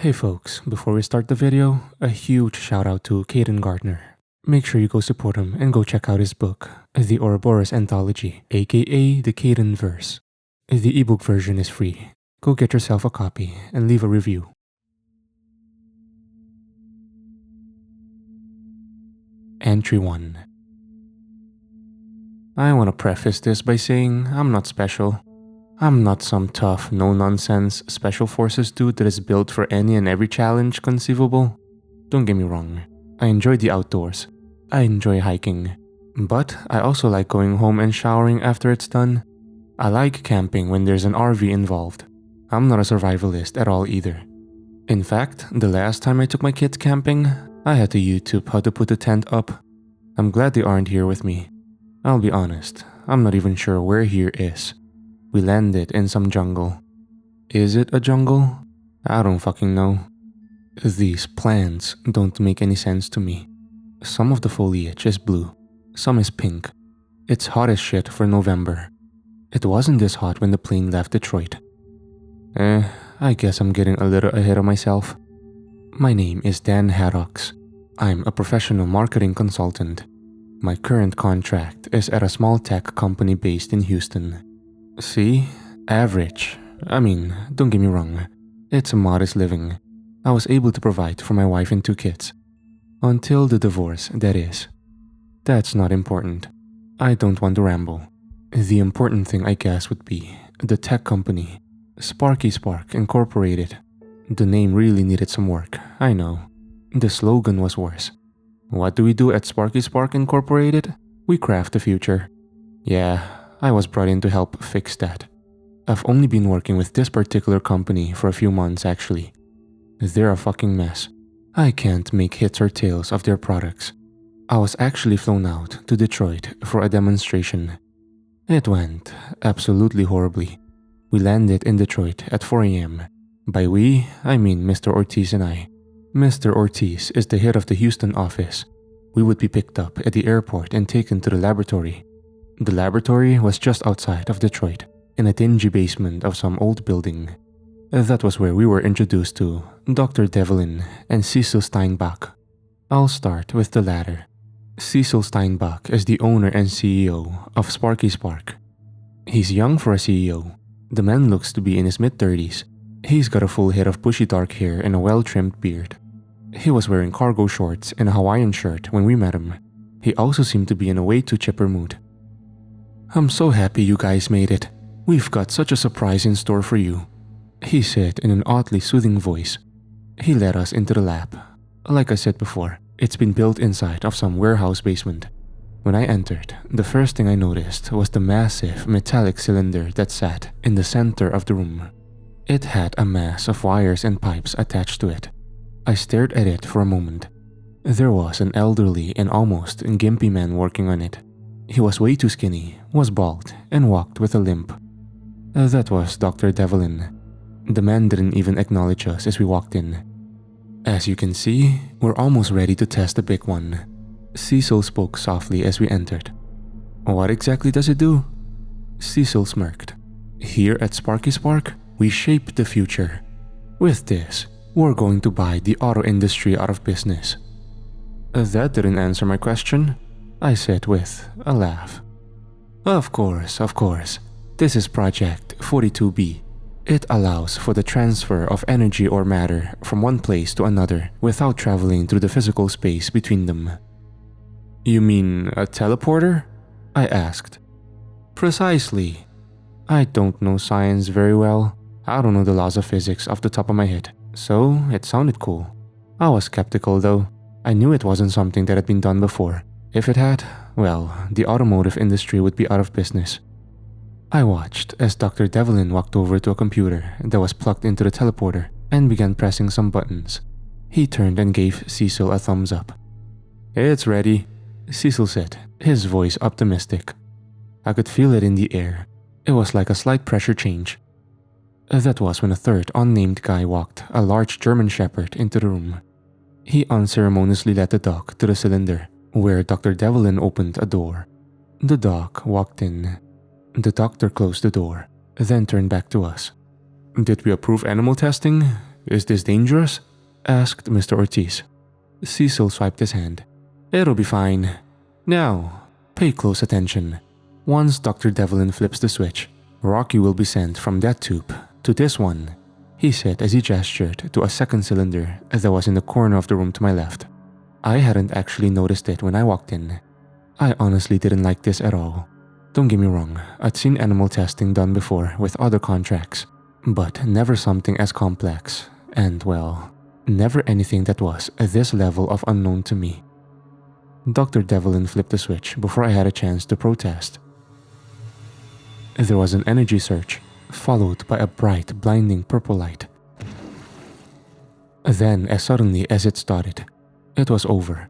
Hey folks, before we start the video, a huge shout out to Caden Gardner. Make sure you go support him and go check out his book, The Ouroboros Anthology, aka The Caden Verse. The ebook version is free. Go get yourself a copy and leave a review. Entry 1. I want to preface this by saying I'm not special. I'm not some tough, no-nonsense special forces dude that is built for any and every challenge conceivable. Don't get me wrong, I enjoy the outdoors. I enjoy hiking. But I also like going home and showering after it's done. I like camping when there's an RV involved. I'm not a survivalist at all either. In fact, the last time I took my kids camping, I had to YouTube how to put the tent up. I'm glad they aren't here with me. I'll be honest, I'm not even sure where here is. We landed in some jungle. Is it a jungle? I don't fucking know. These plants don't make any sense to me. Some of the foliage is blue, some is pink. It's hot as shit for November. It wasn't this hot when the plane left Detroit. I guess I'm getting a little ahead of myself. My name is Dan Haddox. I'm a professional marketing consultant. My current contract is at a small tech company based in Houston. See? Average. I mean, don't get me wrong. It's a modest living. I was able to provide for my wife and 2 kids. Until the divorce, that is. That's not important. I don't want to ramble. The important thing I guess would be the tech company, Sparky Spark Incorporated. The name really needed some work, I know. The slogan was worse. What do we do at Sparky Spark Incorporated? We craft the future. Yeah, I was brought in to help fix that. I've only been working with this particular company for a few months actually. They're a fucking mess. I can't make heads or tails of their products. I was actually flown out to Detroit for a demonstration. It went absolutely horribly. We landed in Detroit at 4 a.m. By we, I mean Mr. Ortiz and I. Mr. Ortiz is the head of the Houston office. We would be picked up at the airport and taken to the laboratory. The laboratory was just outside of Detroit, in a dingy basement of some old building. That was where we were introduced to Dr. Devlin and Cecil Steinbach. I'll start with the latter. Cecil Steinbach is the owner and CEO of Sparky Spark. He's young for a CEO. The man looks to be in his mid-30s. He's got a full head of bushy dark hair and a well-trimmed beard. He was wearing cargo shorts and a Hawaiian shirt when we met him. He also seemed to be in a way too chipper mood. "I'm so happy you guys made it. We've got such a surprise in store for you," he said in an oddly soothing voice. He led us into the lab. Like I said before, it's been built inside of some warehouse basement. When I entered, the first thing I noticed was the massive metallic cylinder that sat in the center of the room. It had a mass of wires and pipes attached to it. I stared at it for a moment. There was an elderly and almost gimpy man working on it. He was way too skinny, was bald, and walked with a limp. That was Dr. Devlin. The man didn't even acknowledge us as we walked in. "As you can see, we're almost ready to test the big one," Cecil spoke softly as we entered. "What exactly does it do?" Cecil smirked. "Here at Sparky Spark, we shape the future. With this, we're going to buy the auto industry out of business." That didn't answer my question, I said with a laugh. Of course. This is Project 42B. It allows for the transfer of energy or matter from one place to another without traveling through the physical space between them." "You mean a teleporter?" I asked. "Precisely. I don't know science very well. I don't know the laws of physics off the top of my head, so it sounded cool. I was skeptical though. I knew it wasn't something that had been done before. If it had, well, the automotive industry would be out of business. I watched as Dr. Devlin walked over to a computer that was plugged into the teleporter and began pressing some buttons. He turned and gave Cecil a thumbs up. "It's ready," Cecil said, his voice optimistic. I could feel it in the air. It was like a slight pressure change. That was when a third unnamed guy walked, a large German shepherd, into the room. He unceremoniously led the dog to the cylinder, where Dr. Devlin opened a door. The dog walked in. The doctor closed the door, then turned back to us. "Did we approve animal testing?" Is this dangerous? Asked Mr. Ortiz. Cecil swiped his hand. It'll be fine. Now, pay close attention. Once Dr. Devlin flips the switch, Rocky will be sent from that tube to this one, he said as he gestured to a second cylinder that was in the corner of the room to my left. I hadn't actually noticed it when I walked in. I honestly didn't like this at all. Don't get me wrong, I'd seen animal testing done before with other contracts, but never something as complex, and well, never anything that was this level of unknown to me. Dr. Devlin flipped the switch before I had a chance to protest. There was an energy surge, followed by a bright, blinding purple light. Then, as suddenly as it started, it was over.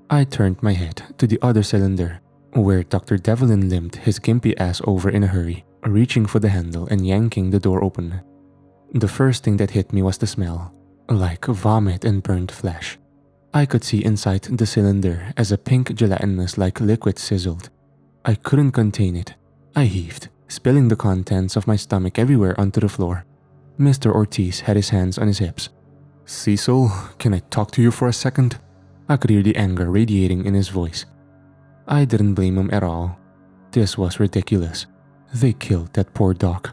I turned my head to the other cylinder, where Dr. Devlin limped his gimpy ass over in a hurry, reaching for the handle and yanking the door open. The first thing that hit me was the smell, like vomit and burned flesh. I could see inside the cylinder as a pink gelatinous-like liquid sizzled. I couldn't contain it. I heaved, spilling the contents of my stomach everywhere onto the floor. Mr. Ortiz had his hands on his hips. Cecil, can I talk to you for a second? I could hear the anger radiating in his voice. I didn't blame him at all. This was ridiculous. They killed that poor dog.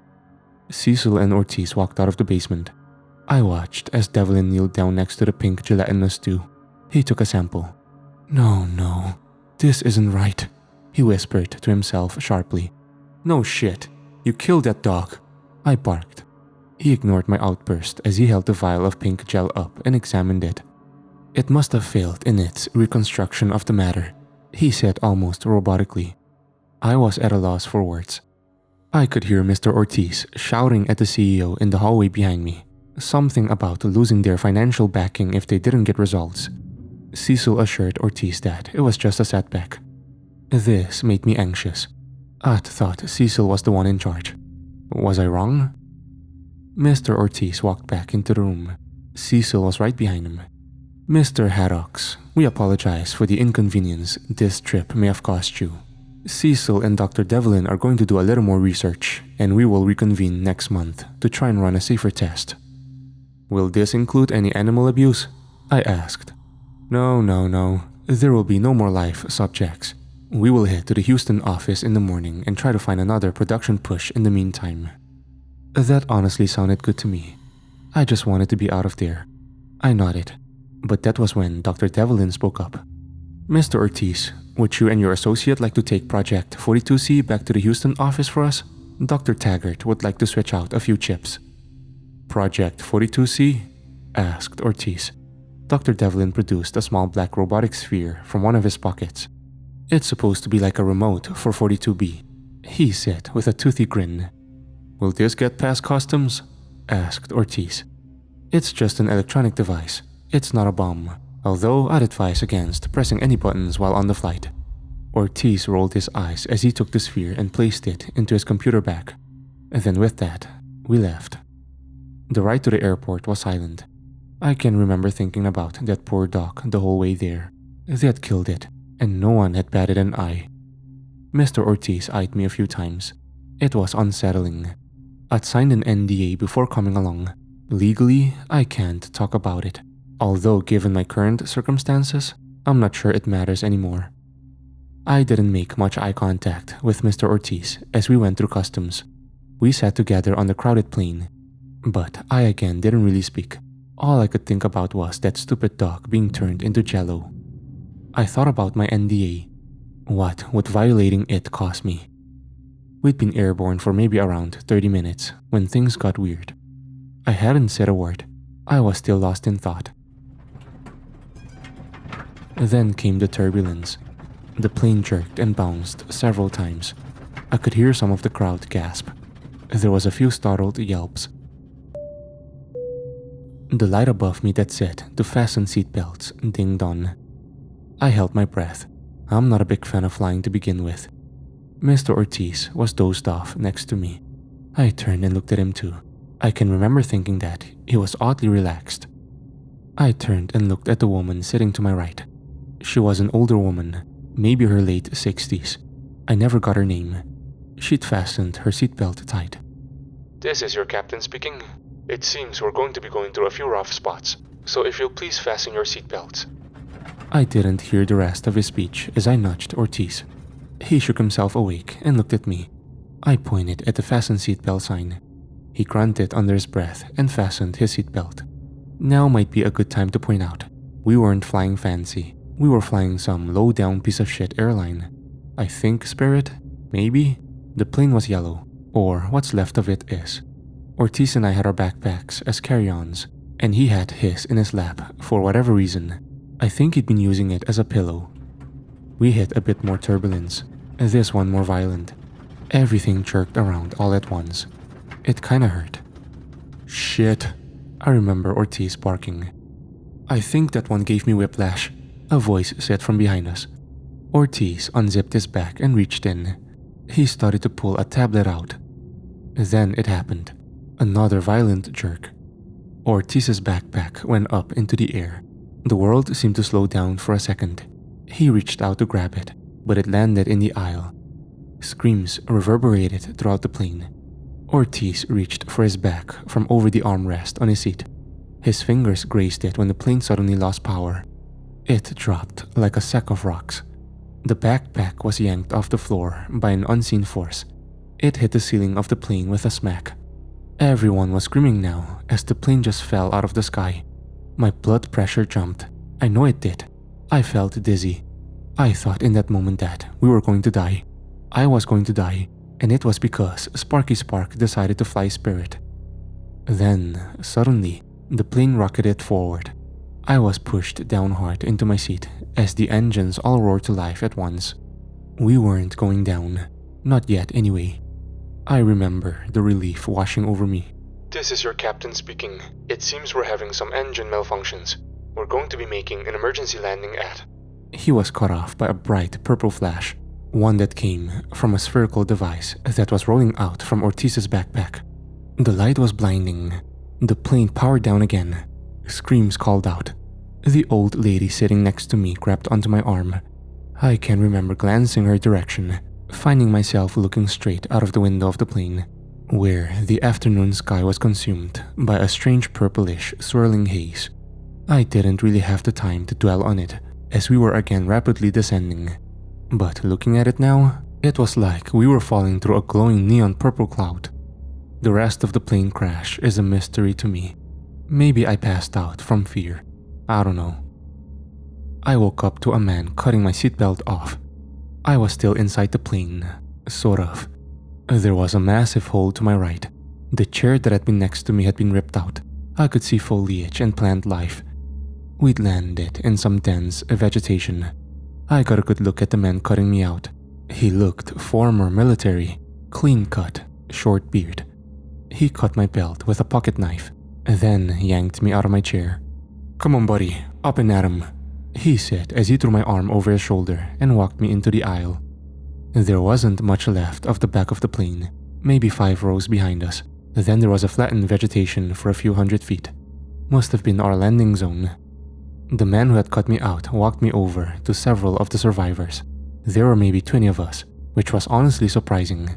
Cecil and Ortiz walked out of the basement. I watched as Devlin kneeled down next to the pink gelatinous stew. He took a sample. No, this isn't right, he whispered to himself sharply. No shit, you killed that dog, I barked. He ignored my outburst as he held the vial of pink gel up and examined it. It must have failed in its reconstruction of the matter, he said almost robotically. I was at a loss for words. I could hear Mr. Ortiz shouting at the CEO in the hallway behind me, something about losing their financial backing if they didn't get results. Cecil assured Ortiz that it was just a setback. This made me anxious. I'd thought Cecil was the one in charge. Was I wrong? Mr. Ortiz walked back into the room. Cecil was right behind him. Mr. Haddox, we apologize for the inconvenience this trip may have caused you. Cecil and Dr. Devlin are going to do a little more research, and we will reconvene next month to try and run a safer test. Will this include any animal abuse? I asked. No. There will be no more live subjects. We will head to the Houston office in the morning and try to find another production push in the meantime. That honestly sounded good to me. I just wanted to be out of there. I nodded, but that was when Dr. Devlin spoke up. Mr. Ortiz, would you and your associate like to take Project 42C back to the Houston office for us? Dr. Taggart would like to switch out a few chips. Project 42C? Asked Ortiz. Dr. Devlin produced a small black robotic sphere from one of his pockets. It's supposed to be like a remote for 42B, he said with a toothy grin. Will this get past customs? Asked Ortiz. It's just an electronic device. It's not a bomb, although I'd advise against pressing any buttons while on the flight. Ortiz rolled his eyes as he took the sphere and placed it into his computer bag. And then with that, we left. The ride to the airport was silent. I can remember thinking about that poor dog the whole way there. They had killed it, and no one had batted an eye. Mr. Ortiz eyed me a few times. It was unsettling. I'd signed an NDA before coming along. Legally, I can't talk about it. Although given my current circumstances, I'm not sure it matters anymore. I didn't make much eye contact with Mr. Ortiz as we went through customs. We sat together on the crowded plane, but I again didn't really speak. All I could think about was that stupid dog being turned into jello. I thought about my NDA. What would violating it cost me? We'd been airborne for maybe around 30 minutes when things got weird. I hadn't said a word. I was still lost in thought. Then came the turbulence. The plane jerked and bounced several times. I could hear some of the crowd gasp. There was a few startled yelps. The light above me that said to fasten seatbelts dinged on. I held my breath. I'm not a big fan of flying to begin with. Mr. Ortiz was dozed off next to me. I turned and looked at him too. I can remember thinking that he was oddly relaxed. I turned and looked at the woman sitting to my right. She was an older woman, maybe her late 60s. I never got her name. She'd fastened her seatbelt tight. This is your captain speaking. It seems we're going to be going through a few rough spots, so if you'll please fasten your seatbelts. I didn't hear the rest of his speech as I nudged Ortiz. He shook himself awake and looked at me. I pointed at the fasten seatbelt sign. He grunted under his breath and fastened his seatbelt. Now might be a good time to point out, we weren't flying fancy. We were flying some low-down piece of shit airline. I think Spirit? Maybe? The plane was yellow, or what's left of it is. Ortiz and I had our backpacks as carry-ons, and he had his in his lap for whatever reason. I think he'd been using it as a pillow. We hit a bit more turbulence, this one more violent. Everything jerked around all at once. It kinda hurt. Shit, I remember Ortiz barking. I think that one gave me whiplash, a voice said from behind us. Ortiz unzipped his back and reached in. He started to pull a tablet out. Then it happened. Another violent jerk. Ortiz's backpack went up into the air. The world seemed to slow down for a second. He reached out to grab it, but it landed in the aisle. Screams reverberated throughout the plane. Ortiz reached for his back from over the armrest on his seat. His fingers grazed it when the plane suddenly lost power. It dropped like a sack of rocks. The backpack was yanked off the floor by an unseen force. It hit the ceiling of the plane with a smack. Everyone was screaming now as the plane just fell out of the sky. My blood pressure jumped. I know it did. I felt dizzy. I thought in that moment that we were going to die. I was going to die, and it was because Sparky Spark decided to fly Spirit. Then, suddenly, the plane rocketed forward. I was pushed down hard into my seat as the engines all roared to life at once. We weren't going down. Not yet anyway. I remember the relief washing over me. This is your captain speaking. It seems we're having some engine malfunctions. We're going to be making an emergency landing at... He was cut off by a bright purple flash, one that came from a spherical device that was rolling out from Ortiz's backpack. The light was blinding. The plane powered down again. Screams called out. The old lady sitting next to me grabbed onto my arm. I can remember glancing her direction, finding myself looking straight out of the window of the plane, where the afternoon sky was consumed by a strange purplish swirling haze. I didn't really have the time to dwell on it, as we were again rapidly descending. But looking at it now, it was like we were falling through a glowing neon purple cloud. The rest of the plane crash is a mystery to me. Maybe I passed out from fear. I don't know. I woke up to a man cutting my seatbelt off. I was still inside the plane, sort of. There was a massive hole to my right. The chair that had been next to me had been ripped out. I could see foliage and plant life. We'd landed in some dense vegetation. I got a good look at the man cutting me out. He looked former military, clean-cut, short beard. He cut my belt with a pocket knife, then yanked me out of my chair. "Come on, buddy, up and at him," he said as he threw my arm over his shoulder and walked me into the aisle. There wasn't much left of the back of the plane, maybe 5 rows behind us. Then there was a flattened vegetation for a few hundred feet. Must have been our landing zone. The man who had cut me out walked me over to several of the survivors. There were maybe 20 of us, which was honestly surprising.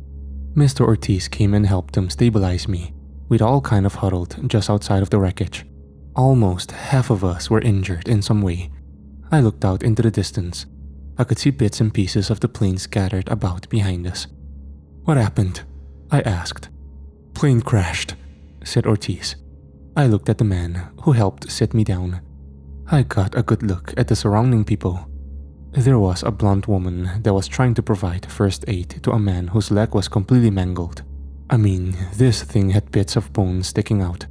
Mr. Ortiz came and helped them stabilize me. We'd all kind of huddled just outside of the wreckage. Almost half of us were injured in some way. I looked out into the distance. I could see bits and pieces of the plane scattered about behind us. "What happened?" I asked. "Plane crashed," said Ortiz. I looked at the man who helped sit me down. I got a good look at the surrounding people. There was a blonde woman that was trying to provide first aid to a man whose leg was completely mangled. I mean, this thing had bits of bone sticking out.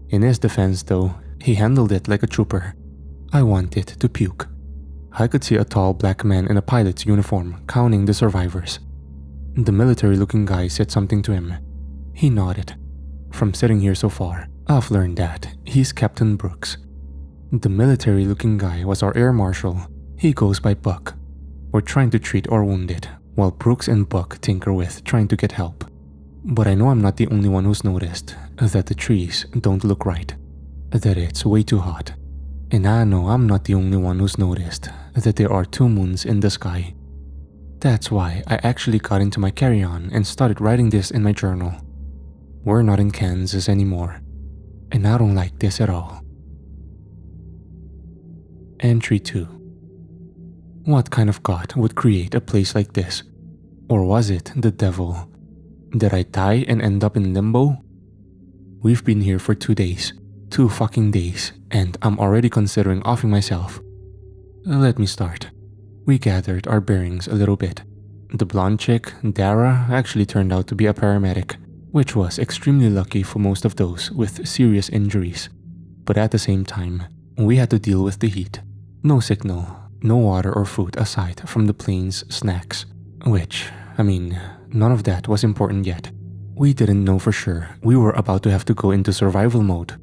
In his defense though, he handled it like a trooper. I wanted to puke. I could see a tall black man in a pilot's uniform counting the survivors. The military-looking guy said something to him. He nodded. From sitting here so far, I've learned that he's Captain Brooks. The military-looking guy was our air marshal. He goes by Buck. We're trying to treat our wounded, while Brooks and Buck tinker with trying to get help. But I know I'm not the only one who's noticed that the trees don't look right, that it's way too hot. And I know I'm not the only one who's noticed that there are 2 moons in the sky. That's why I actually got into my carry-on and started writing this in my journal. We're not in Kansas anymore. and I don't like this at all. Entry 2. What kind of god would create a place like this? Or was it the devil? Did I die and end up in limbo? We've been here for 2 days. 2 fucking days, and I'm already considering offing myself. Let me start. We gathered our bearings a little bit. The blonde chick, Dara, actually turned out to be a paramedic, which was extremely lucky for most of those with serious injuries. But at the same time, we had to deal with the heat. No signal, no water or food aside from the plane's snacks. Which, none of that was important yet. We didn't know for sure we were about to have to go into survival mode.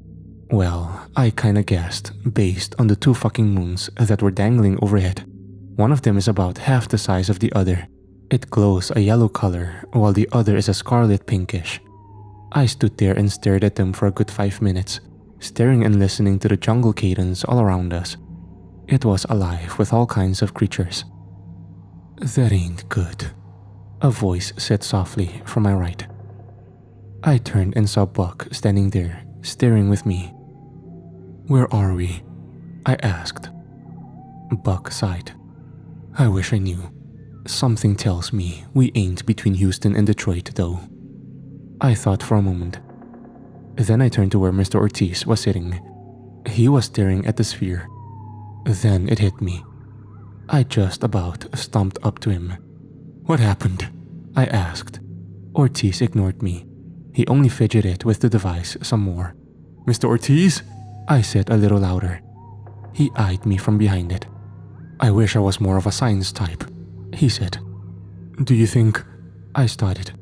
Well, I kinda guessed based on the 2 fucking moons that were dangling overhead. One of them is about half the size of the other. It glows a yellow color while the other is a scarlet pinkish. I stood there and stared at them for a good 5 minutes, staring and listening to the jungle cadence all around us. It was alive with all kinds of creatures. That ain't good, a voice said softly from my right. I turned and saw Buck standing there, staring with me. Where are we? I asked. Buck sighed. I wish I knew. Something tells me we ain't between Houston and Detroit though. I thought for a moment. Then I turned to where Mr. Ortiz was sitting. He was staring at the sphere. Then it hit me. I just about stomped up to him. What happened? I asked. Ortiz ignored me. He only fidgeted with the device some more. Mr. Ortiz? I said a little louder. He eyed me from behind it. I wish I was more of a science type, he said. Do you think? I started.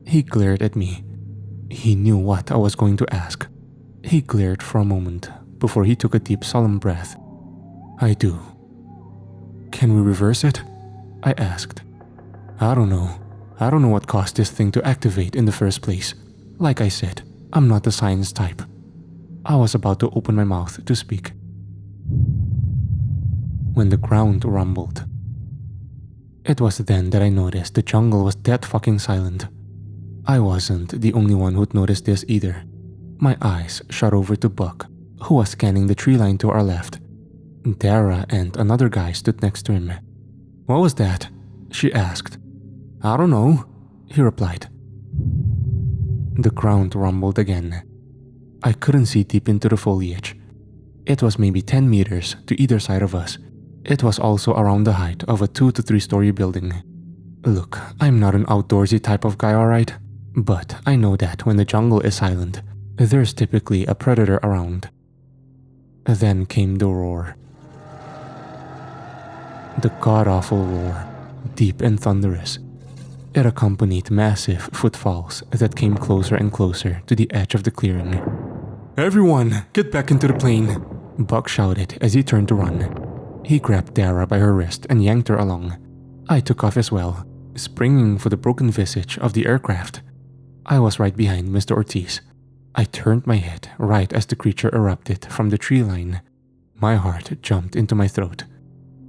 He glared at me. He knew what I was going to ask. He glared for a moment before he took a deep solemn breath. I do. Can we reverse it? I asked. I don't know. I don't know what caused this thing to activate in the first place. Like I said, I'm not the science type. I was about to open my mouth to speak when the ground rumbled. It was then that I noticed the jungle was dead fucking silent. I wasn't the only one who'd noticed this either. My eyes shot over to Buck, who was scanning the tree line to our left. Dara and another guy stood next to him. What was that? She asked. I don't know, he replied. The ground rumbled again. I couldn't see deep into the foliage. It was maybe 10 meters to either side of us. It was also around the height of a 2 to 3 story building. Look, I'm not an outdoorsy type of guy, alright? But I know that when the jungle is silent, there's typically a predator around. Then came the roar. The god-awful roar, deep and thunderous. It accompanied massive footfalls that came closer and closer to the edge of the clearing. Everyone, get back into the plane, Buck shouted as he turned to run. He grabbed Dara by her wrist and yanked her along. I took off as well, springing for the broken visage of the aircraft. I was right behind Mr. Ortiz. I turned my head right as the creature erupted from the tree line. My heart jumped into my throat.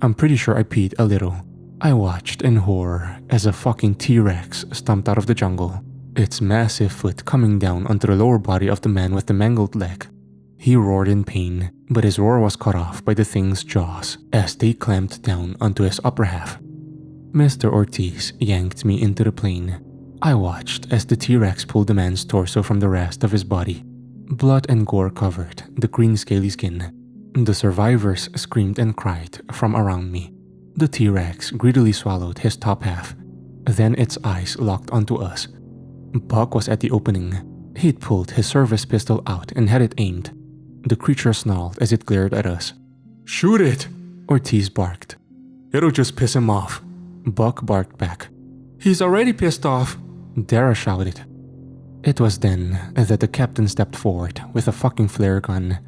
I'm pretty sure I peed a little. I watched in horror as a fucking T-Rex stomped out of the jungle, its massive foot coming down onto the lower body of the man with the mangled leg. He roared in pain, but his roar was cut off by the thing's jaws as they clamped down onto his upper half. Mr. Ortiz yanked me into the plane. I watched as the T-Rex pulled the man's torso from the rest of his body. Blood and gore covered the green scaly skin. The survivors screamed and cried from around me. The T-Rex greedily swallowed his top half. Then its eyes locked onto us. Buck was at the opening. He'd pulled his service pistol out and had it aimed. The creature snarled as it glared at us. Shoot it! Ortiz barked. It'll just piss him off. Buck barked back. He's already pissed off, Dara shouted. It was then that the captain stepped forward with a fucking flare gun.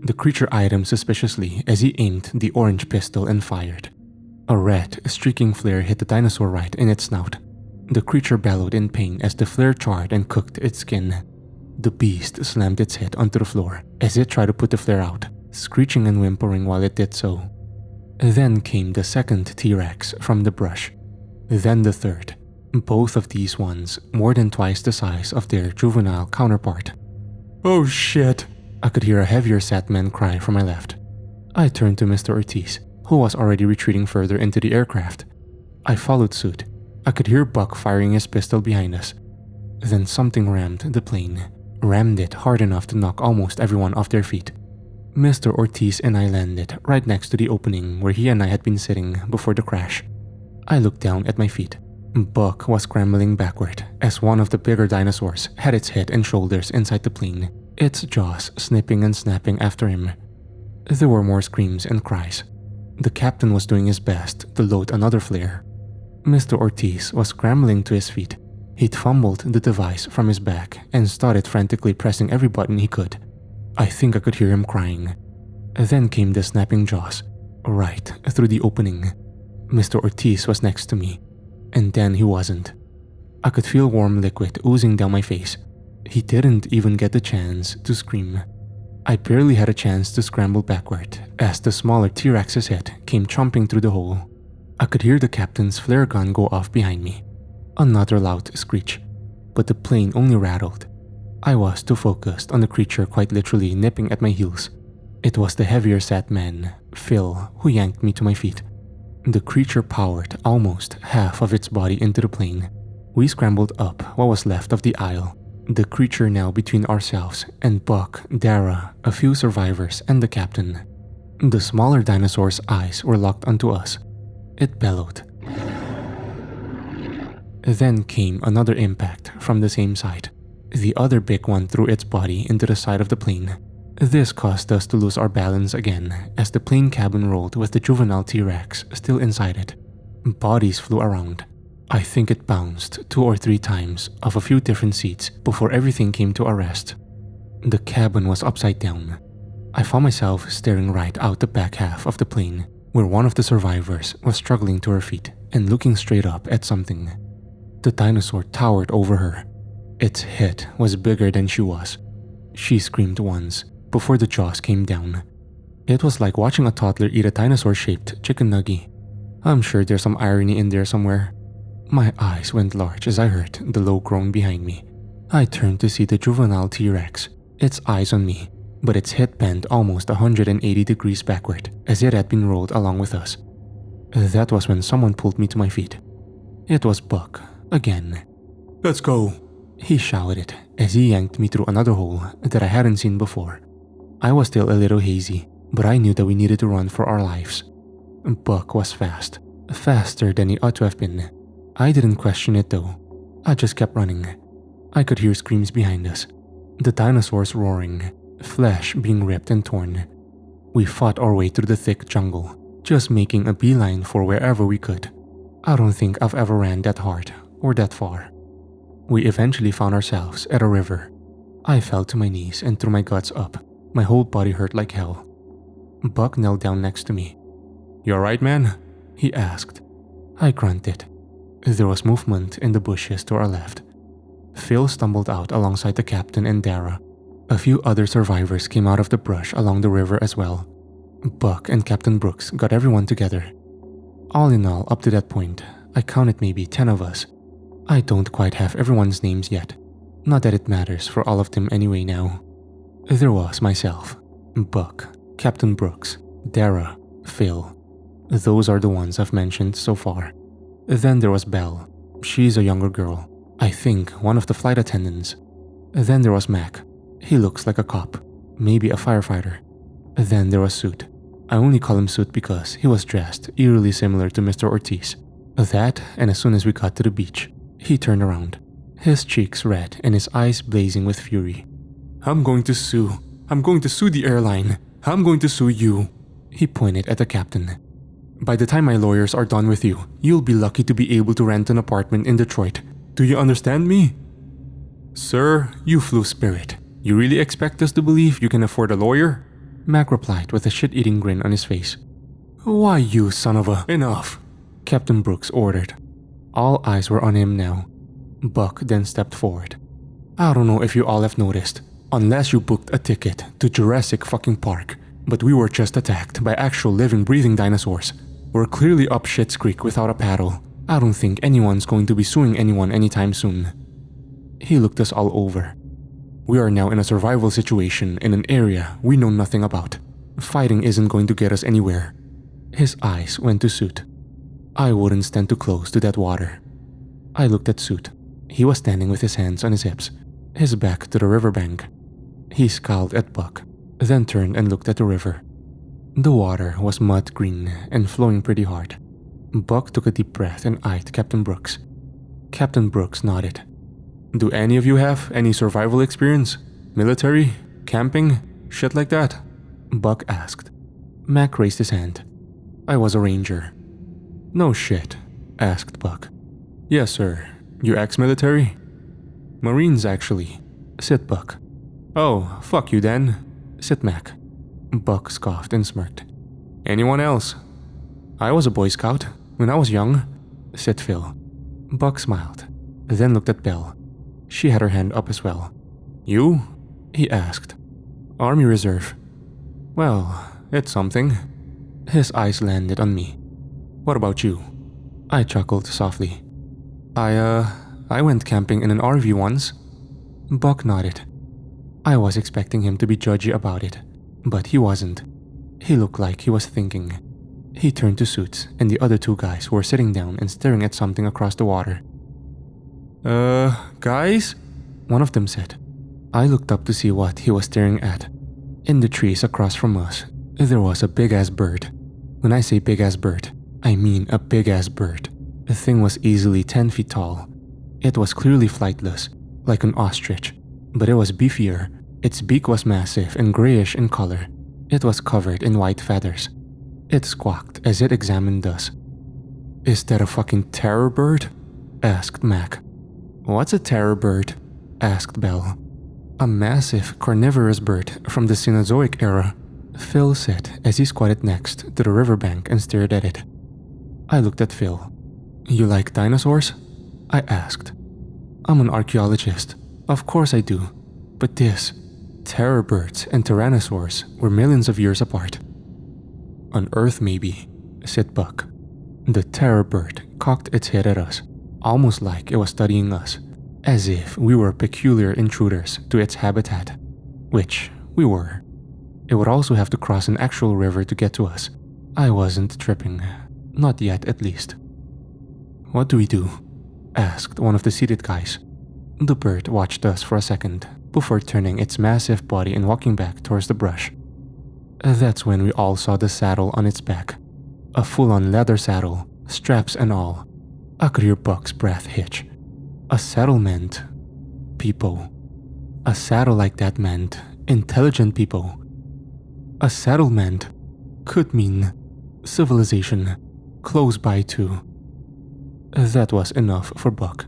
The creature eyed him suspiciously as he aimed the orange pistol and fired. A red, streaking flare hit the dinosaur right in its snout. The creature bellowed in pain as the flare charred and cooked its skin. The beast slammed its head onto the floor as it tried to put the flare out, screeching and whimpering while it did so. Then came the second T-Rex from the brush. Then the third. Both of these ones more than twice the size of their juvenile counterpart. Oh shit, I could hear a heavier set man cry from my left. I turned to Mr. Ortiz, who was already retreating further into the aircraft. I followed suit. I could hear Buck firing his pistol behind us. Then something rammed the plane. Rammed it hard enough to knock almost everyone off their feet. Mr. Ortiz and I landed right next to the opening where he and I had been sitting before the crash. I looked down at my feet. Buck was scrambling backward as one of the bigger dinosaurs had its head and shoulders inside the plane, its jaws snipping and snapping after him. There were more screams and cries. The captain was doing his best to load another flare. Mr. Ortiz was scrambling to his feet. He'd fumbled the device from his back and started frantically pressing every button he could. I think I could hear him crying. Then came the snapping jaws, right through the opening. Mr. Ortiz was next to me, and then he wasn't. I could feel warm liquid oozing down my face. He didn't even get the chance to scream. I barely had a chance to scramble backward as the smaller T-Rex's head came chomping through the hole. I could hear the captain's flare gun go off behind me. Another loud screech, but the plane only rattled. I was too focused on the creature quite literally nipping at my heels. It was the heavier set man, Phil, who yanked me to my feet. The creature powered almost half of its body into the plane. We scrambled up what was left of the aisle, the creature now between ourselves and Buck, Dara, a few survivors, and the captain. The smaller dinosaur's eyes were locked onto us. It bellowed. Then came another impact from the same side. The other big one threw its body into the side of the plane. This caused us to lose our balance again as the plane cabin rolled with the juvenile T-Rex still inside it. Bodies flew around. I think it bounced 2 or 3 times off a few different seats before everything came to a rest. The cabin was upside down. I found myself staring right out the back half of the plane, where one of the survivors was struggling to her feet and looking straight up at something. The dinosaur towered over her. Its head was bigger than she was. She screamed once before the jaws came down. It was like watching a toddler eat a dinosaur-shaped chicken nugget. I'm sure there's some irony in there somewhere. My eyes went large as I heard the low groan behind me. I turned to see the juvenile T-Rex, its eyes on me, but its head bent almost 180 degrees backward as it had been rolled along with us. That was when someone pulled me to my feet. It was Buck, again. "Let's go," he shouted as he yanked me through another hole that I hadn't seen before. I was still a little hazy, but I knew that we needed to run for our lives. Buck was fast, faster than he ought to have been. I didn't question it though. I just kept running. I could hear screams behind us, the dinosaurs roaring, flesh being ripped and torn. We fought our way through the thick jungle, just making a beeline for wherever we could. I don't think I've ever ran that hard or that far. We eventually found ourselves at a river. I fell to my knees and threw my guts up. My whole body hurt like hell. Buck knelt down next to me. "You alright, man?" he asked. I grunted. There was movement in the bushes to our left. Phil stumbled out alongside the captain and Dara. A few other survivors came out of the brush along the river as well. Buck and Captain Brooks got everyone together. All in all, up to that point, I counted maybe 10 of us. I don't quite have everyone's names yet. Not that it matters for all of them anyway now. There was myself, Buck, Captain Brooks, Dara, Phil. Those are the ones I've mentioned so far. Then there was Belle. She's a younger girl. I think one of the flight attendants. Then there was Mac. He looks like a cop, maybe a firefighter. Then there was Suit. I only call him Suit because he was dressed eerily similar to Mr. Ortiz. That, and as soon as we got to the beach, he turned around, his cheeks red and his eyes blazing with fury. I'm going to sue the airline. I'm going to sue you." He pointed at the captain. "By the time my lawyers are done with you, you'll be lucky to be able to rent an apartment in Detroit. Do you understand me?" "Sir, you flew spirit. You really expect us to believe you can afford a lawyer?" Mac replied with a shit-eating grin on his face. "Why, you son of a— Enough," Captain Brooks ordered. All eyes were on him now. Buck then stepped forward. "I don't know if you all have noticed, unless you booked a ticket to Jurassic fucking Park, but we were just attacked by actual living breathing dinosaurs. We're clearly up shit's creek without a paddle. I don't think anyone's going to be suing anyone anytime soon." He looked us all over. We are now in a survival situation in an area we know nothing about. Fighting isn't going to get us anywhere." His eyes went to Soot. "I wouldn't stand too close to that water." I looked at Soot. He was standing with his hands on his hips, his back to the riverbank. He scowled at Buck, then turned and looked at the river. The water was mud green and flowing pretty hard. Buck took a deep breath and eyed Captain Brooks. Captain Brooks nodded. "Do any of you have any survival experience? Military? Camping? Shit like that?" Buck asked. Mac raised his hand. "I was a ranger." "No shit," asked Buck. "Yes, sir. You ex-military?" "Marines, actually," said Buck. "Oh, fuck you then," said Mac. Buck scoffed and smirked. "Anyone else?" "I was a Boy Scout when I was young," said Phil. Buck smiled, then looked at Belle. She had her hand up as well. "You?" he asked. "Army Reserve." "Well, it's something." His eyes landed on me. "What about you?" I chuckled softly. I went camping in an RV once." Buck nodded. I was expecting him to be judgy about it, but he wasn't. He looked like he was thinking. He turned to Suits and the other two guys who were sitting down and staring at something across the water. Guys?" one of them said. I looked up to see what he was staring at. In the trees across from us, there was a big-ass bird. When I say big-ass bird, I mean a big-ass bird. The thing was easily 10 feet tall. It was clearly flightless, like an ostrich, but it was beefier. Its beak was massive and grayish in color. It was covered in white feathers. It squawked as it examined us. "Is that a fucking terror bird?" asked Mac. "What's a terror bird?" asked Belle. "A massive carnivorous bird from the Cenozoic era," Phil said as he squatted next to the riverbank and stared at it. I looked at Phil. "You like dinosaurs?" I asked. "I'm an archaeologist. Of course I do. But terror birds and tyrannosaurs were millions of years apart." "On Earth maybe," said Buck. The terror bird cocked its head at us, almost like it was studying us, as if we were peculiar intruders to its habitat, which we were. It would also have to cross an actual river to get to us. I wasn't tripping. Not yet, at least. "What do we do?" asked one of the seated guys. The bird watched us for a second before turning its massive body and walking back towards the brush. That's when we all saw the saddle on its back. A full-on leather saddle, straps and all. I could hear Buck's breath hitch. A saddle meant people. A saddle like that meant intelligent people. A saddle meant could mean civilization, close by too. That was enough for Buck.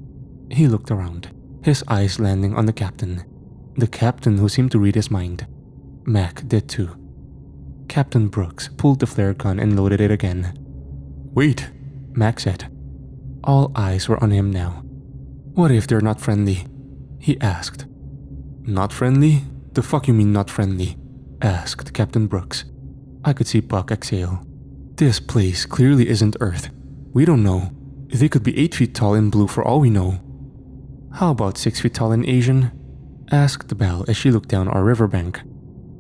He looked around, his eyes landing on the captain who seemed to read his mind. Mac did too. Captain Brooks pulled the flare gun and loaded it again. "Wait," Mac said. All eyes were on him now. "What if they're not friendly?" he asked. "Not friendly? The fuck you mean not friendly?" asked Captain Brooks. I could see Buck exhale. "This place clearly isn't Earth. We don't know. They could be 8 feet tall in blue for all we know." "How about 6 feet tall in Asian?" asked Belle as she looked down our riverbank.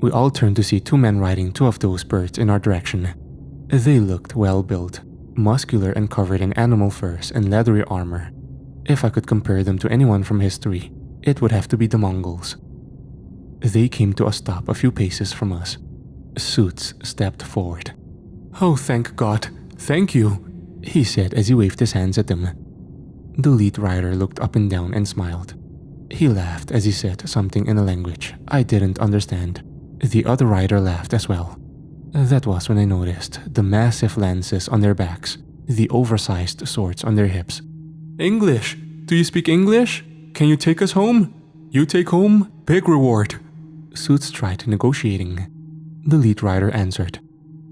We all turned to see two men riding two of those birds in our direction. They looked well-built, muscular and covered in animal furs and leathery armor. If I could compare them to anyone from history, it would have to be the Mongols. They came to a stop a few paces from us. Suits stepped forward. "Oh, thank God. Thank you," he said as he waved his hands at them. The lead rider looked up and down and smiled. He laughed as he said something in a language I didn't understand. The other rider laughed as well. That was when I noticed the massive lances on their backs, the oversized swords on their hips. "English! Do you speak English? Can you take us home? You take home, big reward." Suits tried negotiating. The lead rider answered.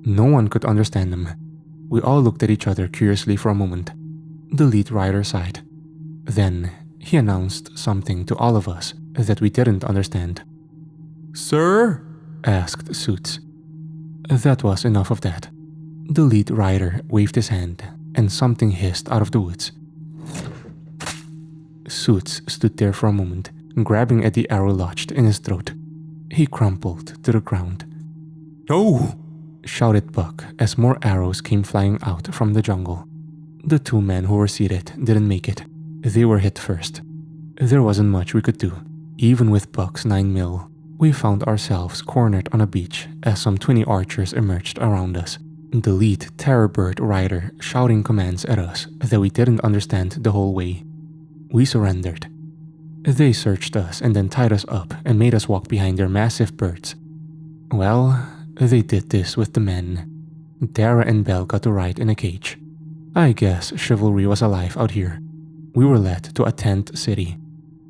No one could understand them. We all looked at each other curiously for a moment. The lead rider sighed. Then he announced something to all of us that we didn't understand. "Sir?" asked Suits. That was enough of that. The lead rider waved his hand and something hissed out of the woods. Suits stood there for a moment, grabbing at the arrow lodged in his throat. He crumpled to the ground. "No!" shouted Buck as more arrows came flying out from the jungle. The two men who were seated didn't make it. They were hit first. There wasn't much we could do. Even with Buck's 9mm, we found ourselves cornered on a beach as some 20 archers emerged around us. The lead terrorbird rider shouting commands at us that we didn't understand the whole way. We surrendered. They searched us and then tied us up and made us walk behind their massive birds. Well, they did this with the men. Dara and Belle got to ride in a cage. I guess chivalry was alive out here. We were led to a tent city.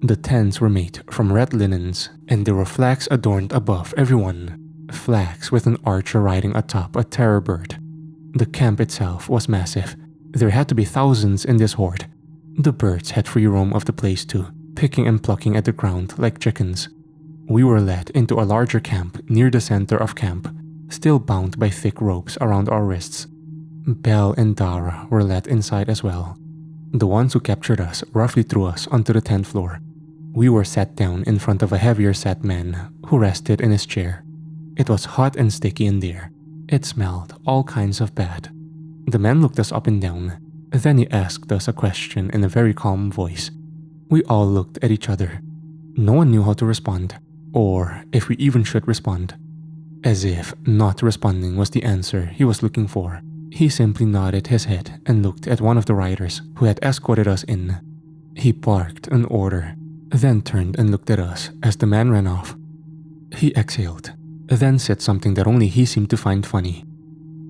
The tents were made from red linens, and there were flags adorned above everyone. Flags with an archer riding atop a terrorbird. The camp itself was massive. There had to be thousands in this horde. The birds had free roam of the place too, picking and plucking at the ground like chickens. We were led into a larger camp near the center of camp, still bound by thick ropes around our wrists. Belle and Dara were led inside as well. The ones who captured us roughly threw us onto the tent floor. We were sat down in front of a heavier set man who rested in his chair. It was hot and sticky in there. It smelled all kinds of bad. The man looked us up and down. Then he asked us a question in a very calm voice. We all looked at each other. No one knew how to respond, or if we even should respond. As if not responding was the answer he was looking for. He simply nodded his head and looked at one of the riders who had escorted us in. He barked an order, then turned and looked at us as the man ran off. He exhaled, then said something that only he seemed to find funny.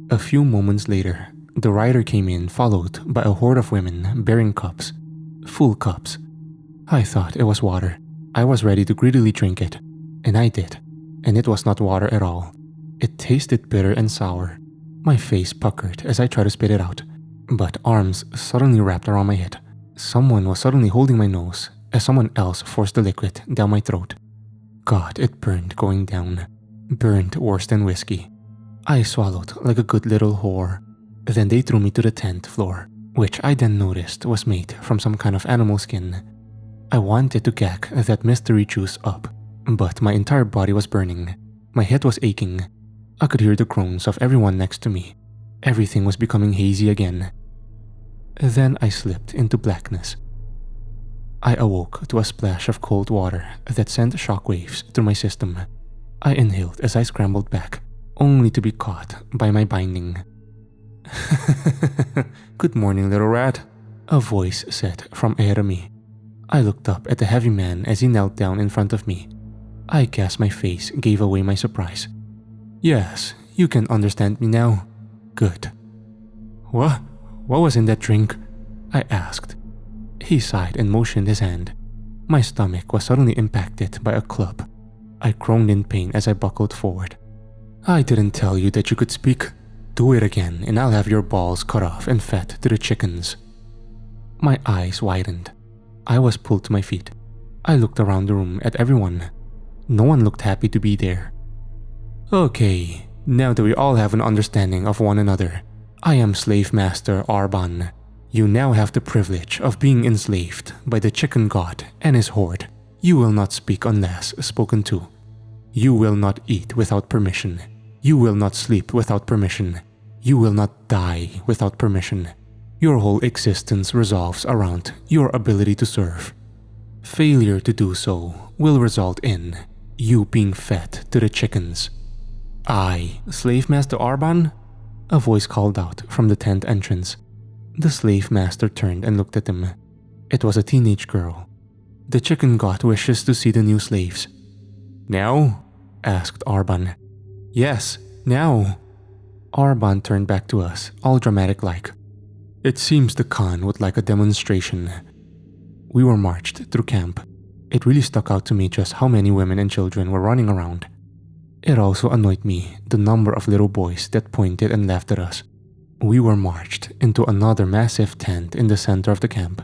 A few moments later, the rider came in followed by a horde of women bearing cups. Full cups. I thought it was water. I was ready to greedily drink it, and I did. And it was not water at all. It tasted bitter and sour. My face puckered as I tried to spit it out, but arms suddenly wrapped around my head. Someone was suddenly holding my nose as someone else forced the liquid down my throat. God, it burned going down. Burned worse than whiskey. I swallowed like a good little whore. Then they threw me to the tent floor, which I then noticed was made from some kind of animal skin. I wanted to gag that mystery juice up, but my entire body was burning. My head was aching. I could hear the groans of everyone next to me. Everything was becoming hazy again. Then I slipped into blackness. I awoke to a splash of cold water that sent shockwaves through my system. I inhaled as I scrambled back, only to be caught by my binding. "Good morning, little rat," a voice said from ahead of me. I looked up at the heavy man as he knelt down in front of me. I guess my face gave away my surprise. "Yes, you can understand me now. Good." What was in that drink?" I asked. He sighed and motioned his hand. My stomach was suddenly impacted by a club. I groaned in pain as I buckled forward. "I didn't tell you that you could speak. Do it again and I'll have your balls cut off and fed to the chickens." My eyes widened. I was pulled to my feet. I looked around the room at everyone. No one looked happy to be there. "Okay, now that we all have an understanding of one another, I am Slave Master Arban. You now have the privilege of being enslaved by the chicken god and his horde. You will not speak unless spoken to. You will not eat without permission. You will not sleep without permission. You will not die without permission. Your whole existence revolves around your ability to serve. Failure to do so will result in you being fed to the chickens." "I, Slave Master Arban?" a voice called out from the tent entrance. The slave master turned and looked at him. It was a teenage girl. "The chicken god wishes to see the new slaves." "Now?" asked Arban. "Yes, now." Arban turned back to us, all dramatic-like. "It seems the Khan would like a demonstration." We were marched through camp. It really stuck out to me just how many women and children were running around. It also annoyed me the number of little boys that pointed and laughed at us. We were marched into another massive tent in the center of the camp.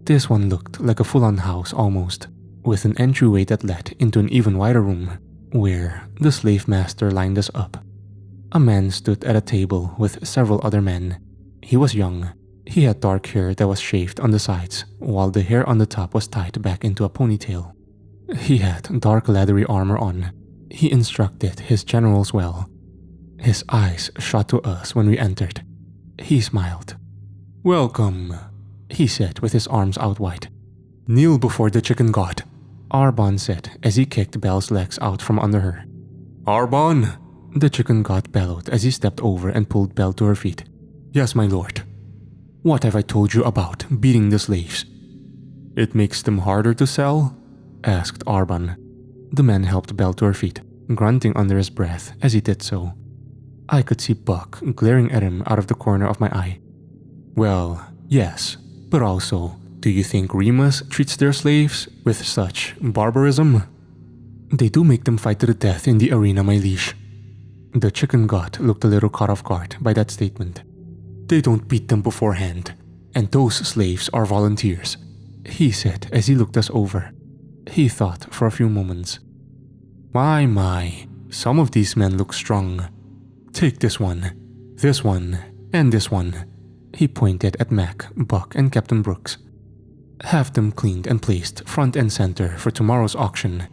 This one looked like a full-on house almost, with an entryway that led into an even wider room, where the slave master lined us up. A man stood at a table with several other men. He was young. He had dark hair that was shaved on the sides, while the hair on the top was tied back into a ponytail. He had dark leathery armor on. He instructed his generals well. His eyes shot to us when we entered. He smiled. "Welcome," he said with his arms out wide. "Kneel before the chicken god," Arbon said as he kicked Belle's legs out from under her. "Arbon!" the chicken god bellowed as he stepped over and pulled Belle to her feet. "Yes, my lord." "What have I told you about beating the slaves?" "It makes them harder to sell?" asked Arbon. The man helped Belle to her feet, grunting under his breath as he did so. I could see Buck glaring at him out of the corner of my eye. "Well, yes, but also, do you think Remus treats their slaves with such barbarism?" "They do make them fight to the death in the arena, my liege." The chicken god looked a little caught off guard by that statement. "They don't beat them beforehand, and those slaves are volunteers," he said as he looked us over. He thought for a few moments. My, some of these men look strong. Take this one, and this one." He pointed at Mac, Buck, and Captain Brooks. "Have them cleaned and placed front and center for tomorrow's auction.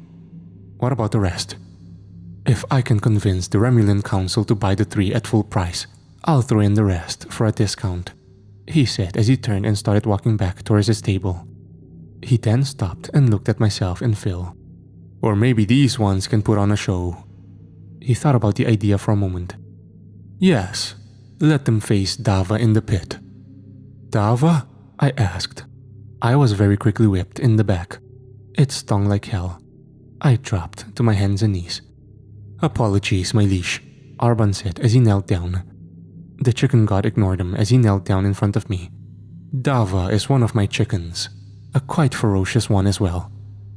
What about the rest? If I can convince the Remulan Council to buy the 3 at full price, I'll throw in the rest for a discount," he said as he turned and started walking back towards his table. He then stopped and looked at myself and Phil. "Or maybe these ones can put on a show." He thought about the idea for a moment. "Yes, let them face Dava in the pit." "Dava?" I asked. I was very quickly whipped in the back. It stung like hell. I dropped to my hands and knees. "Apologies, my liege," Arbon said as he knelt down. The chicken god ignored him as he knelt down in front of me. "Dava is one of my chickens, a quite ferocious one as well.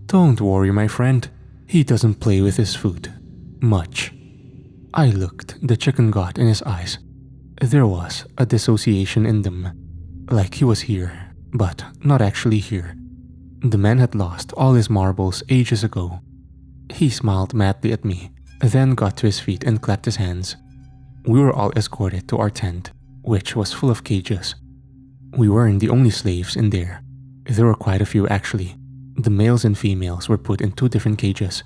Don't worry, my friend, he doesn't play with his food much." I looked the chicken god in his eyes. There was a dissociation in them, like he was here, but not actually here. The man had lost all his marbles ages ago. He smiled madly at me, then got to his feet and clapped his hands. We were all escorted to our tent, which was full of cages. We weren't the only slaves in there. There were quite a few actually. The males and females were put in 2 different cages.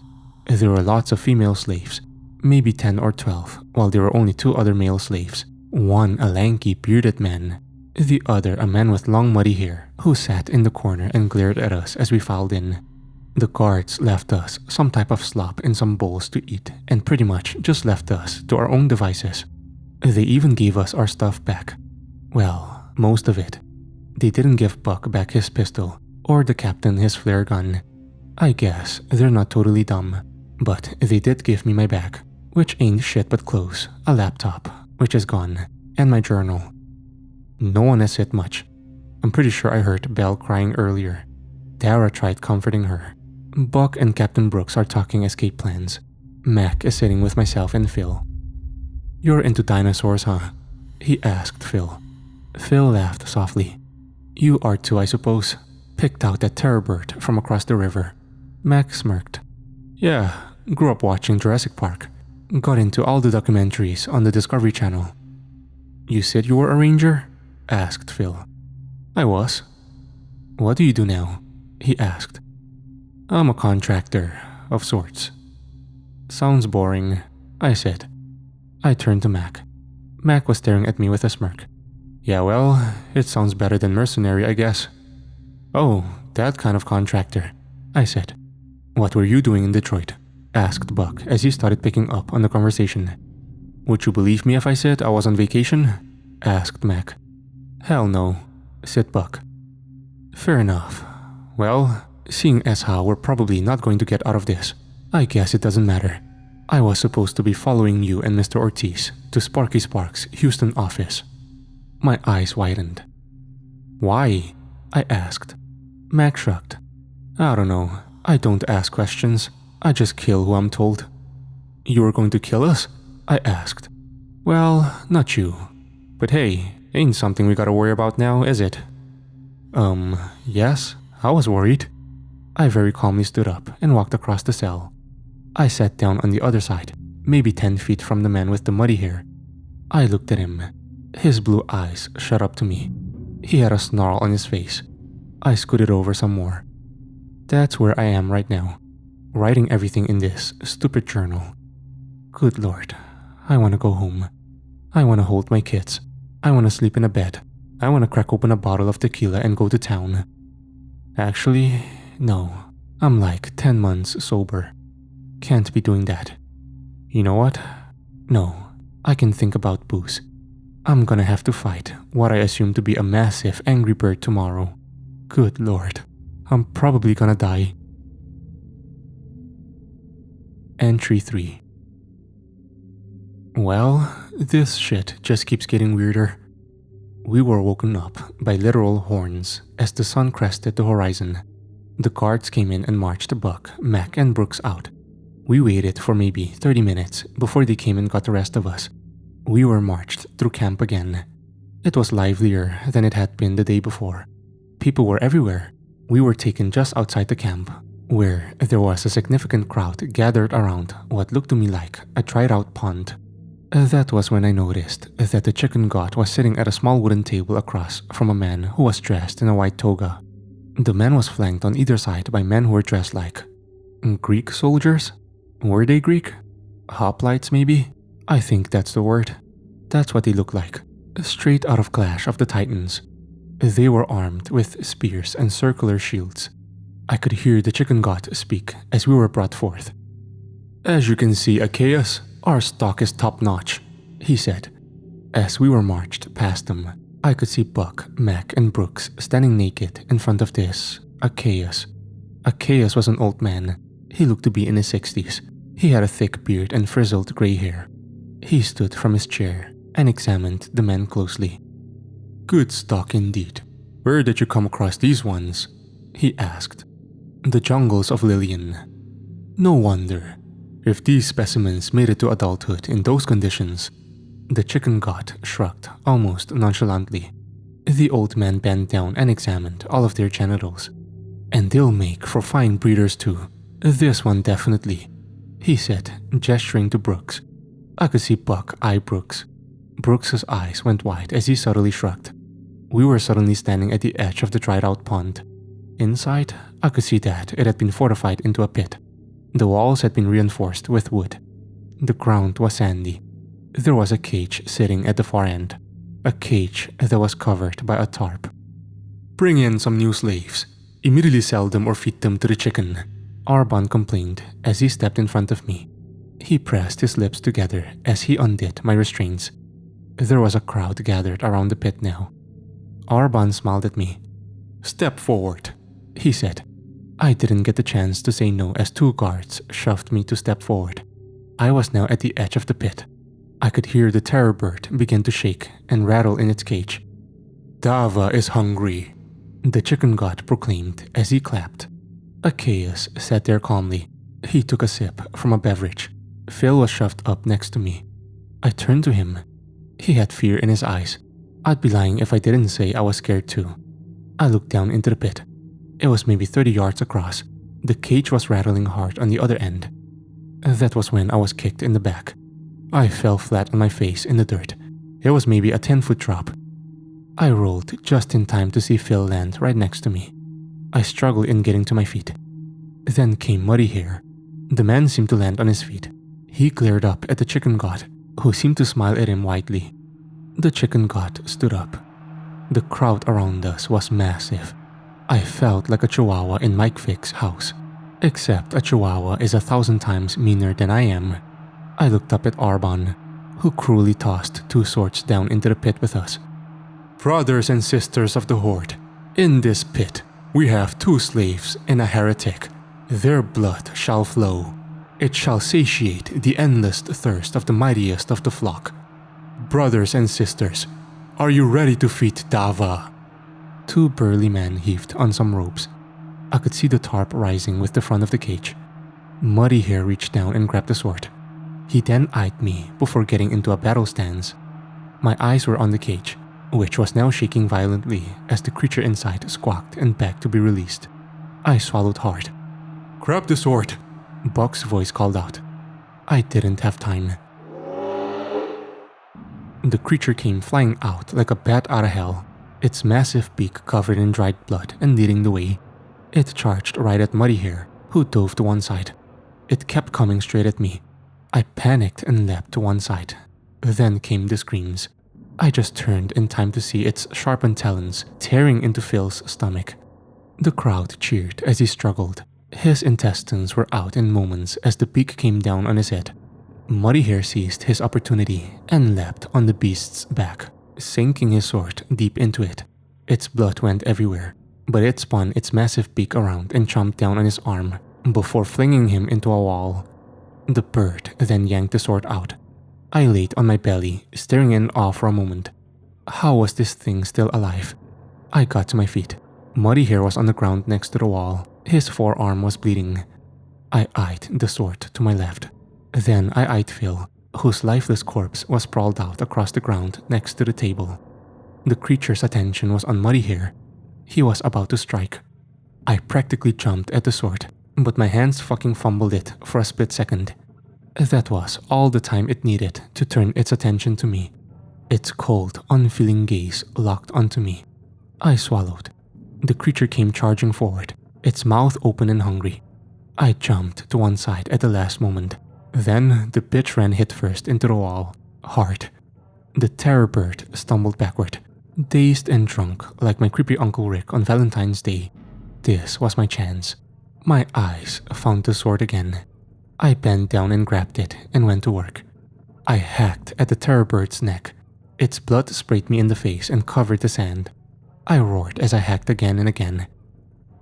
There were lots of female slaves, maybe 10 or 12, while there were only 2 other male slaves. One a lanky, bearded man, the other a man with long muddy hair who sat in the corner and glared at us as we filed in. The guards left us some type of slop in some bowls to eat and pretty much just left us to our own devices. They even gave us our stuff back. Well, most of it. They didn't give Buck back his pistol or the captain his flare gun. I guess they're not totally dumb, but they did give me my bag, which ain't shit but clothes, a laptop, which is gone, and my journal. No one has said much. I'm pretty sure I heard Belle crying earlier. Dara tried comforting her. Buck and Captain Brooks are talking escape plans. Mac is sitting with myself and Phil. "You're into dinosaurs, huh?" he asked Phil. Phil laughed softly. "You are too, I suppose. Picked out that terror bird from across the river." Mac smirked. "Yeah, grew up watching Jurassic Park. Got into all the documentaries on the Discovery Channel." "You said you were a ranger?" asked Phil. "I was." "What do you do now?" he asked. "I'm a contractor, of sorts." "Sounds boring," I said. I turned to Mac. Mac was staring at me with a smirk. "Yeah, well, it sounds better than mercenary, I guess." "Oh, that kind of contractor," I said. "What were you doing in Detroit?" asked Buck as he started picking up on the conversation. "Would you believe me if I said I was on vacation?" asked Mac. "Hell no," said Buck. "Fair enough. Well, seeing as how we're probably not going to get out of this, I guess it doesn't matter. I was supposed to be following you and Mr. Ortiz to Sparky Sparks' Houston office." My eyes widened. "Why?" I asked. Mac shrugged. "I don't know. I don't ask questions. I just kill who I'm told." "You were going to kill us?" I asked. "Well, not you. But hey, ain't something we gotta worry about now, is it?" Yes, I was worried." I very calmly stood up and walked across the cell. I sat down on the other side, maybe 10 feet from the man with the muddy hair. I looked at him. His blue eyes shot up to me. He had a snarl on his face. I scooted over some more. That's where I am right now. writing everything in this stupid journal. Good Lord, I want to go home. I want to hold my kids. I want to sleep in a bed. I want to crack open a bottle of tequila and go to town. Actually, no. I'm like 10 months sober. Can't be doing that. You know what? No, I can think about booze. I'm gonna have to fight what I assume to be a massive angry bird tomorrow. Good Lord, I'm probably gonna die. Entry 3. Well, this shit just keeps getting weirder. We were woken up by literal horns as the sun crested the horizon. The guards came in and marched Buck, Mac, and Brooks out. We waited for maybe 30 minutes before they came and got the rest of us. We were marched through camp again. It was livelier than it had been the day before. People were everywhere. We were taken just outside the camp, where there was a significant crowd gathered around what looked to me like a dried-out pond. That was when I noticed that the chicken god was sitting at a small wooden table across from a man who was dressed in a white toga. The man was flanked on either side by men who were dressed like Greek soldiers? Were they Greek? Hoplites maybe? I think that's the word. That's what they looked like. Straight out of Clash of the Titans. They were armed with spears and circular shields. I could hear the chicken god speak as we were brought forth. As you can see, Achaeus, our stock is top-notch, he said. As we were marched past them, I could see Buck, Mac, and Brooks standing naked in front of this Achaeus. Achaeus was an old man. He looked to be in his 60s. He had a thick beard and frizzled gray hair. He stood from his chair and examined the men closely. Good stock indeed. Where did you come across these ones? He asked. The jungles of Lillian. No wonder. If these specimens made it to adulthood in those conditions. The chicken god shrugged almost nonchalantly. The old man bent down and examined all of their genitals. And they'll make for fine breeders too. This one definitely, he said, gesturing to Brooks. I could see Buck eye Brooks. Brooks's eyes went wide as he subtly shrugged. We were suddenly standing at the edge of the dried-out pond. Inside, I could see that it had been fortified into a pit. The walls had been reinforced with wood. The ground was sandy. There was a cage sitting at the far end. A cage that was covered by a tarp. Bring in some new slaves. Immediately sell them or feed them to the chicken, Arban complained as he stepped in front of me. He pressed his lips together as he undid my restraints. There was a crowd gathered around the pit now. Arban smiled at me. Step forward, he said. I didn't get the chance to say no as 2 guards shoved me to step forward. I was now at the edge of the pit. I could hear the terror bird begin to shake and rattle in its cage. Dava is hungry, the chicken god proclaimed as he clapped. Achaeus sat there calmly. He took a sip from a beverage. Phil was shoved up next to me. I turned to him. He had fear in his eyes. I'd be lying if I didn't say I was scared too. I looked down into the pit. It was maybe 30 yards across. The cage was rattling hard on the other end. That was when I was kicked in the back. I fell flat on my face in the dirt. It was maybe a 10-foot drop. I rolled just in time to see Phil land right next to me. I struggled in getting to my feet. Then came Muddy Hair. The man seemed to land on his feet. He glared up at the chicken god, who seemed to smile at him widely. The chicken god stood up. The crowd around us was massive. I felt like a chihuahua in Mike Vick's house, except a chihuahua is 1,000 times meaner than I am. I looked up at Arban, who cruelly tossed 2 swords down into the pit with us. Brothers and sisters of the Horde, in this pit, we have 2 slaves and a heretic. Their blood shall flow. It shall satiate the endless thirst of the mightiest of the flock. Brothers and sisters, are you ready to feed Dava? 2 burly men heaved on some ropes. I could see the tarp rising with the front of the cage. Muddy Hair reached down and grabbed the sword. He then eyed me before getting into a battle stance. My eyes were on the cage, which was now shaking violently as the creature inside squawked and begged to be released. I swallowed hard. Grab the sword, Buck's voice called out. I didn't have time. The creature came flying out like a bat out of hell, its massive beak covered in dried blood and leading the way. It charged right at Muddy Hair, who dove to one side. It kept coming straight at me. I panicked and leapt to one side. Then came the screams. I just turned in time to see its sharpened talons tearing into Phil's stomach. The crowd cheered as he struggled. His intestines were out in moments as the beak came down on his head. Muddy Hair seized his opportunity and leapt on the beast's back, sinking his sword deep into it. Its blood went everywhere, but it spun its massive beak around and chomped down on his arm before flinging him into a wall. The bird then yanked the sword out. I laid on my belly, staring in awe for a moment. How was this thing still alive? I got to my feet. Muddy Hair was on the ground next to the wall. His forearm was bleeding. I eyed the sword to my left. Then I eyed Phil, whose lifeless corpse was sprawled out across the ground next to the table. The creature's attention was on Muddy Hair. He was about to strike. I practically jumped at the sword, but my hands fucking fumbled it for a split second. That was all the time it needed to turn its attention to me. Its cold, unfeeling gaze locked onto me. I swallowed. The creature came charging forward, its mouth open and hungry. I jumped to one side at the last moment. Then the bitch ran headfirst into the wall, hard. The terror bird stumbled backward, dazed and drunk like my creepy Uncle Rick on Valentine's Day. This was my chance. My eyes found the sword again. I bent down and grabbed it and went to work. I hacked at the terror bird's neck. Its blood sprayed me in the face and covered the sand. I roared as I hacked again and again.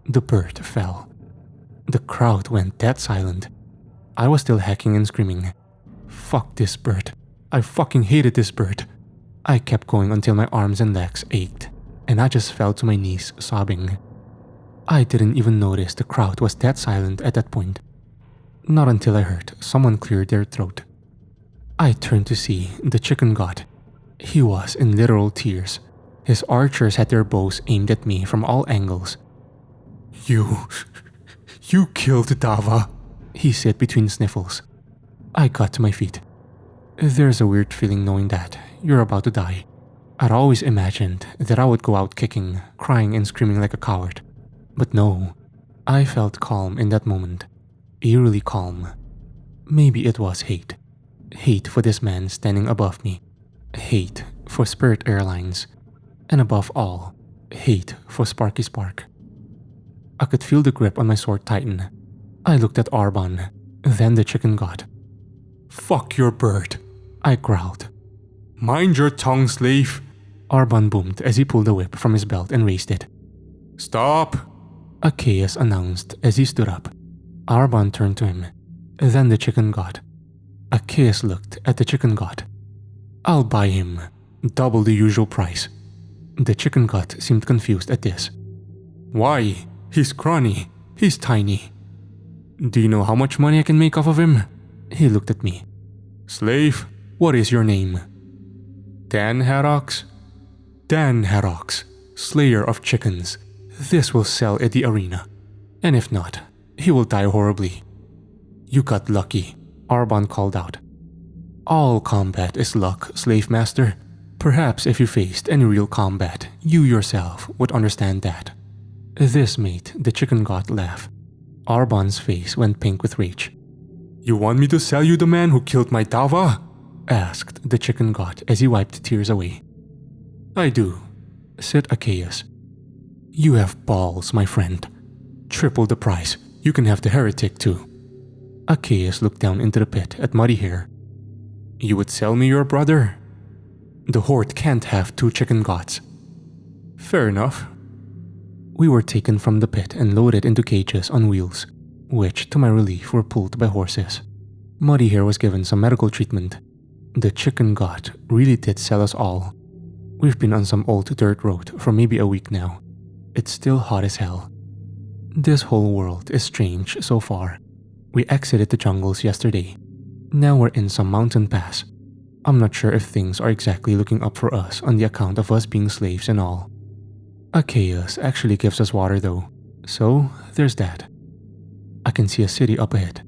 The bird fell. The crowd went dead silent. I was still hacking and screaming. Fuck this bird. I fucking hated this bird. I kept going until my arms and legs ached, and I just fell to my knees sobbing. I didn't even notice the crowd was dead silent at that point. Not until I heard someone clear their throat. I turned to see the chicken god. He was in literal tears. His archers had their bows aimed at me from all angles. You killed Dava, he said between sniffles. I got to my feet. There's a weird feeling knowing that you're about to die. I'd always imagined that I would go out kicking, crying and screaming like a coward. But no, I felt calm in that moment. Eerily calm. Maybe it was hate. Hate for this man standing above me. Hate for Spirit Airlines. And above all, hate for Sparky Spark. I could feel the grip on my sword tighten. I looked at Arban, then the chicken god. Fuck your bird, I growled. Mind your tongue, slave, Arban boomed as he pulled a whip from his belt and raised it. Stop, Achaeus announced as he stood up. Arban turned to him, then the chicken god. Achaeus looked at the chicken god. I'll buy him, double the usual price. The chicken god seemed confused at this. Why? He's scrawny. He's tiny. Do you know how much money I can make off of him? He looked at me. Slave, what is your name? Dan Harrox? Dan Harrox, slayer of chickens. This will sell at the arena. And if not, he will die horribly. You got lucky, Arban called out. All combat is luck, slave master. Perhaps if you faced any real combat, you yourself would understand that. This made the chicken god laugh. Arban's face went pink with rage. You want me to sell you the man who killed my Dava? Asked the chicken god as he wiped tears away. I do, said Achaeus. You have balls, my friend. Triple the price. You can have the heretic too. Achaeus looked down into the pit at Muddy Hair. You would sell me your brother? The horde can't have two chicken gods. Fair enough. We were taken from the pit and loaded into cages on wheels, which, to my relief, were pulled by horses. Muddy Hair was given some medical treatment. The chicken god really did sell us all. We've been on some old dirt road for maybe a week now. It's still hot as hell. This whole world is strange so far. We exited the jungles yesterday. Now we're in some mountain pass. I'm not sure if things are exactly looking up for us on the account of us being slaves and all. Achaeus actually gives us water though, so there's that. I can see a city up ahead.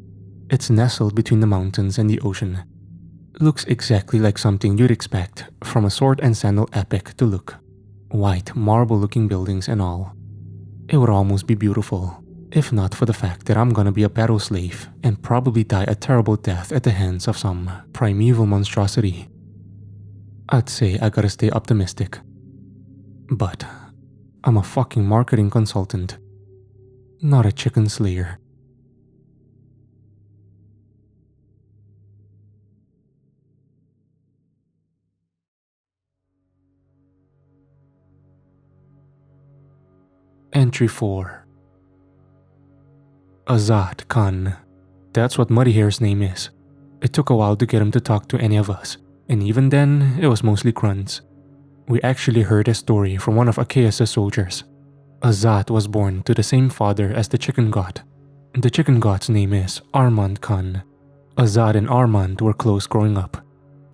It's nestled between the mountains and the ocean. Looks exactly like something you'd expect from a sword and sandal epic to look. White marble looking buildings and all. It would almost be beautiful if not for the fact that I'm gonna be a battle slave and probably die a terrible death at the hands of some primeval monstrosity. I'd say I gotta stay optimistic. But I'm a fucking marketing consultant, not a chicken slayer. Entry 4. Azad Khan. That's what Muddy Hair's name is. It took a while to get him to talk to any of us, and even then, it was mostly grunts. We actually heard a story from one of Achaeus' soldiers. Azad was born to the same father as the chicken god. The chicken god's name is Armand Khan. Azad and Armand were close growing up.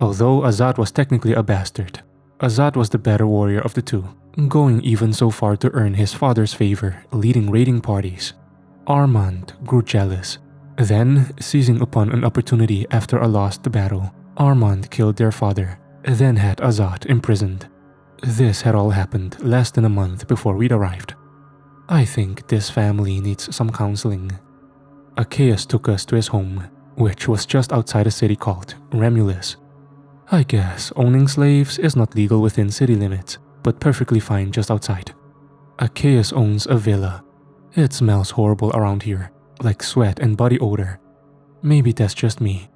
Although Azad was technically a bastard, Azad was the better warrior of the two, going even so far to earn his father's favor, leading raiding parties. Armand grew jealous. Then, seizing upon an opportunity after a lost battle, Armand killed their father, then had Azad imprisoned. This had all happened less than a month before we'd arrived. I think this family needs some counseling. Achaeus took us to his home, which was just outside a city called Remulus. I guess owning slaves is not legal within city limits, but perfectly fine just outside. Achaeus owns a villa. It smells horrible around here, like sweat and body odor. Maybe that's just me.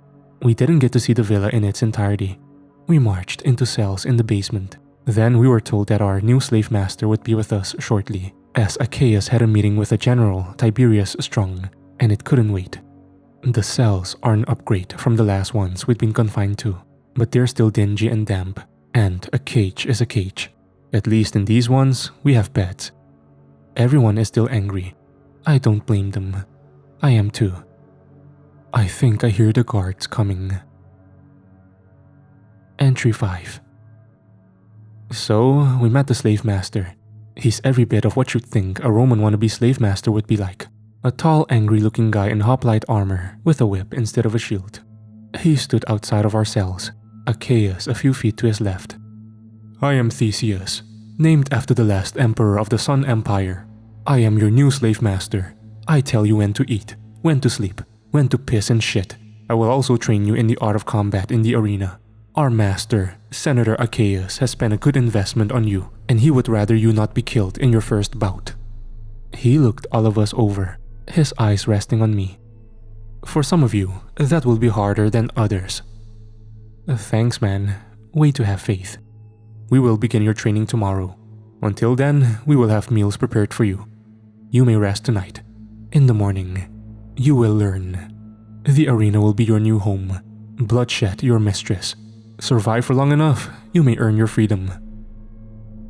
We didn't get to see the villa in its entirety. We marched into cells in the basement. Then we were told that our new slave master would be with us shortly, as Achaeus had a meeting with a general, Tiberius Strong, and it couldn't wait. The cells are an upgrade from the last ones we'd been confined to, but they're still dingy and damp, and a cage is a cage. At least in these ones, we have beds. Everyone is still angry. I don't blame them. I am too. I think I hear the guards coming. Entry 5. So, we met the slave master. He's every bit of what you'd think a Roman wannabe slave master would be like. A tall, angry-looking guy in hoplite armor with a whip instead of a shield. He stood outside of our cells, Achaeus a few feet to his left. I am Theseus, named after the last emperor of the Sun Empire. I am your new slave master. I tell you when to eat, when to sleep, when to piss and shit. I will also train you in the art of combat in the arena. Our master, Senator Achaeus, has spent a good investment on you, and he would rather you not be killed in your first bout. He looked all of us over, his eyes resting on me. For some of you, that will be harder than others. Thanks, man. Way to have faith. We will begin your training tomorrow. Until then, we will have meals prepared for you. You may rest tonight. In the morning, you will learn. The arena will be your new home. Bloodshed your mistress. Survive for long enough, you may earn your freedom.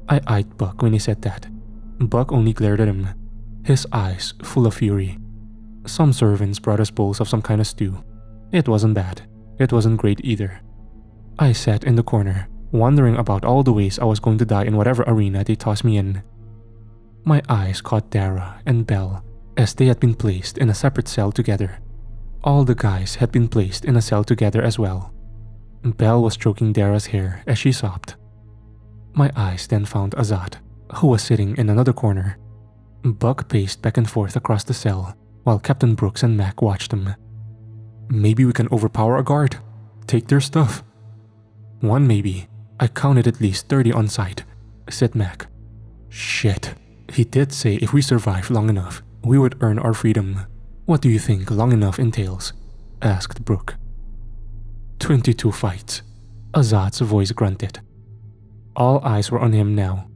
I eyed Buck when he said that. Buck only glared at him, his eyes full of fury. Some servants brought us bowls of some kind of stew. It wasn't bad. It wasn't great either. I sat in the corner, wondering about all the ways I was going to die in whatever arena they tossed me in. My eyes caught Dara and Belle as they had been placed in a separate cell together. All the guys had been placed in a cell together as well. Belle was stroking Dara's hair as she sobbed. My eyes then found Azad, who was sitting in another corner. Buck paced back and forth across the cell, while Captain Brooks and Mac watched him. Maybe we can overpower a guard, take their stuff. One maybe. I counted at least 30 on sight, said Mac. Shit. He did say if we survive long enough, we would earn our freedom. What do you think long enough entails? Asked Brooke. 22 fights. Azad's voice grunted. All eyes were on him now.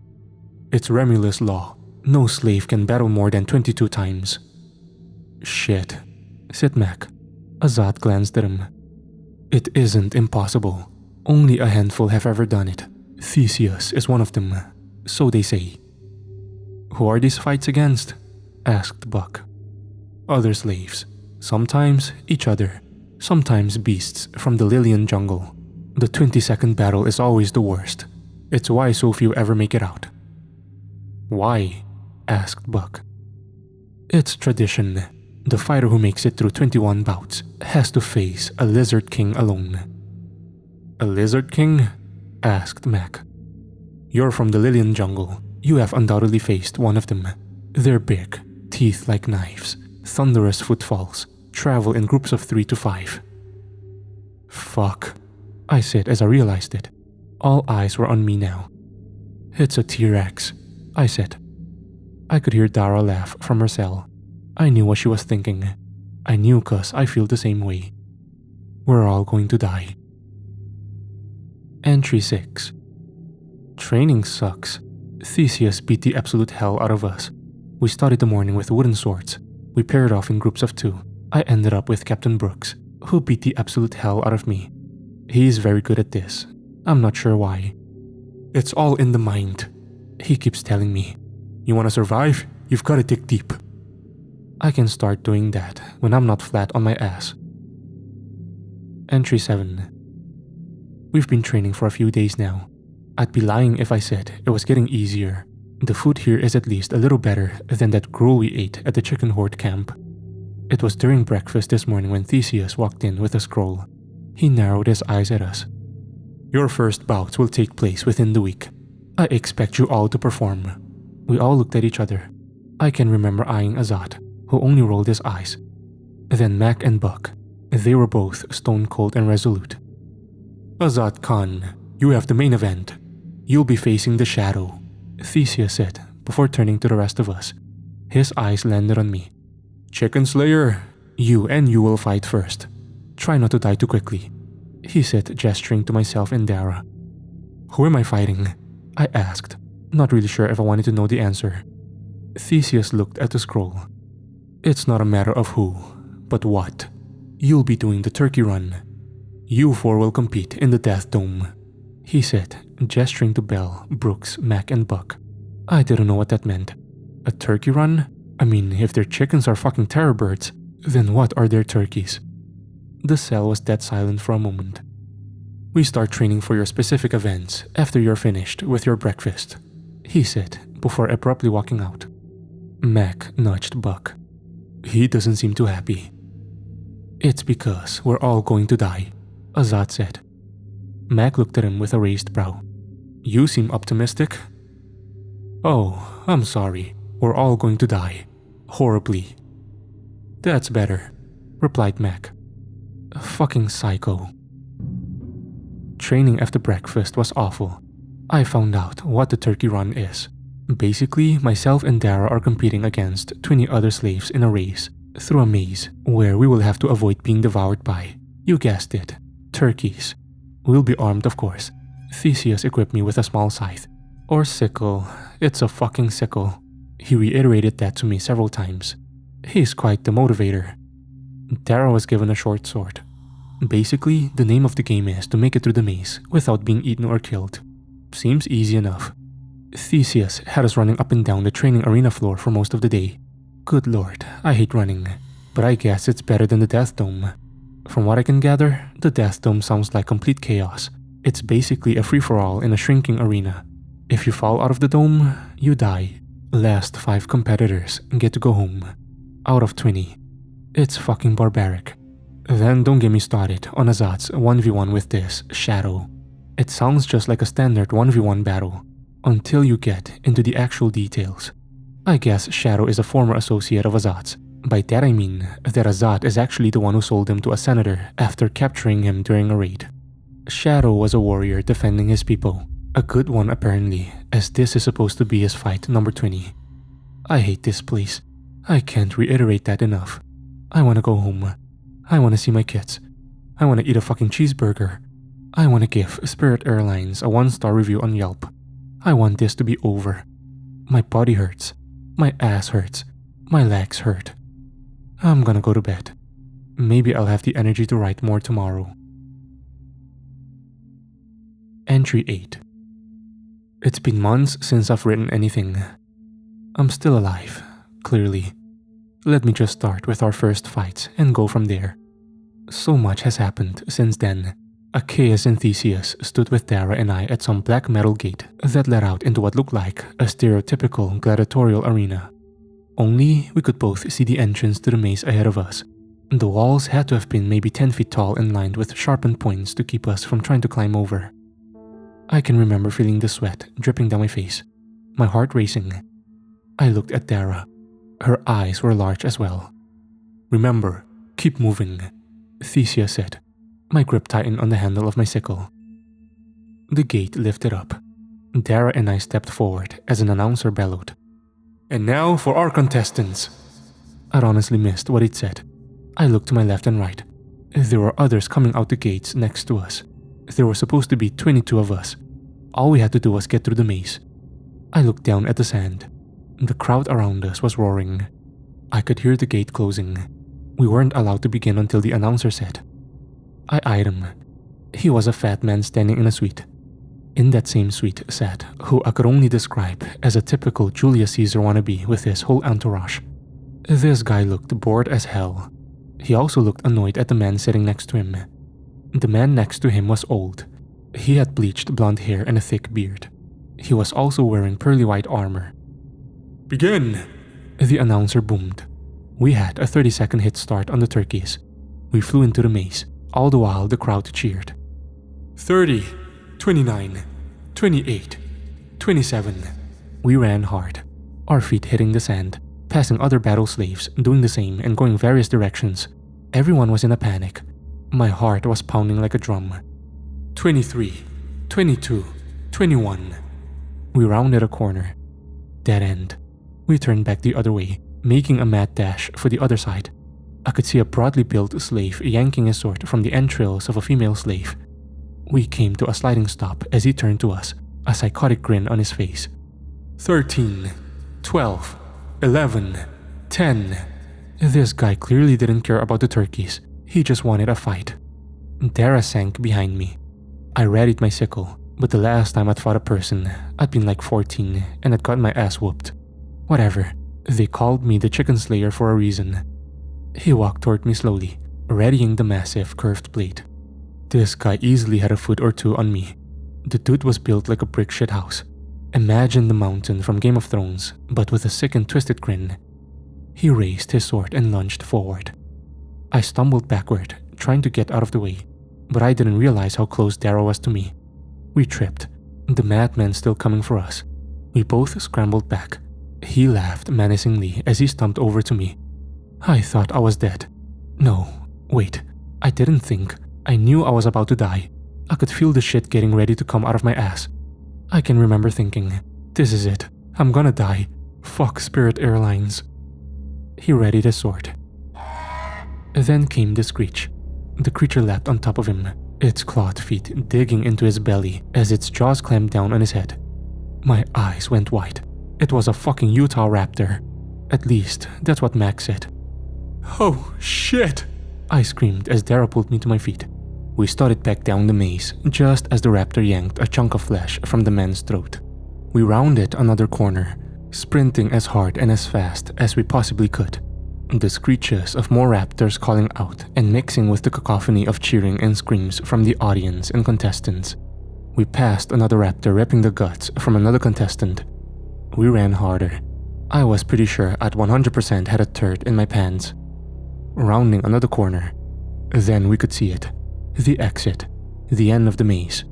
It's Remulus law. No slave can battle more than 22 times. Shit, said Mac. Azad glanced at him. It isn't impossible. Only a handful have ever done it. Theseus is one of them, so they say. Who are these fights against? Asked Buck. Other slaves. Sometimes each other. Sometimes beasts from the Lilian jungle. The 22nd battle is always the worst. It's why so few ever make it out. Why? Asked Buck. It's tradition. The fighter who makes it through 21 bouts has to face a lizard king alone. A lizard king? Asked Mac. You're from the Lilian jungle. You have undoubtedly faced one of them. They're big, Teeth like knives, thunderous footfalls, travel in groups of 3 to 5. Fuck, I said as I realized it. All eyes were on me now. It's a T-Rex, I said. I could hear Dara laugh from her cell. I knew what she was thinking. I knew 'cause I feel the same way. We're all going to die. Entry 6. Training sucks. Theseus beat the absolute hell out of us. We started the morning with wooden swords. We paired off in groups of 2. I ended up with Captain Brooks, who beat the absolute hell out of me. He's very good at this. I'm not sure why. It's all in the mind, he keeps telling me. You want to survive? You've got to dig deep. I can start doing that when I'm not flat on my ass. Entry 7. We've been training for a few days now. I'd be lying if I said it was getting easier. The food here is at least a little better than that gruel we ate at the chicken horde camp. It was during breakfast this morning when Theseus walked in with a scroll. He narrowed his eyes at us. Your first bouts will take place within the week. I expect you all to perform. We all looked at each other. I can remember eyeing Azat, who only rolled his eyes. Then Mac and Buck. They were both stone cold and resolute. Azat Khan, you have the main event. You'll be facing the shadow, Theseus said before turning to the rest of us. His eyes landed on me. Chicken Slayer, you will fight first. Try not to die too quickly, he said, gesturing to myself and Dara. Who am I fighting? I asked, not really sure if I wanted to know the answer. Theseus looked at the scroll. It's not a matter of who, but what. You'll be doing the turkey run. You 4 will compete in the Death Dome, he said, gesturing to Belle, Brooks, Mac, and Buck. I didn't know what that meant. A turkey run? I mean, if their chickens are fucking terror birds, then what are their turkeys? The cell was dead silent for a moment. We start training for your specific events after you're finished with your breakfast, he said before abruptly walking out. Mac nudged Buck. He doesn't seem too happy. It's because we're all going to die, Azat said. Mac looked at him with a raised brow. You seem optimistic. Oh, I'm sorry. We're all going to die. Horribly. That's better, replied Mac. Fucking psycho. Training after breakfast was awful. I found out what the turkey run is. Basically, myself and Dara are competing against 20 other slaves in a race through a maze where we will have to avoid being devoured by, you guessed it, turkeys. We'll be armed, of course. Theseus equipped me with a small scythe. Or sickle. It's a fucking sickle. He reiterated that to me several times. He's quite the motivator. Dara was given a short sword. Basically, the name of the game is to make it through the maze without being eaten or killed. Seems easy enough. Theseus had us running up and down the training arena floor for most of the day. Good lord, I hate running, but I guess it's better than the Death Dome. From what I can gather, the Death Dome sounds like complete chaos. It's basically a free-for-all in a shrinking arena. If you fall out of the dome, you die. Last 5 competitors get to go home. Out of 20. It's fucking barbaric. Then don't get me started on Azat's 1v1 with this Shadow. It sounds just like a standard 1v1 battle, until you get into the actual details. I guess Shadow is a former associate of Azat's. By that I mean that Azat is actually the one who sold him to a senator after capturing him during a raid. Shadow was a warrior defending his people. A good one apparently, as this is supposed to be his fight number 20. I hate this place. I can't reiterate that enough. I want to go home. I want to see my kids. I want to eat a fucking cheeseburger. I want to give Spirit Airlines a 1-star review on Yelp. I want this to be over. My body hurts. My ass hurts. My legs hurt. I'm gonna go to bed. Maybe I'll have the energy to write more tomorrow. Entry 8. It's been months since I've written anything. I'm still alive, clearly. Let me just start with our first fights and go from there. So much has happened since then. Achaeus and Theseus stood with Dara and I at some black metal gate that led out into what looked like a stereotypical gladiatorial arena. Only we could both see the entrance to the maze ahead of us. The walls had to have been maybe 10 feet tall and lined with sharpened points to keep us from trying to climb over. I can remember feeling the sweat dripping down my face, my heart racing. I looked at Dara. Her eyes were large as well. "Remember, keep moving," Theseus said. My grip tightened on the handle of my sickle. The gate lifted up. Dara and I stepped forward as an announcer bellowed. "And now for our contestants." I'd honestly missed what it said. I looked to my left and right. There were others coming out the gates next to us. There were supposed to be 22 of us. All we had to do was get through the maze. I looked down at the sand. The crowd around us was roaring. I could hear the gate closing. We weren't allowed to begin until the announcer said. I eyed him. He was a fat man standing in a suite. In that same suite sat who I could only describe as a typical Julius Caesar wannabe with his whole entourage. This guy looked bored as hell. He also looked annoyed at the man sitting next to him. The man next to him was old. He had bleached blonde hair and a thick beard. He was also wearing pearly white armor. "Begin!" the announcer boomed. We had a 30-second hit start on the turkeys. We flew into the maze. All the while the crowd cheered. 30, 29, 28, 27. We ran hard, our feet hitting the sand, passing other battle slaves, doing the same and going various directions. Everyone was in a panic. My heart was pounding like a drum. 23, 22, 21. We rounded a corner. Dead end. We turned back the other way, making a mad dash for the other side. I could see a broadly built slave yanking his sword from the entrails of a female slave. We came to a sliding stop as he turned to us, a psychotic grin on his face. 13, 12, 11, 10. This guy clearly didn't care about the turkeys. He just wanted a fight. Dara sank behind me. I readied my sickle, but the last time I'd fought a person, I'd been like 14 and I'd got my ass whooped. Whatever. They called me the Chicken Slayer for a reason. He walked toward me slowly, readying the massive curved blade. This guy easily had a foot or two on me. The dude was built like a brick shit house. Imagine the mountain from Game of Thrones, but with a sick and twisted grin. He raised his sword and lunged forward. I stumbled backward, trying to get out of the way, but I didn't realize how close Darrow was to me. We tripped, the madman still coming for us. We both scrambled back. He laughed menacingly as he stumped over to me. I thought I was dead. No, wait, I didn't think. I knew I was about to die. I could feel the shit getting ready to come out of my ass. I can remember thinking, this is it. I'm gonna die. Fuck Spirit Airlines. He readied his sword. Then came the screech. The creature leapt on top of him, its clawed feet digging into his belly as its jaws clamped down on his head. My eyes went wide. It was a fucking Utah raptor. At least, that's what Max said. Oh, shit! I screamed as Dara pulled me to my feet. We started back down the maze, just as the raptor yanked a chunk of flesh from the man's throat. We rounded another corner, sprinting as hard and as fast as we possibly could. The screeches of more raptors calling out and mixing with the cacophony of cheering and screams from the audience and contestants. We passed another raptor ripping the guts from another contestant. We ran harder. I was pretty sure I'd 100% had a turd in my pants. Rounding another corner. Then we could see it. The exit. The end of the maze.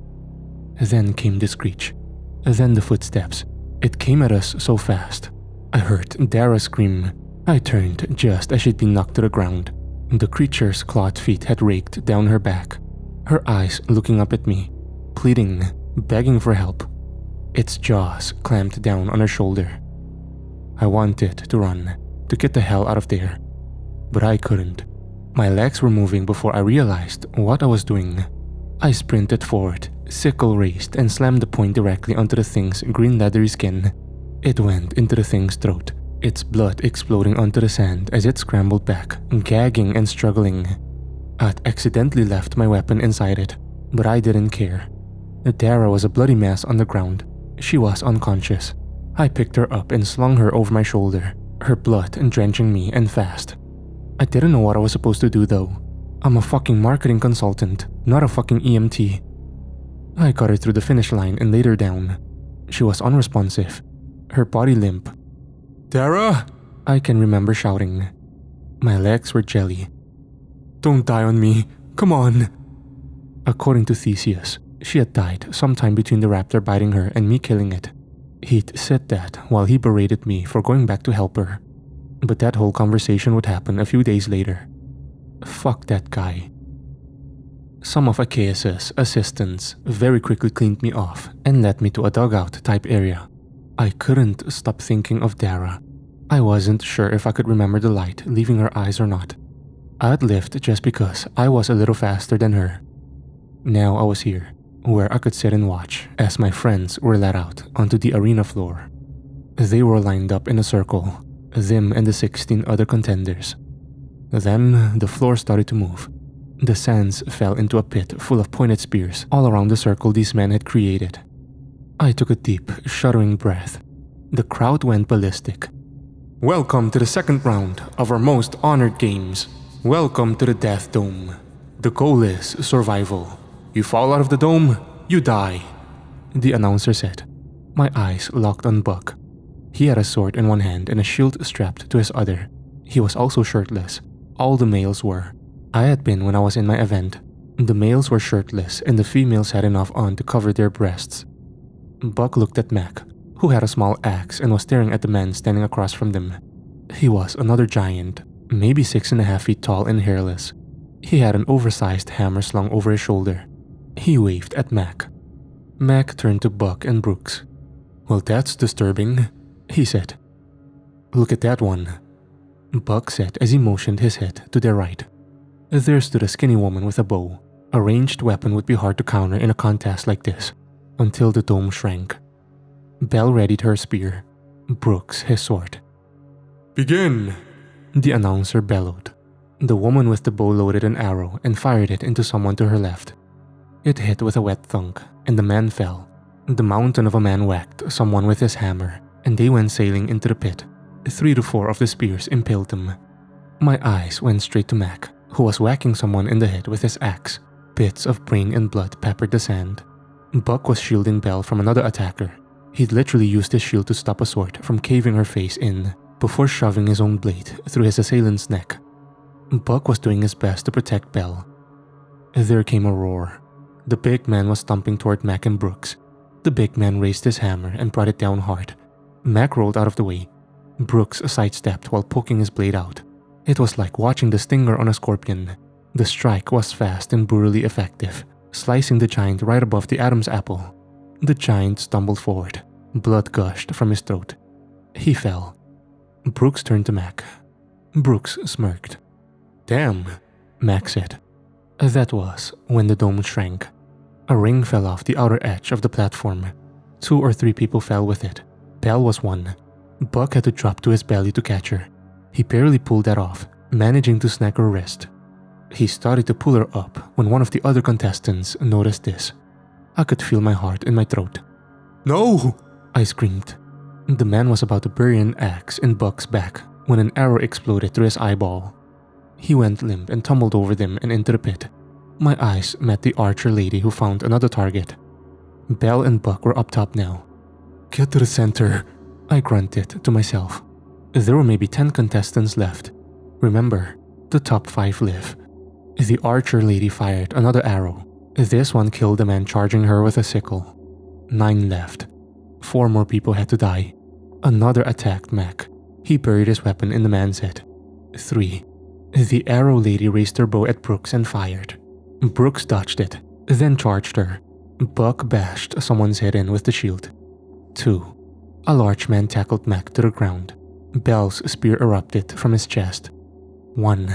Then came the screech. Then the footsteps. It came at us so fast. I heard Dara scream. I turned just as she'd been knocked to the ground. The creature's clawed feet had raked down her back. Her eyes looking up at me. Pleading. Begging for help. Its jaws clamped down on her shoulder. I wanted to run. To get the hell out of there. But I couldn't. My legs were moving before I realized what I was doing. I sprinted forward, sickle raised, and slammed the point directly onto the thing's green leathery skin. It went into the thing's throat, its blood exploding onto the sand as it scrambled back, gagging and struggling. I'd accidentally left my weapon inside it, but I didn't care. Dara was a bloody mess on the ground. She was unconscious. I picked her up and slung her over my shoulder, her blood drenching me and fast. I didn't know what I was supposed to do though. I'm a fucking marketing consultant, not a fucking EMT. I got her through the finish line and laid her down. She was unresponsive, her body limp. Dara! I can remember shouting. My legs were jelly. Don't die on me, come on! According to Theseus, she had died sometime between the raptor biting her and me killing it. He'd said that while he berated me for going back to help her. but that whole conversation would happen a few days later. Fuck that guy. Some of Achaeus' assistants very quickly cleaned me off and led me to a dugout type area. I couldn't stop thinking of Dara. I wasn't sure if I could remember the light leaving her eyes or not. I'd lived just because I was a little faster than her. Now I was here, where I could sit and watch as my friends were let out onto the arena floor. They were lined up in a circle, them and the 16 other contenders. Then the floor started to move. The sands fell into a pit full of pointed spears all around the circle these men had created. I took a deep, shuddering breath. The crowd went ballistic. Welcome to the second round of our most honored games. Welcome to the Death Dome. The goal is survival. You fall out of the dome, you die, the announcer said. My eyes locked on Buck. He had a sword in one hand and a shield strapped to his other. He was also shirtless. All the males were. I had been when I was in my event. The males were shirtless and the females had enough on to cover their breasts. Buck looked at Mac, who had a small axe and was staring at the man standing across from them. He was another giant, maybe 6.5 feet tall and hairless. He had an oversized hammer slung over his shoulder. He waved at Mac. Mac turned to Buck and Brooks. Well, that's disturbing, he said. Look at that one, Buck said as he motioned his head to their right. There stood a skinny woman with a bow. A ranged weapon would be hard to counter in a contest like this, until the dome shrank. Belle readied her spear, Brooks his sword. Begin, the announcer bellowed. The woman with the bow loaded an arrow and fired it into someone to her left. It hit with a wet thunk, and the man fell. The mountain of a man whacked someone with his hammer, and they went sailing into the pit. 3 to 4 of the spears impaled them. My eyes went straight to Mac, who was whacking someone in the head with his axe. Bits of brain and blood peppered the sand. Buck was shielding Belle from another attacker. He'd literally used his shield to stop a sword from caving her face in, before shoving his own blade through his assailant's neck. Buck was doing his best to protect Belle. There came a roar. The big man was stomping toward Mac and Brooks. The big man raised his hammer and brought it down hard. Mac rolled out of the way. Brooks sidestepped while poking his blade out. It was like watching the stinger on a scorpion. The strike was fast and brutally effective, slicing the giant right above the Adam's apple. The giant stumbled forward. Blood gushed from his throat. He fell. Brooks turned to Mac. Brooks smirked. Damn, Mac said. That was when the dome shrank. A ring fell off the outer edge of the platform. 2 or 3 people fell with it. Belle was one. Buck had to drop to his belly to catch her. He barely pulled that off, managing to snag her wrist. He started to pull her up when one of the other contestants noticed this. I could feel my heart in my throat. No! I screamed. The man was about to bury an axe in Buck's back when an arrow exploded through his eyeball. He went limp and tumbled over them and into the pit. My eyes met the archer lady who found another target. Belle and Buck were up top now. Get to the center, I grunted to myself. There were maybe 10 contestants left. Remember, the top 5 live. The archer lady fired another arrow. This one killed the man charging her with a sickle. 9 left. 4 more people had to die. Another attacked Mac. He buried his weapon in the man's head. 3. The arrow lady raised her bow at Brooks and fired. Brooks dodged it, then charged her. Buck bashed someone's head in with the shield. 2. A large man tackled Mac to the ground. Belle's spear erupted from his chest. 1.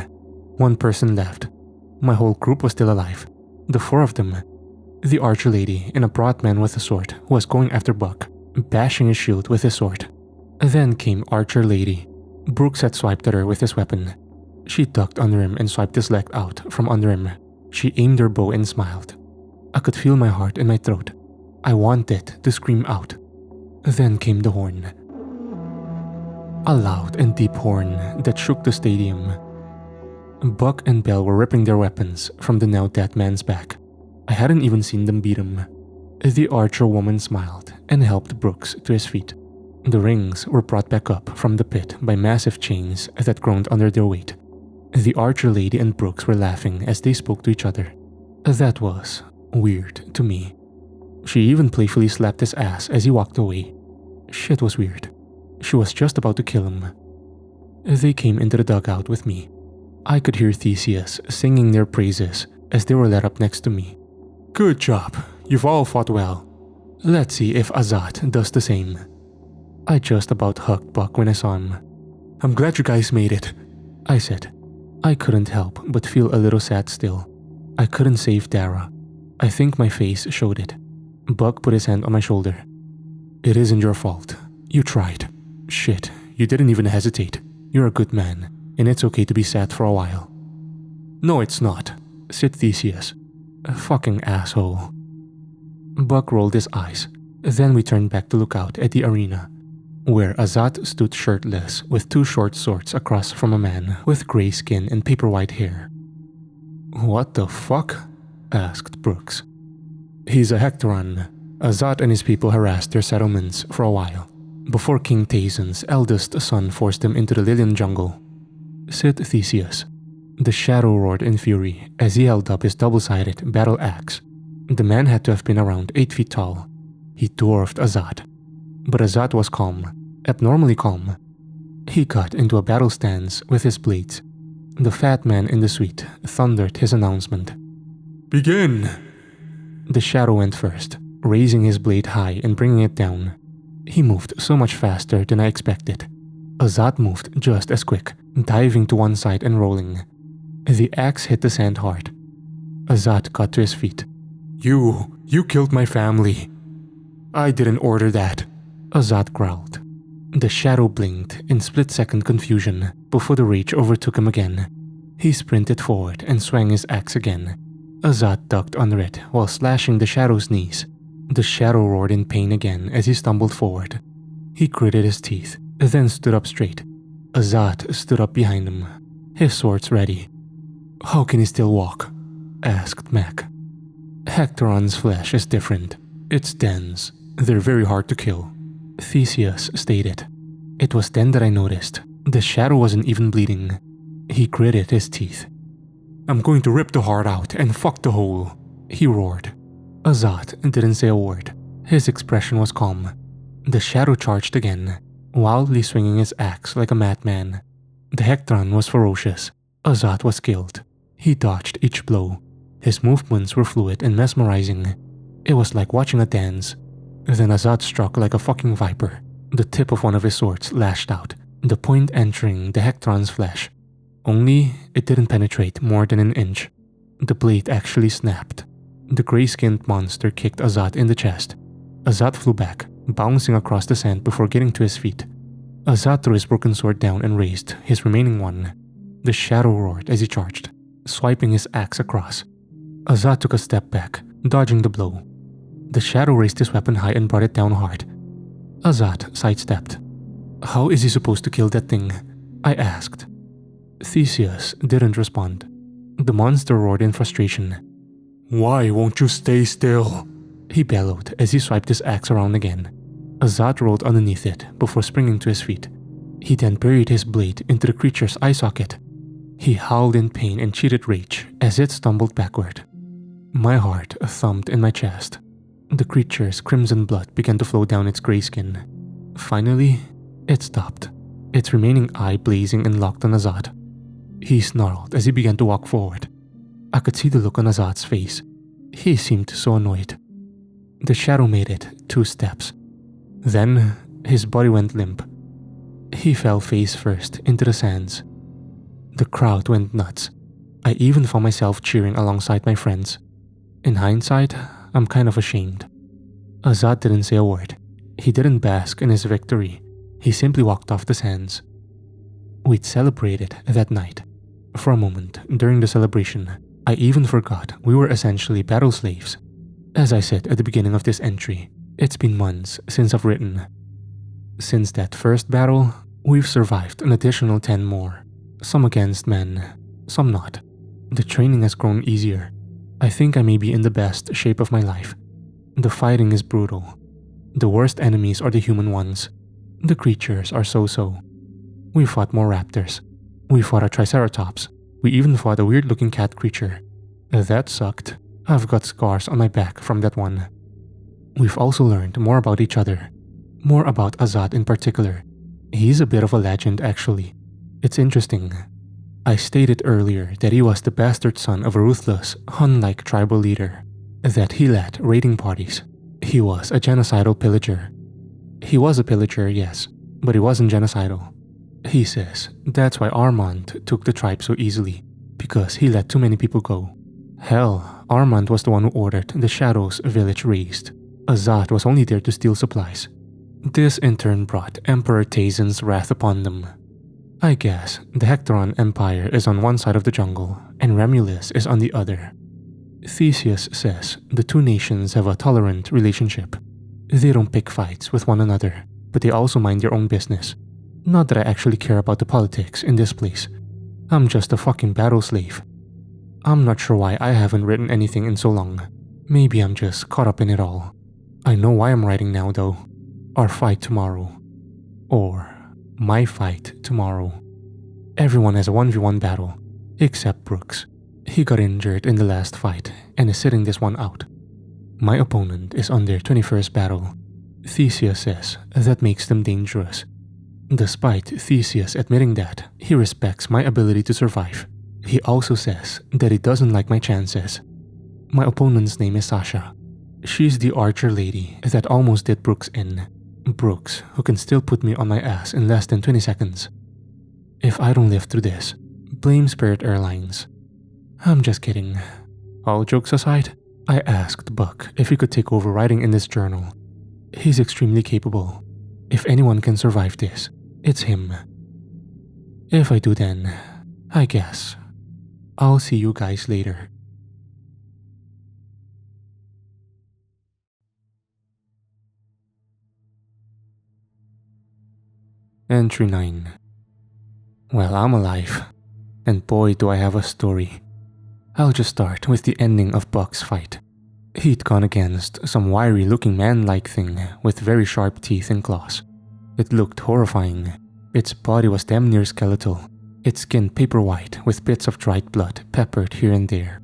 1 person left. My whole group was still alive. The 4 of them. The archer lady and a broad man with a sword who was going after Buck, bashing his shield with his sword. Then came archer lady. Brooks had swiped at her with his weapon. She ducked under him and swiped his leg out from under him. She aimed her bow and smiled. I could feel my heart in my throat. I wanted to scream out. Then came the horn. A loud and deep horn that shook the stadium. Buck and Belle were ripping their weapons from the now dead man's back. I hadn't even seen them beat him. The archer woman smiled and helped Brooks to his feet. The rings were brought back up from the pit by massive chains that groaned under their weight. The archer lady and Brooks were laughing as they spoke to each other. That was weird to me. She even playfully slapped his ass as he walked away. Shit was weird. She was just about to kill him. They came into the dugout with me. I could hear Theseus singing their praises as they were let up next to me. Good job, you've all fought well. Let's see if Azat does the same. I just about hugged Buck when I saw him. I'm glad you guys made it, I said. I couldn't help but feel a little sad still. I couldn't save Dara. I think my face showed it. Buck put his hand on my shoulder. It isn't your fault. You tried. Shit, you didn't even hesitate. You're a good man, and it's okay to be sad for a while. No, it's not, said Theseus. A fucking asshole. Buck rolled his eyes. Then we turned back to look out at the arena, where Azat stood shirtless with 2 short swords across from a man with gray skin and paper-white hair. What the fuck? Asked Brooks. He's a Hectoran. Azat and his people harassed their settlements for a while, before King Tazon's eldest son forced them into the Lilian jungle, said Theseus. The shadow roared in fury as he held up his double-sided battle axe. The man had to have been around 8 feet tall. He dwarfed Azat. But Azat was calm, abnormally calm. He cut into a battle stance with his blades. The fat man in the suite thundered his announcement. Begin! The shadow went first, raising his blade high and bringing it down. He moved so much faster than I expected. Azat moved just as quick, diving to one side and rolling. The axe hit the sand hard. Azat got to his feet. You killed my family. I didn't order that, Azat growled. The shadow blinked in split-second confusion before the rage overtook him again. He sprinted forward and swung his axe again. Azat ducked under it while slashing the shadow's knees. The shadow roared in pain again as he stumbled forward. He gritted his teeth, then stood up straight. Azat stood up behind him, his swords ready. How can he still walk? Asked Mac. Hectoran's flesh is different. It's dense. They're very hard to kill, Theseus stated. It was then that I noticed. The shadow wasn't even bleeding. He gritted his teeth. I'm going to rip the heart out and fuck the hole, he roared. Azat didn't say a word. His expression was calm. The shadow charged again, wildly swinging his axe like a madman. The Hectoran was ferocious. Azat was skilled. He dodged each blow. His movements were fluid and mesmerizing. It was like watching a dance. Then Azat struck like a fucking viper. The tip of one of his swords lashed out, the point entering the Hectoran's flesh. Only it didn't penetrate more than an inch. The blade actually snapped. The gray-skinned monster kicked Azat in the chest. Azat flew back, bouncing across the sand before getting to his feet. Azat threw his broken sword down and raised his remaining one. The shadow roared as he charged, swiping his axe across. Azat took a step back, dodging the blow. The shadow raised his weapon high and brought it down hard. Azat sidestepped. How is he supposed to kill that thing? I asked. Theseus didn't respond. The monster roared in frustration. Why won't you stay still? He bellowed as he swiped his axe around again. Azat rolled underneath it before springing to his feet. He then buried his blade into the creature's eye socket. He howled in pain and cheated rage as it stumbled backward. My heart thumped in my chest. The creature's crimson blood began to flow down its gray skin. Finally, it stopped, its remaining eye blazing and locked on Azat. He snarled as he began to walk forward. I could see the look on Azat's face. He seemed so annoyed. The shadow made it 2 steps. Then, his body went limp. He fell face first into the sands. The crowd went nuts. I even found myself cheering alongside my friends. In hindsight, I'm kind of ashamed. Azat didn't say a word. He didn't bask in his victory. He simply walked off the sands. We'd celebrated that night. For a moment, during the celebration, I even forgot we were essentially battle slaves. As I said at the beginning of this entry, it's been months since I've written. Since that first battle, we've survived an additional 10 more. Some against men, some not. The training has grown easier. I think I may be in the best shape of my life. The fighting is brutal. The worst enemies are the human ones. The creatures are so-so. We fought more raptors. We fought a triceratops. We even fought a weird-looking cat creature. That sucked. I've got scars on my back from that one. We've also learned more about each other. More about Azat in particular. He's a bit of a legend actually. It's interesting. I stated earlier that he was the bastard son of a ruthless, Hun-like tribal leader, that he led raiding parties. He was a genocidal pillager. He was a pillager, yes, but he wasn't genocidal. He says that's why Armand took the tribe so easily, because he let too many people go. Hell, Armand was the one who ordered the Shadows village razed. Azat was only there to steal supplies. This in turn brought Emperor Tazen's wrath upon them. I guess the Hectoron Empire is on one side of the jungle and Remulus is on the other. Theseus says the two nations have a tolerant relationship. They don't pick fights with one another, but they also mind their own business. Not that I actually care about the politics in this place. I'm just a fucking battle slave. I'm not sure why I haven't written anything in so long. Maybe I'm just caught up in it all. I know why I'm writing now though. Our fight tomorrow. Or my fight tomorrow. Everyone has a 1v1 battle, except Brooks. He got injured in the last fight and is sitting this one out. My opponent is on their 21st battle. Theseus says that makes them dangerous. Despite Theseus admitting that, he respects my ability to survive. He also says that he doesn't like my chances. My opponent's name is Sasha. She's the archer lady that almost did Brooks in. Brooks, who can still put me on my ass in less than 20 seconds. If I don't live through this, blame Spirit Airlines. I'm just kidding. All jokes aside, I asked Buck if he could take over writing in this journal. He's extremely capable. If anyone can survive this, it's him. If I do then, I guess I'll see you guys later. Entry 9. Well, I'm alive, and boy do I have a story. I'll just start with the ending of Buck's fight. He'd gone against some wiry looking man-like thing with very sharp teeth and claws. It looked horrifying. Its body was damn near skeletal, its skin paper white with bits of dried blood peppered here and there.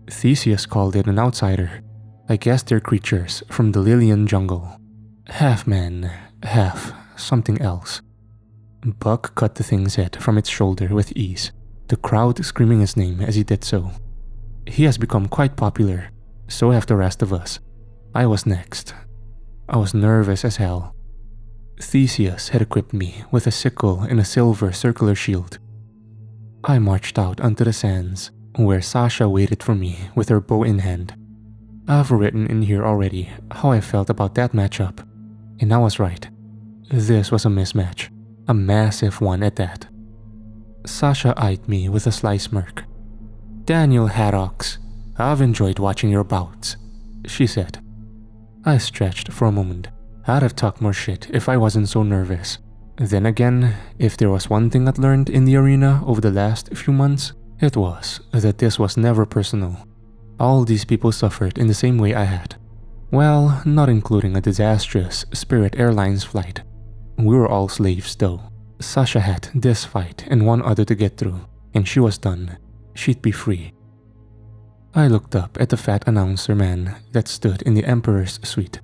Theseus called it an outsider. I guess they're creatures from the Lilian jungle. Half man, half something else. Buck cut the thing's head from its shoulder with ease, the crowd screaming his name as he did so. He has become quite popular, so have the rest of us. I was next. I was nervous as hell. Theseus had equipped me with a sickle and a silver circular shield. I marched out onto the sands, where Sasha waited for me with her bow in hand. I've written in here already how I felt about that matchup, and I was right. This was a mismatch. A massive one at that. Sasha eyed me with a sly smirk. "Daniel Haddox, I've enjoyed watching your bouts," she said. I stretched for a moment. I'd have talked more shit if I wasn't so nervous. Then again, if there was one thing I'd learned in the arena over the last few months, it was that this was never personal. All these people suffered in the same way I had. Well, not including a disastrous Spirit Airlines flight. We were all slaves though. Sasha had this fight and one other to get through, and she was done. She'd be free. I looked up at the fat announcer man that stood in the Emperor's suite.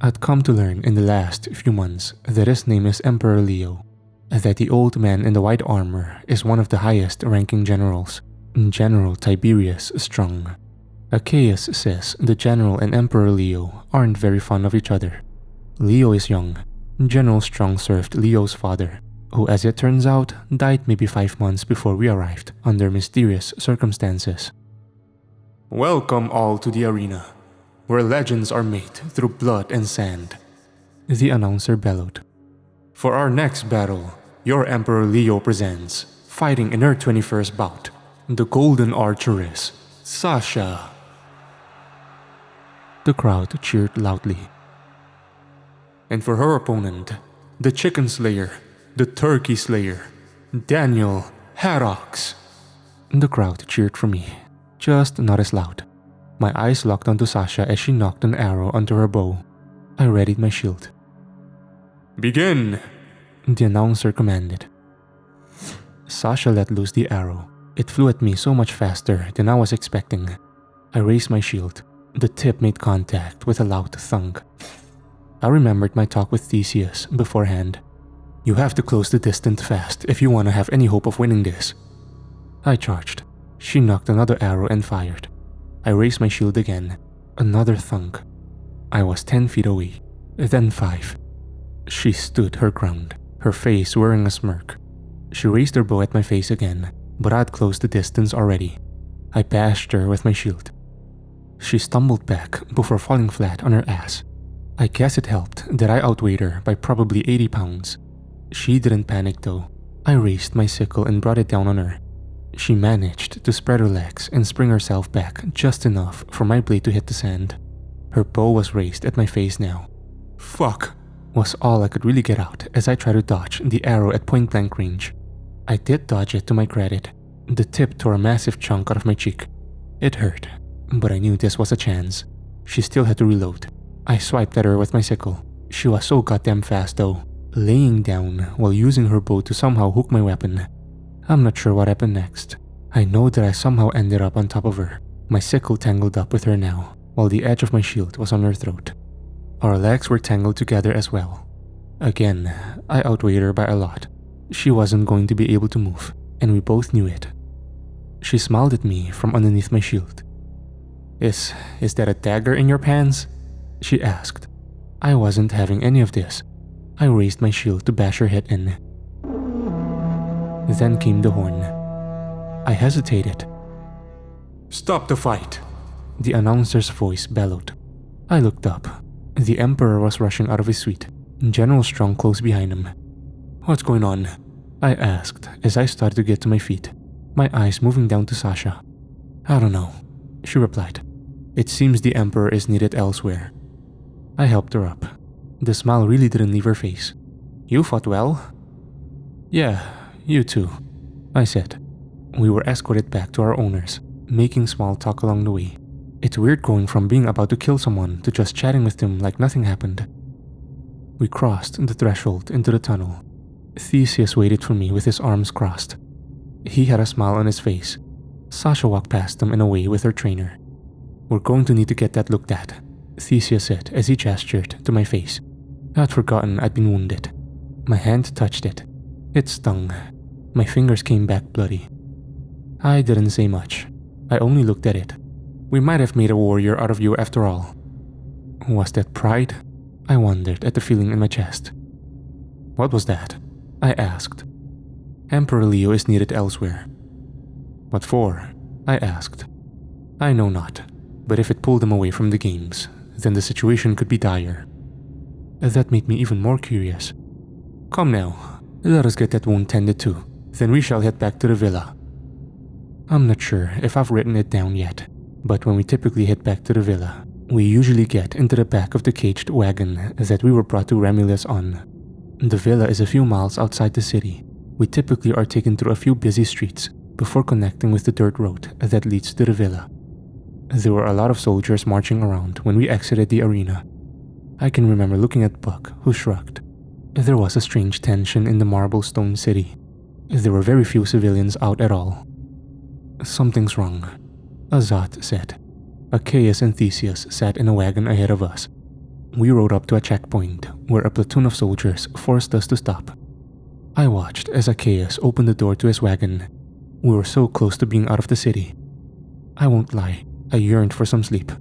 I'd come to learn in the last few months that his name is Emperor Leo, that the old man in the white armor is one of the highest ranking generals, General Tiberius Strong. Achaeus says the general and Emperor Leo aren't very fond of each other. Leo is young. General Strong served Leo's father, who as it turns out, died maybe 5 months before we arrived under mysterious circumstances. "Welcome all to the arena, where legends are made through blood and sand," the announcer bellowed. "For our next battle, your Emperor Leo presents, fighting in her 21st bout, the Golden Archeress, Sasha." The crowd cheered loudly. "And for her opponent, the Chicken Slayer, the Turkey Slayer, Daniel Haddox." The crowd cheered for me, just not as loud. My eyes locked onto Sasha as she knocked an arrow onto her bow. I readied my shield. "Begin," the announcer commanded. Sasha let loose the arrow. It flew at me so much faster than I was expecting. I raised my shield. The tip made contact with a loud thunk. I remembered my talk with Theseus beforehand. You have to close the distance fast if you want to have any hope of winning this. I charged. She knocked another arrow and fired. I raised my shield again. Another thunk. I was 10 feet away, then 5. She stood her ground, her face wearing a smirk. She raised her bow at my face again, but I'd closed the distance already. I bashed her with my shield. She stumbled back before falling flat on her ass. I guess it helped that I outweighed her by probably 80 pounds. She didn't panic though. I raised my sickle and brought it down on her. She managed to spread her legs and spring herself back just enough for my blade to hit the sand. Her bow was raised at my face now. Fuck, was all I could really get out as I tried to dodge the arrow at point blank range. I did dodge it to my credit. The tip tore a massive chunk out of my cheek. It hurt, but I knew this was a chance. She still had to reload. I swiped at her with my sickle. She was so goddamn fast though, laying down while using her bow to somehow hook my weapon. I'm not sure what happened next. I know that I somehow ended up on top of her, my sickle tangled up with her now, while the edge of my shield was on her throat. Our legs were tangled together as well. Again, I outweighed her by a lot. She wasn't going to be able to move, and we both knew it. She smiled at me from underneath my shield. Is that a dagger in your pants? She asked. I wasn't having any of this. I raised my shield to bash her head in. Then came the horn. I hesitated. Stop the fight, the announcer's voice bellowed. I looked up. The Emperor was rushing out of his suite, General Strong close behind him. What's going on? I asked as I started to get to my feet, my eyes moving down to Sasha. I don't know, she replied. It seems the Emperor is needed elsewhere. I helped her up. The smile really didn't leave her face. You fought well? Yeah, you too, I said. We were escorted back to our owners, making small talk along the way. It's weird going from being about to kill someone to just chatting with them like nothing happened. We crossed the threshold into the tunnel. Theseus waited for me with his arms crossed. He had a smile on his face. Sasha walked past him and away with her trainer. We're going to need to get that looked at, Theseus said as he gestured to my face. I'd forgotten I'd been wounded. My hand touched it. It stung. My fingers came back bloody. I didn't say much. I only looked at it. We might have made a warrior out of you after all. Was that pride? I wondered at the feeling in my chest. What was that? I asked. Emperor Leo is needed elsewhere. What for? I asked. I know not, but if it pulled him away from the games, then the situation could be dire. That made me even more curious. Come now, let us get that wound tended to, then we shall head back to the villa. I'm not sure if I've written it down yet, but when we typically head back to the villa, we usually get into the back of the caged wagon that we were brought to Remulus on. The villa is a few miles outside the city. We typically are taken through a few busy streets before connecting with the dirt road that leads to the villa. There were a lot of soldiers marching around when we exited the arena. I can remember looking at Buck, who shrugged. There was a strange tension in the marble stone city. There were very few civilians out at all. Something's wrong, Azat said. Achaeus and Theseus sat in a wagon ahead of us. We rode up to a checkpoint where a platoon of soldiers forced us to stop. I watched as Achaeus opened the door to his wagon. We were so close to being out of the city. I won't lie, I yearned for some sleep.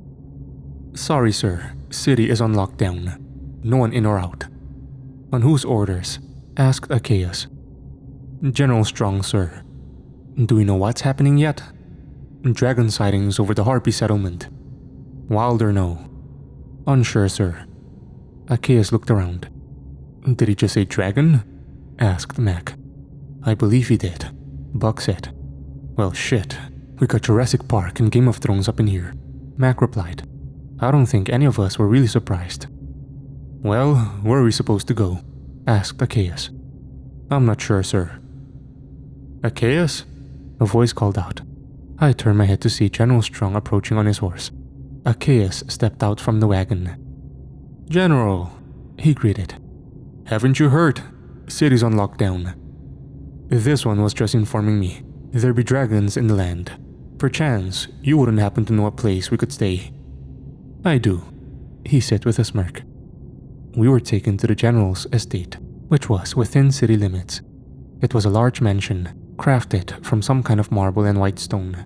Sorry sir, city is on lockdown. No one in or out. On whose orders? Asked Achaeus. General Strong, sir. Do we know what's happening yet? Dragon sightings over the Harpy settlement. Wild or no? Unsure, sir. Achaeus looked around. Did he just say dragon? Asked Mac. I believe he did, Buck said. Well shit, we got Jurassic Park and Game of Thrones up in here, Mac replied. I don't think any of us were really surprised. Well, where are we supposed to go? Asked Achaeus. I'm not sure, sir. Achaeus? A voice called out. I turned my head to see General Strong approaching on his horse. Achaeus stepped out from the wagon. General, he greeted. Haven't you heard? City's on lockdown. This one was just informing me. There be dragons in the land. Perchance, you wouldn't happen to know a place we could stay. I do, he said with a smirk. We were taken to the general's estate. which was within city limits. It was a large mansion, crafted from some kind of marble and white stone.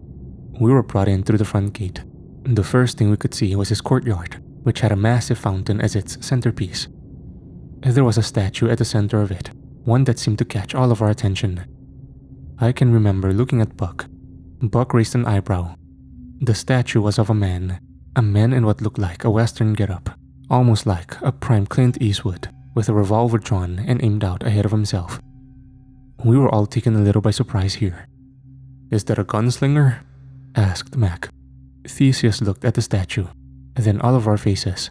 We were brought in through the front gate. The first thing we could see was his courtyard, which had a massive fountain as its centerpiece. There was a statue at the center of it, one that seemed to catch all of our attention. I can remember looking at Buck. Buck raised an eyebrow. The statue was of a man in what looked like a Western getup, almost like a prime Clint Eastwood, with a revolver drawn and aimed out ahead of himself. We were all taken a little by surprise here. "Is that a gunslinger?" asked Mac. Theseus looked at the statue, then all of our faces.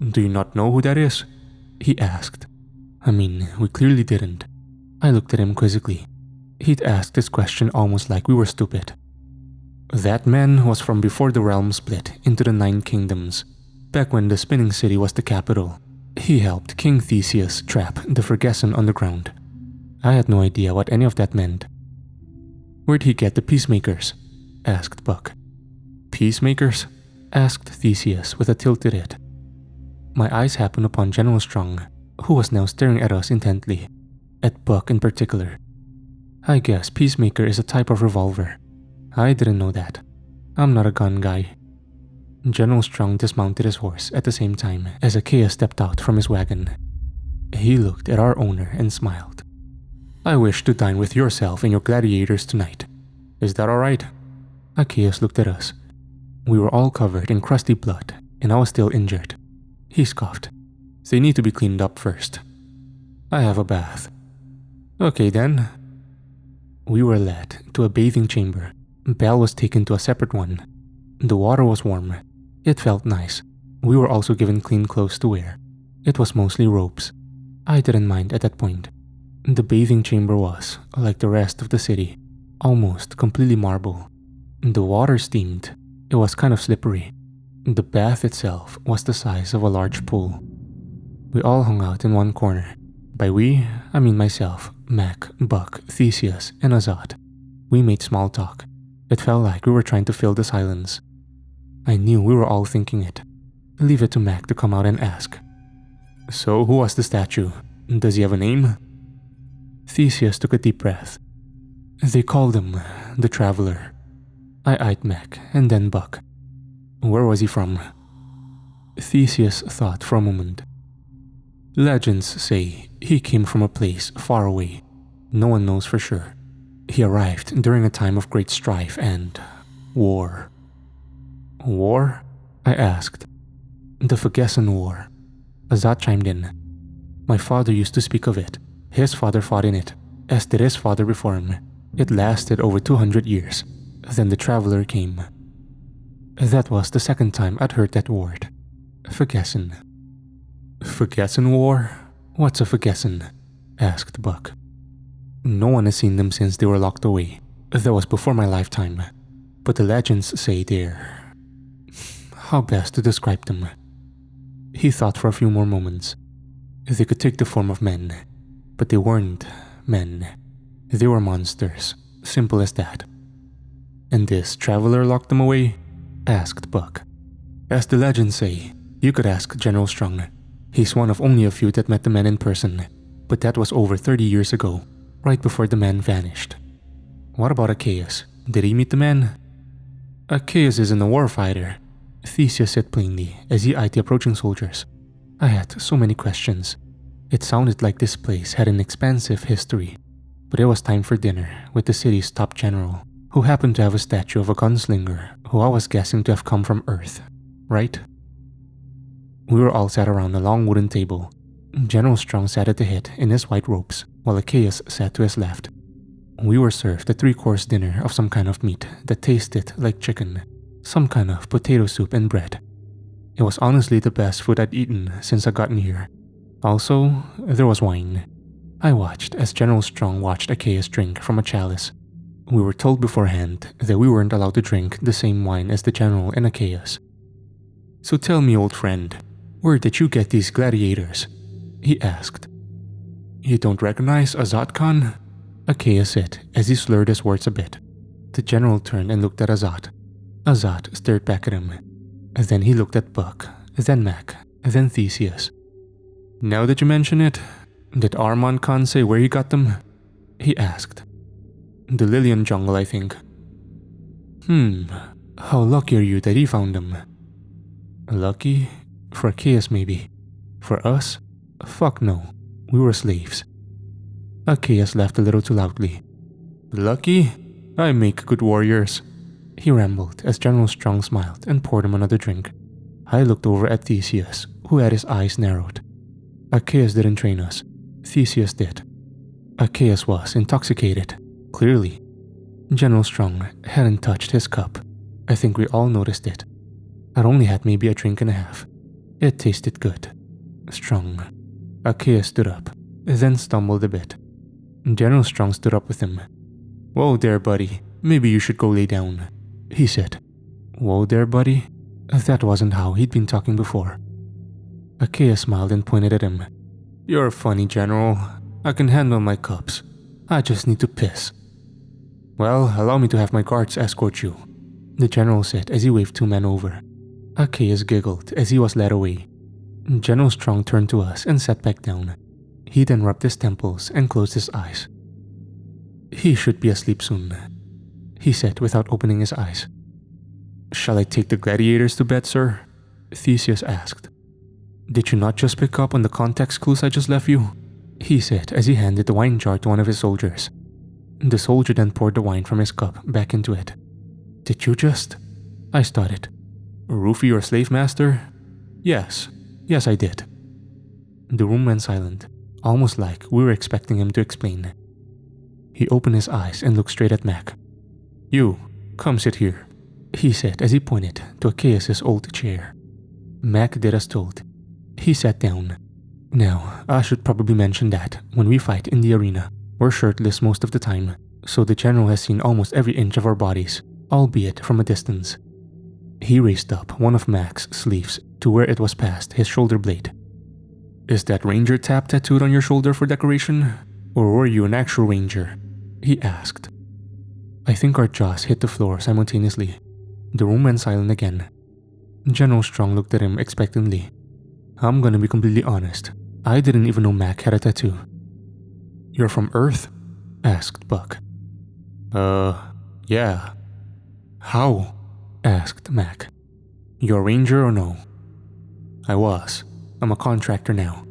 "Do you not know who that is?" he asked. I mean, we clearly didn't. I looked at him quizzically. He'd asked this question almost like we were stupid. "That man was from before the realm split into the 9 kingdoms, back when the spinning city was the capital. He helped King Theseus trap the Ferguson underground." I had no idea what any of that meant. "Where'd he get the peacemakers?" asked Buck. "Peacemakers?" asked Theseus with a tilted head. My eyes happened upon General Strong, who was now staring at us intently, at Buck in particular. I guess peacemaker is a type of revolver. I didn't know that. I'm not a gun guy. General Strong dismounted his horse at the same time as Achaia stepped out from his wagon. He looked at our owner and smiled. "I wish to dine with yourself and your gladiators tonight. Is that alright?" Achaeus looked at us. We were all covered in crusty blood, and I was still injured. He scoffed. "They need to be cleaned up first." "I have a bath." "Okay then." We were led to a bathing chamber. Belle was taken to a separate one. The water was warm. It felt nice. We were also given clean clothes to wear. It was mostly robes. I didn't mind at that point. The bathing chamber was, like the rest of the city, almost completely marble. The water steamed. It was kind of slippery. The bath itself was the size of a large pool. We all hung out in one corner. By we, I mean myself, Mac, Buck, Theseus, and Azat. We made small talk. It felt like we were trying to fill the silence. I knew we were all thinking it. Leave it to Mac to come out and ask. "So who was the statue? Does he have a name?" Theseus took a deep breath. "They called him the Traveler." I eyed Mac and then Buck. "Where was he from?" Theseus thought for a moment. "Legends say he came from a place far away. No one knows for sure. He arrived during a time of great strife and war." "War?" I asked. "The Ferguson War." Azat chimed in. "My father used to speak of it. His father fought in it, as did his father before him. It lasted over 200 years. Then the Traveler came." That was the second time I'd heard that word. Ferguson. "Ferguson War? What's a Ferguson?" asked Buck. "No one has seen them since they were locked away. That was before my lifetime. But the legends say they're... how best to describe them?" He thought for a few more moments. "They could take the form of men, but they weren't men. They were monsters. Simple as that." "And this Traveler locked them away?" asked Buck. "As the legends say, you could ask General Strong. He's one of only a few that met the man in person, but that was over 30 years ago, right before the man vanished." "What about Achaeus? Did he meet the man?" "Achaeus isn't a warfighter," Theseus said plainly as he eyed the approaching soldiers. I had so many questions. It sounded like this place had an expansive history, but it was time for dinner with the city's top general, who happened to have a statue of a gunslinger who I was guessing to have come from Earth, right? We were all sat around a long wooden table. General Strong sat at the head in his white robes, while Achaeus sat to his left. We were served a 3-course dinner of some kind of meat that tasted like chicken, some kind of potato soup and bread. It was honestly the best food I'd eaten since I'd gotten here. Also, there was wine. I watched as General Strong watched Achaeus drink from a chalice. We were told beforehand that we weren't allowed to drink the same wine as the General and Achaeus. "So tell me, old friend, where did you get these gladiators?" he asked. "You don't recognize Azat Khan?" Achaeus said as he slurred his words a bit. The General turned and looked at Azat. Azat stared back at him. Then he looked at Buck, then Mac, then Theseus. "Now that you mention it, Did Armand Khan say where he got them? He asked. The Lillian jungle, I think. How lucky are you that he found them? Lucky? For Chaos maybe. For us? Fuck no. We were slaves. Chaos laughed a little too loudly. Lucky? I make good warriors. He rambled as General Strong smiled and poured him another drink. I looked over at Theseus, who had his eyes narrowed. Chaos didn't train us. Theseus did. Chaos was intoxicated, clearly. General Strong hadn't touched his cup. I think we all noticed it. I'd only had maybe a drink and a half. It tasted good. Strong. Chaos stood up, then stumbled a bit. General Strong stood up with him. Whoa there, buddy. Maybe you should go lay down, he said. Whoa there, buddy? That wasn't how he'd been talking before. Chaos smiled and pointed at him. You're funny, General. I can handle my cups. I just need to piss. Well, allow me to have my guards escort you, the General said as he waved two men over. Chaos giggled as he was led away. General Strong turned to us and sat back down. He then rubbed his temples and closed his eyes. He should be asleep soon, he said without opening his eyes. Shall I take the gladiators to bed, sir? Theseus asked. Did you not just pick up on the context clues I just left you? He said as he handed the wine jar to one of his soldiers. The soldier then poured the wine from his cup back into it. Did you just? I started. Roofie your slave master? Yes, I did. The room went silent, almost like we were expecting him to explain. He opened his eyes and looked straight at Mac. You, come sit here, he said as he pointed to Chaos's old chair. Mac did as told. He sat down. Now, I should probably mention that when we fight in the arena, we're shirtless most of the time, so the General has seen almost every inch of our bodies, albeit from a distance. He raised up one of Mac's sleeves to where it was past his shoulder blade. Is that Ranger tab tattooed on your shoulder for decoration? Or were you an actual Ranger? He asked. I think our jaws hit the floor simultaneously. The room went silent again. General Strong looked at him expectantly. I'm gonna be completely honest. I didn't even know Mac had a tattoo. You're from Earth? Asked Buck. Yeah. How? Asked Mac. You're a Ranger or no? I was. I'm a contractor now.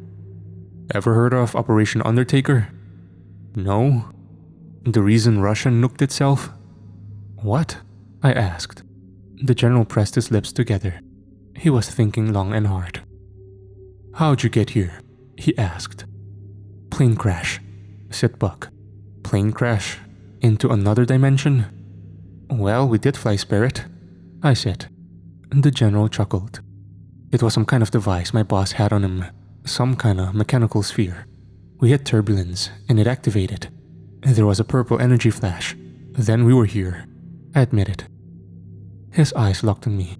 Ever heard of Operation Undertaker? No? The reason Russia nuked itself? What? I asked. The General pressed his lips together. He was thinking long and hard. How'd you get here? He asked. Plane crash, said Buck. Plane crash? Into another dimension? Well, we did fly Spirit, I said. The General chuckled. It was some kind of device my boss had on him, some kind of mechanical sphere. We hit turbulence and it activated. There was a purple energy flash. Then we were here, I admitted. His eyes locked on me.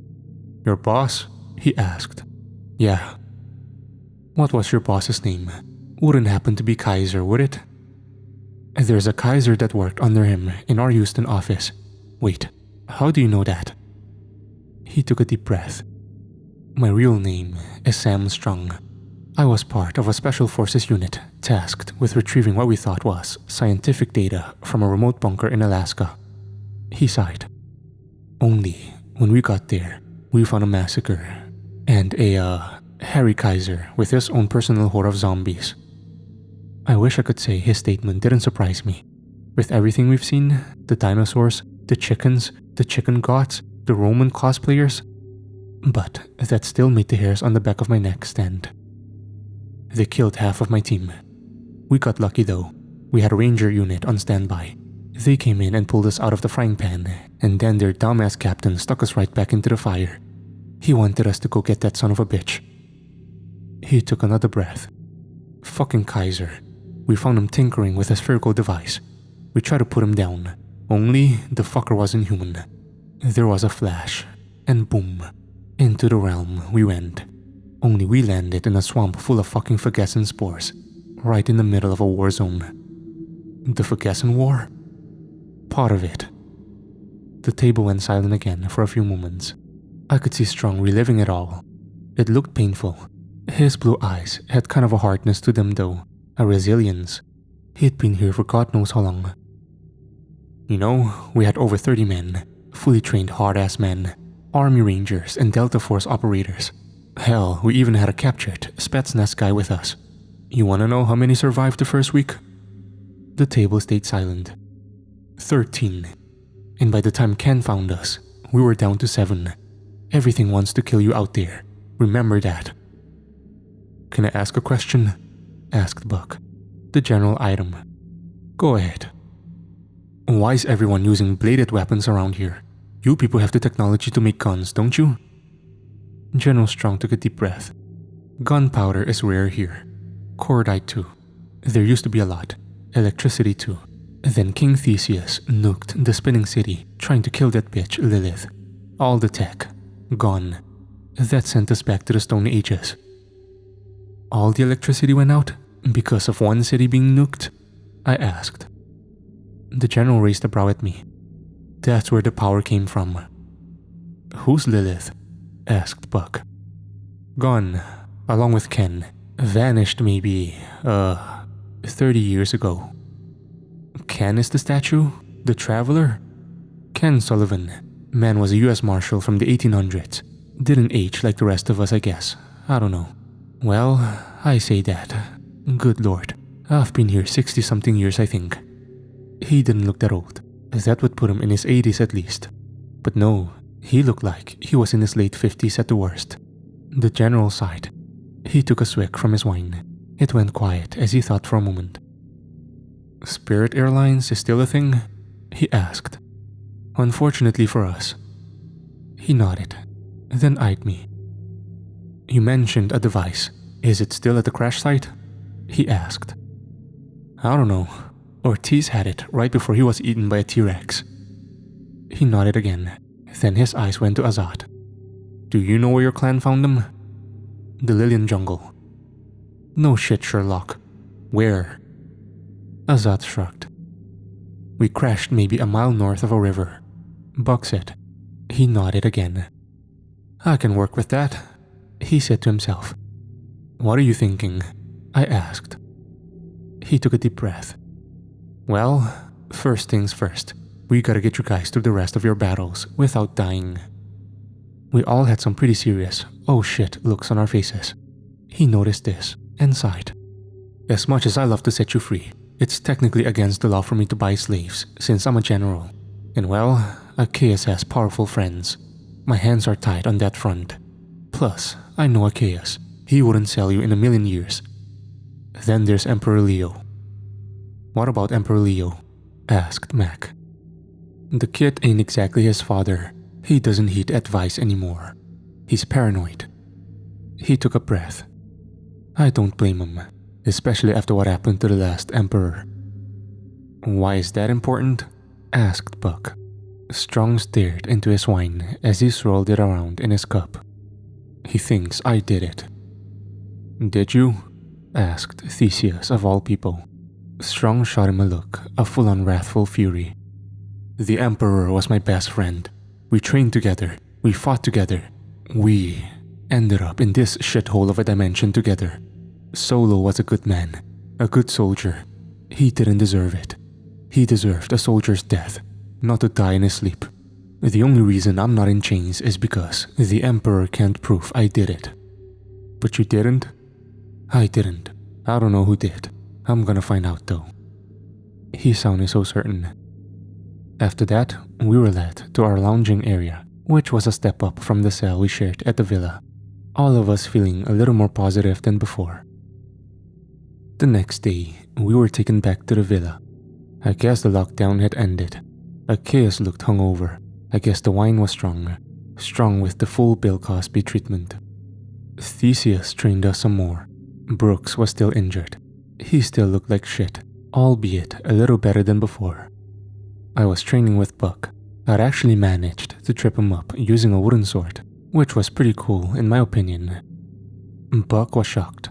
Your boss? He asked. Yeah. What was your boss's name? Wouldn't happen to be Kaiser, would it? There's a Kaiser that worked under him in our Houston office. Wait, how do you know that? He took a deep breath. My real name is Sam Strong. I was part of a special forces unit tasked with retrieving what we thought was scientific data from a remote bunker in Alaska. He sighed. Only when we got there, we found a massacre and a Harry Kaiser with his own personal horde of zombies. I wish I could say his statement didn't surprise me. With everything we've seen, the dinosaurs, the chickens, the chicken gods, the Roman cosplayers, but that still made the hairs on the back of my neck stand. They killed half of my team. We got lucky though. We had a ranger unit on standby. They came in and pulled us out of the frying pan, and then their dumbass captain stuck us right back into the fire. He wanted us to go get that son of a bitch. He took another breath. Fucking Kaiser. We found him tinkering with a spherical device. We tried to put him down, only the fucker wasn't human. There was a flash, and boom, into the realm we went. Only we landed in a swamp full of fucking Phagesian spores, right in the middle of a war zone. The Phagesian War? Part of it. The table went silent again for a few moments. I could see Strong reliving it all. It looked painful. His blue eyes had kind of a hardness to them though, a resilience. He'd been here for God knows how long. You know, we had over 30 men, fully trained hard-ass men, Army Rangers and Delta Force operators. Hell, we even had a captured Spetsnaz guy with us. You wanna know how many survived the first week? The table stayed silent. 13. And by the time Ken found us, we were down to 7. Everything wants to kill you out there. Remember that. Can I ask a question? Asked Buck. The general eyed him. Go ahead. Why is everyone using bladed weapons around here? You people have the technology to make guns, don't you? General Strong took a deep breath. Gunpowder is rare here. Cordite too. There used to be a lot. Electricity too. Then King Theseus nuked the spinning city, trying to kill that bitch Lilith. All the tech. Gone. That sent us back to the Stone Ages. All the electricity went out because of one city being nuked? I asked. The general raised a brow at me. That's where the power came from. Who's Lilith? Asked Buck. Gone, along with Ken. Vanished maybe, 30 years ago. Ken is the statue? The traveler? Ken Sullivan. Man was a US Marshal from the 1800s. Didn't age like the rest of us, I guess. I don't know. Well, I say that. Good lord. I've been here 60-something years, I think. He didn't look that old. That would put him in his 80s at least. But no, he looked like he was in his late 50s at the worst. The general sighed. He took a swig from his wine. It went quiet as he thought for a moment. Spirit Airlines is still a thing? He asked. Unfortunately for us. He nodded, then eyed me. You mentioned a device. Is it still at the crash site? He asked. I don't know. Ortiz had it right before he was eaten by a T-Rex. He nodded again, then his eyes went to Azat. Do you know where your clan found them? The Lilian Jungle. No shit, Sherlock. Where? Azat shrugged. We crashed maybe a mile north of a river. Buck said. He nodded again. I can work with that, he said to himself. What are you thinking? I asked. He took a deep breath. Well, first things first. We gotta get you guys through the rest of your battles without dying. We all had some pretty serious, oh shit looks on our faces. He noticed this and sighed. As much as I love to set you free, it's technically against the law for me to buy slaves since I'm a general. And well, Achaeus has powerful friends. My hands are tied on that front. Plus, I know Achaeus. He wouldn't sell you in a million years. Then there's Emperor Leo. What about Emperor Leo? Asked Mac. The kid ain't exactly his father. He doesn't heed advice anymore. He's paranoid. He took a breath. I don't blame him, especially after what happened to the last emperor. Why is that important? Asked Buck. Strong stared into his wine as he swirled it around in his cup. He thinks I did it. Did you? Asked Theseus of all people. Strong shot him a look of full-on wrathful fury. The Emperor was my best friend. We trained together. We fought together. We ended up in this shithole of a dimension together. Solo was a good man, a good soldier. He didn't deserve it. He deserved a soldier's death, not to die in his sleep. The only reason I'm not in chains is because the Emperor can't prove I did it. But you didn't? I didn't. I don't know who did. I'm gonna find out though. He sounded so certain. After that, we were led to our lounging area, which was a step up from the cell we shared at the villa, all of us feeling a little more positive than before. The next day, we were taken back to the villa. I guess the lockdown had ended. Achaeus looked hungover. I guess the wine was strong with the full Bill Cosby treatment. Theseus trained us some more. Brooks was still injured. He still looked like shit, albeit a little better than before. I was training with Buck. I'd actually managed to trip him up using a wooden sword, which was pretty cool in my opinion. Buck was shocked.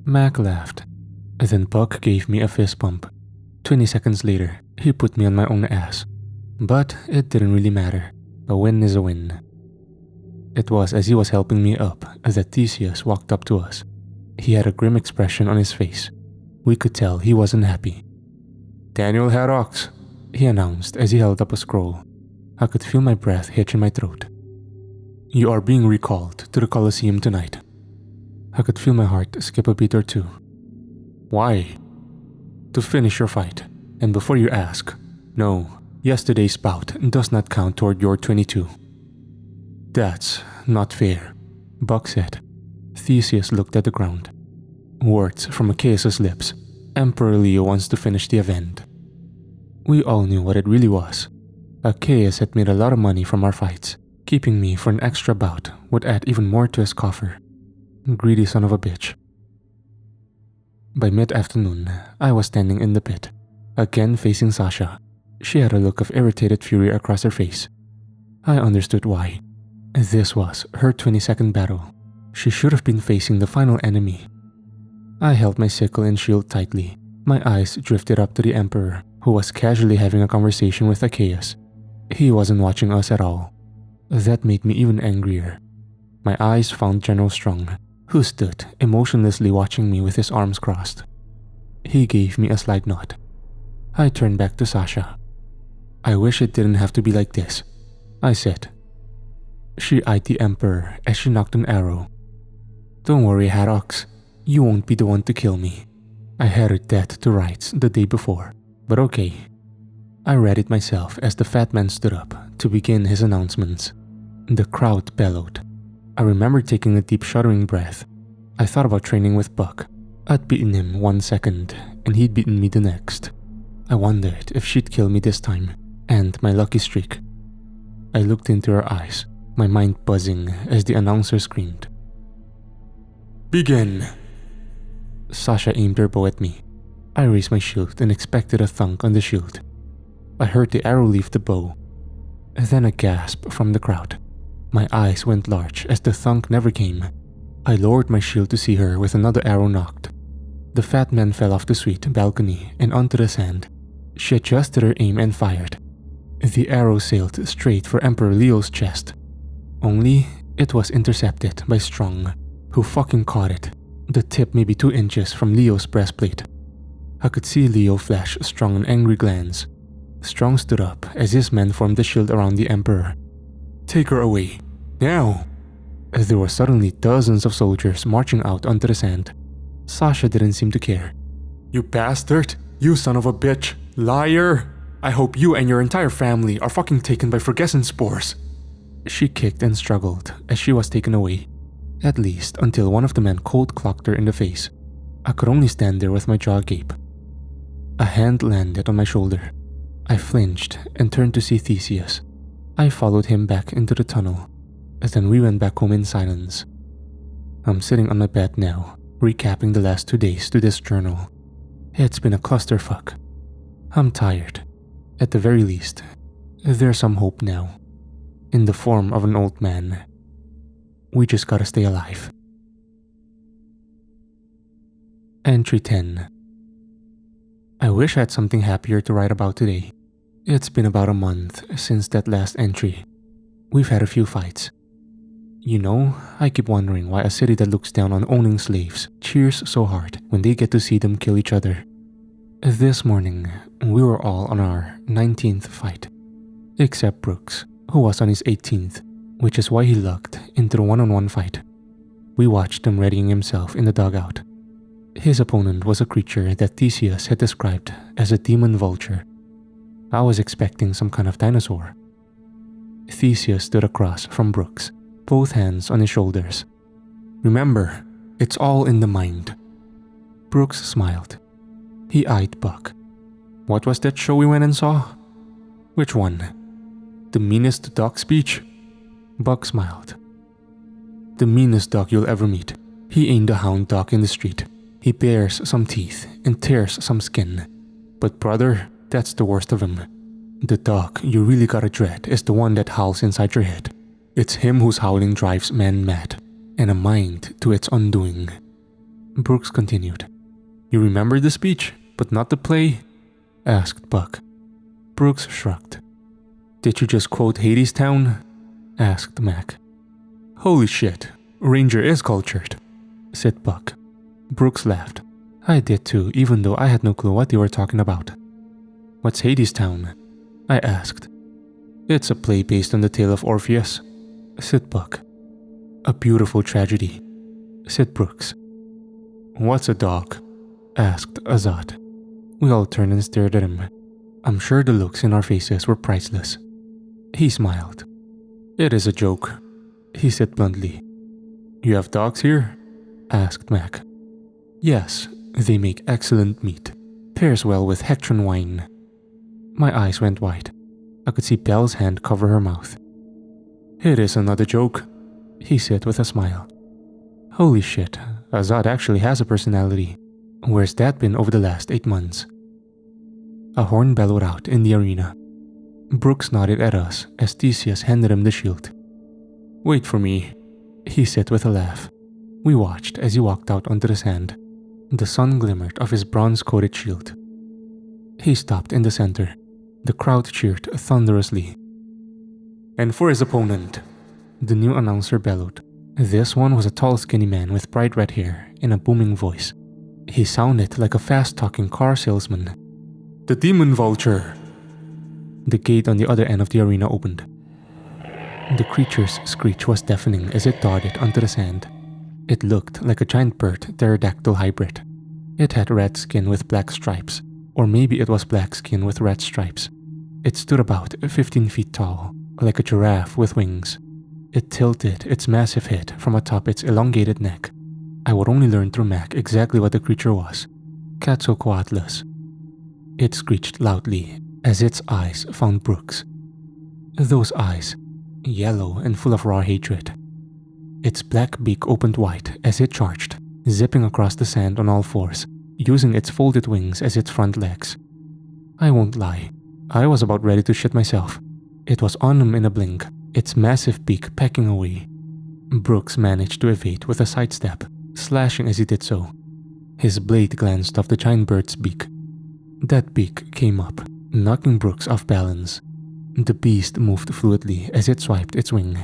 Mac laughed. Then Buck gave me a fist bump. 20 seconds later, he put me on my own ass. But it didn't really matter. A win is a win. It was as he was helping me up that Theseus walked up to us. He had a grim expression on his face. We could tell he wasn't happy. "Daniel Haddox," he announced as he held up a scroll. I could feel my breath hitch in my throat. "You are being recalled to the Coliseum tonight." I could feel my heart skip a beat or two. "Why?" "To finish your fight. And before you ask, no, yesterday's bout does not count toward your 22. "That's not fair," Buck said. Theseus looked at the ground. Words from Achaeus' lips. Emperor Leo wants to finish the event. We all knew what it really was. Achaeus had made a lot of money from our fights. Keeping me for an extra bout would add even more to his coffer. Greedy son of a bitch. By mid-afternoon, I was standing in the pit, again facing Sasha. She had a look of irritated fury across her face. I understood why. This was her 22nd battle. She should have been facing the final enemy. I held my sickle and shield tightly. My eyes drifted up to the Emperor, who was casually having a conversation with Achaeus. He wasn't watching us at all. That made me even angrier. My eyes found General Strong, who stood emotionlessly watching me with his arms crossed. He gave me a slight nod. I turned back to Sasha. "I wish it didn't have to be like this," I said. She eyed the Emperor as she knocked an arrow. "Don't worry, Haddox. You won't be the one to kill me. I had her dead to rights the day before, but okay." I read it myself as the fat man stood up to begin his announcements. The crowd bellowed. I remember taking a deep shuddering breath. I thought about training with Buck. I'd beaten him 1 second, and he'd beaten me the next. I wondered if she'd kill me this time, and my lucky streak. I looked into her eyes, my mind buzzing as the announcer screamed. "Begin!" Sasha aimed her bow at me. I raised my shield and expected a thunk on the shield. I heard the arrow leave the bow. Then a gasp from the crowd. My eyes went large as the thunk never came. I lowered my shield to see her with another arrow knocked. The fat man fell off the suite balcony and onto the sand. She adjusted her aim and fired. The arrow sailed straight for Emperor Leo's chest. Only it was intercepted by Strong, who fucking caught it, the tip maybe 2 inches from Leo's breastplate. I could see Leo flash Strong an angry glance. Strong stood up as his men formed the shield around the Emperor. "Take her away, now!" There were suddenly dozens of soldiers marching out onto the sand. Sasha didn't seem to care. "You bastard! You son of a bitch! Liar! I hope you and your entire family are fucking taken by Ferguson spores!" She kicked and struggled as she was taken away, at least until one of the men cold-clocked her in the face. I could only stand there with my jaw agape. A hand landed on my shoulder. I flinched and turned to see Theseus. I followed him back into the tunnel. Then we went back home in silence. I'm sitting on my bed now, recapping the last 2 days to this journal. It's been a clusterfuck. I'm tired. At the very least, there's some hope now. In the form of an old man. We just gotta stay alive. Entry 10. I wish I had something happier to write about today. It's been about a month since that last entry. We've had a few fights. You know, I keep wondering why a city that looks down on owning slaves cheers so hard when they get to see them kill each other. This morning, we were all on our 19th fight. Except Brooks, who was on his 18th, which is why he lucked into the one-on-one fight. We watched him readying himself in the dugout. His opponent was a creature that Theseus had described as a demon vulture. I was expecting some kind of dinosaur. Theseus stood across from Brooks, both hands on his shoulders. "Remember, it's all in the mind." Brooks smiled. He eyed Buck. "What was that show we went and saw?" "Which one?" "The meanest dog speech?" Buck smiled. "The meanest dog you'll ever meet. He ain't a hound dog in the street. He bares some teeth and tears some skin. But brother, that's the worst of him. The dog you really gotta dread is the one that howls inside your head. It's him whose howling drives men mad, and a mind to its undoing." Brooks continued. "You remember the speech, but not the play?" asked Buck. Brooks shrugged. "Did you just quote Hadestown?" asked Mac. "Holy shit, Ranger is cultured," said Buck. Brooks laughed. I did too, even though I had no clue what they were talking about. What's Hadestown? I asked. It's a play based on the tale of Orpheus, said Buck. A beautiful tragedy, said Brooks. What's a dog? Asked Azad. We all turned and stared at him. I'm sure the looks in our faces were priceless. He smiled. It is a joke, he said bluntly. You have dogs here? Asked Mac. Yes, they make excellent meat. Pairs well with Hectron wine. My eyes went wide. I could see Belle's hand cover her mouth. It is another joke, he said with a smile. Holy shit, Azad actually has a personality. Where's that been over the last 8 months? A horn bellowed out in the arena. Brooks nodded at us as Theseus handed him the shield. Wait for me, he said with a laugh. We watched as he walked out onto the sand. The sun glimmered off his bronze-coated shield. He stopped in the center. The crowd cheered thunderously. And for his opponent, the new announcer bellowed. This one was a tall, skinny man with bright red hair in a booming voice. He sounded like a fast-talking car salesman. The Demon Vulture! The gate on the other end of the arena opened. The creature's screech was deafening as it darted onto the sand. It looked like a giant bird pterodactyl hybrid. It had red skin with black stripes, or maybe it was black skin with red stripes. It stood about 15 feet tall, like a giraffe with wings. It tilted its massive head from atop its elongated neck. I would only learn through Mac exactly what the creature was. Quetzalcoatlus. It screeched loudly as its eyes found Brooks. Those eyes, yellow and full of raw hatred. Its black beak opened wide as it charged, zipping across the sand on all fours, using its folded wings as its front legs. I won't lie, I was about ready to shit myself. It was on him in a blink, its massive beak pecking away. Brooks managed to evade with a sidestep, slashing as he did so. His blade glanced off the giant bird's beak. That beak came up, knocking Brooks off balance. The beast moved fluidly as it swiped its wing.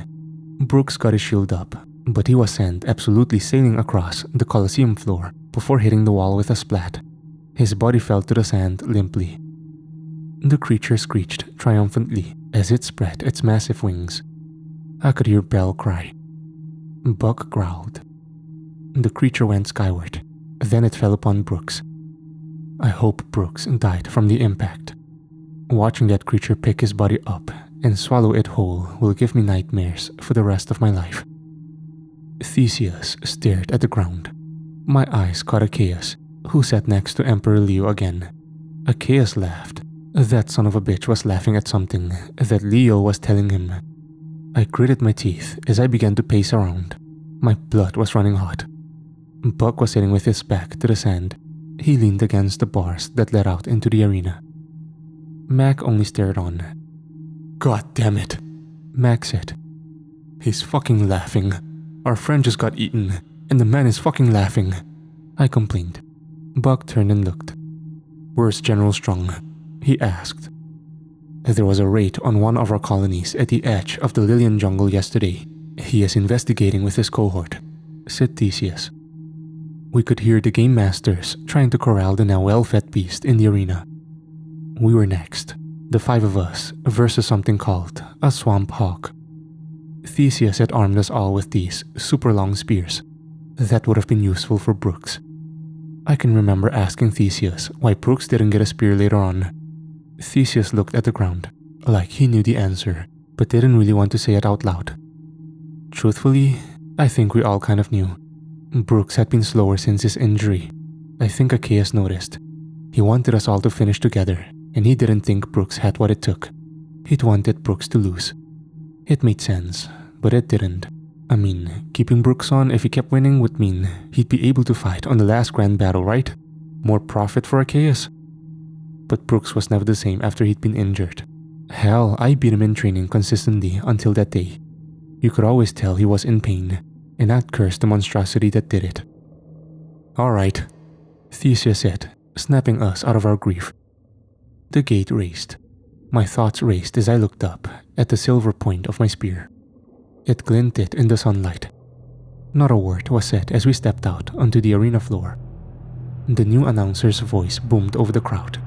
Brooks got his shield up, but he was sent absolutely sailing across the Colosseum floor before hitting the wall with a splat. His body fell to the sand limply. The creature screeched triumphantly as it spread its massive wings. I could hear Belle cry. Buck growled. The creature went skyward, then it fell upon Brooks. I hope Brooks died from the impact. Watching that creature pick his body up and swallow it whole will give me nightmares for the rest of my life. Theseus stared at the ground. My eyes caught Achaeus, who sat next to Emperor Leo again. Achaeus laughed. That son of a bitch was laughing at something that Leo was telling him. I gritted my teeth as I began to pace around. My blood was running hot. Buck was sitting with his back to the sand. He leaned against the bars that led out into the arena. Mac only stared on. God damn it, Mac said. He's fucking laughing. Our friend just got eaten, and the man is fucking laughing. I complained. Buck turned and looked. Where's General Strong? He asked. There was a raid on one of our colonies at the edge of the Lilian jungle yesterday. He is investigating with his cohort, said Theseus. We could hear the game masters trying to corral the now well-fed beast in the arena. We were next, the 5 of us versus something called a swamp hawk. Theseus had armed us all with these super long spears. That would have been useful for Brooks. I can remember asking Theseus why Brooks didn't get a spear later on. Theseus looked at the ground, like he knew the answer, but didn't really want to say it out loud. Truthfully, I think we all kind of knew. Brooks had been slower since his injury. I think Achaeus noticed. He wanted us all to finish together, and he didn't think Brooks had what it took. He'd wanted Brooks to lose. It made sense, but it didn't. I mean, keeping Brooks on if he kept winning would mean he'd be able to fight on the last grand battle, right? More profit for Achaeus? But Brooks was never the same after he'd been injured. Hell, I beat him in training consistently until that day. You could always tell he was in pain, and I'd curse the monstrosity that did it. Alright, Theseus said, snapping us out of our grief. The gate raced. My thoughts raced as I looked up at the silver point of my spear. It glinted in the sunlight. Not a word was said as we stepped out onto the arena floor. The new announcer's voice boomed over the crowd.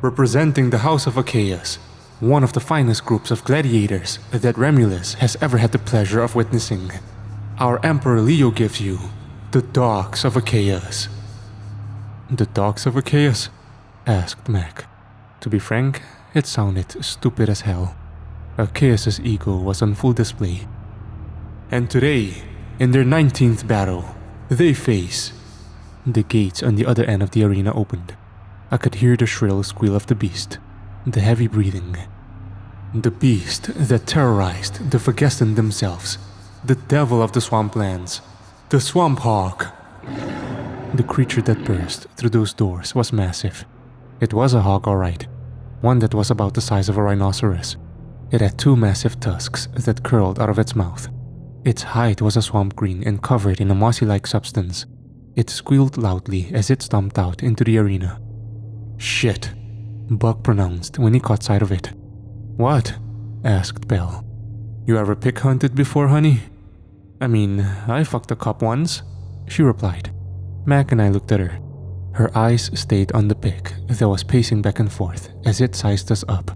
Representing the House of Achaeus, one of the finest groups of gladiators that Remulus has ever had the pleasure of witnessing, our Emperor Leo gives you the Dogs of Achaeus. The Dogs of Achaeus? Asked Mac. To be frank, it sounded stupid as hell. Achaeus' ego was on full display. And today, in their 19th battle, they face... The gates on the other end of the arena opened. I could hear the shrill squeal of the beast, the heavy breathing. The beast that terrorized the Vergessen themselves, the devil of the swamplands, the Swamp Hog. The creature that burst through those doors was massive. It was a hog, alright, one that was about the size of a rhinoceros. It had 2 massive tusks that curled out of its mouth. Its hide was a swamp green and covered in a mossy-like substance. It squealed loudly as it stomped out into the arena. Shit, Buck pronounced when he caught sight of it. What? Asked Belle. You ever pig hunted before, honey? I mean, I fucked a cop once, she replied. Mac and I looked at her. Her eyes stayed on the pig that was pacing back and forth as it sized us up.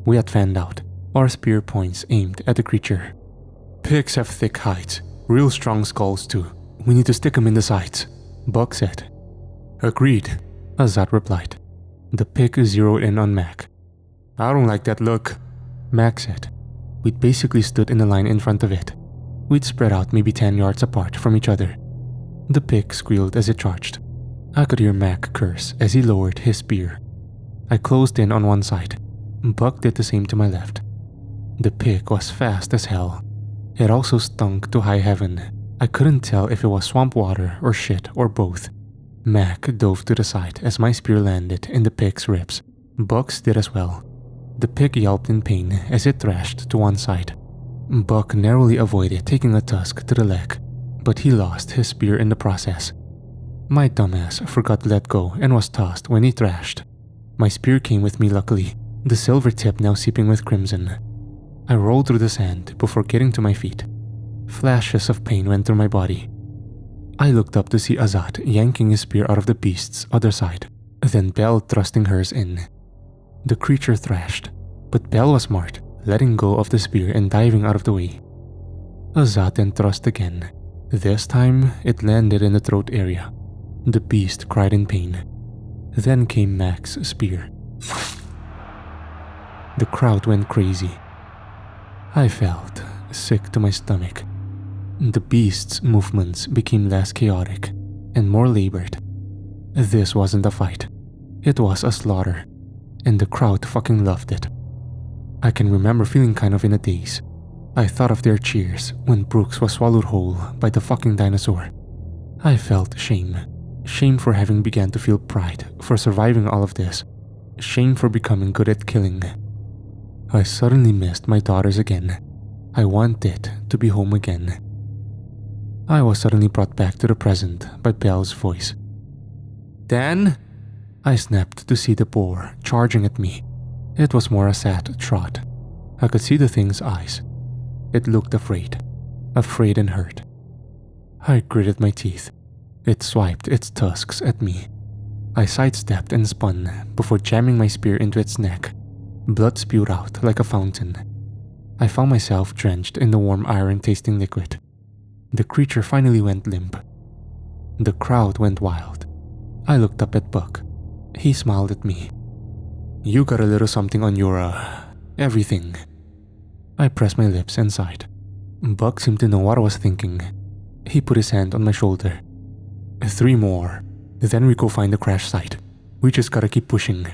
We had fanned out, our spear points aimed at the creature. Pigs have thick hides, real strong skulls too. We need to stick them in the sides, Buck said. Agreed, Azad replied. The pig zeroed in on Mac. I don't like that look, Mac said. We'd basically stood in a line in front of it. We'd spread out maybe 10 yards apart from each other. The pig squealed as it charged. I could hear Mac curse as he lowered his spear. I closed in on one side. Buck did the same to my left. The pig was fast as hell. It also stunk to high heaven. I couldn't tell if it was swamp water or shit or both. Mac dove to the side as my spear landed in the pig's ribs. Buck's did as well. The pig yelped in pain as it thrashed to one side. Buck narrowly avoided taking a tusk to the leg, but he lost his spear in the process. My dumbass forgot to let go and was tossed when he thrashed. My spear came with me luckily, the silver tip now seeping with crimson. I rolled through the sand before getting to my feet. Flashes of pain went through my body. I looked up to see Azad yanking his spear out of the beast's other side, then Belle thrusting hers in. The creature thrashed, but Belle was smart, letting go of the spear and diving out of the way. Azad then thrust again. This time, it landed in the throat area. The beast cried in pain. Then came Mac's spear. The crowd went crazy. I felt sick to my stomach. The beast's movements became less chaotic and more labored. This wasn't a fight. It was a slaughter, and the crowd fucking loved it. I can remember feeling kind of in a daze. I thought of their cheers when Brooks was swallowed whole by the fucking dinosaur. I felt shame. Shame for having begun to feel pride for surviving all of this. Shame for becoming good at killing. I suddenly missed my daughters again. I wanted to be home again. I was suddenly brought back to the present by Belle's voice. Dan? I snapped to see the boar charging at me. It was more a sad trot. I could see the thing's eyes. It looked afraid and hurt. I gritted my teeth. It swiped its tusks at me. I sidestepped and spun before jamming my spear into its neck. Blood spewed out like a fountain. I found myself drenched in the warm iron-tasting liquid. The creature finally went limp. The crowd went wild. I looked up at Buck. He smiled at me. You got a little something on your, everything. I pressed my lips and sighed. Buck seemed to know what I was thinking. He put his hand on my shoulder. 3 more. Then we go find the crash site. We just gotta keep pushing.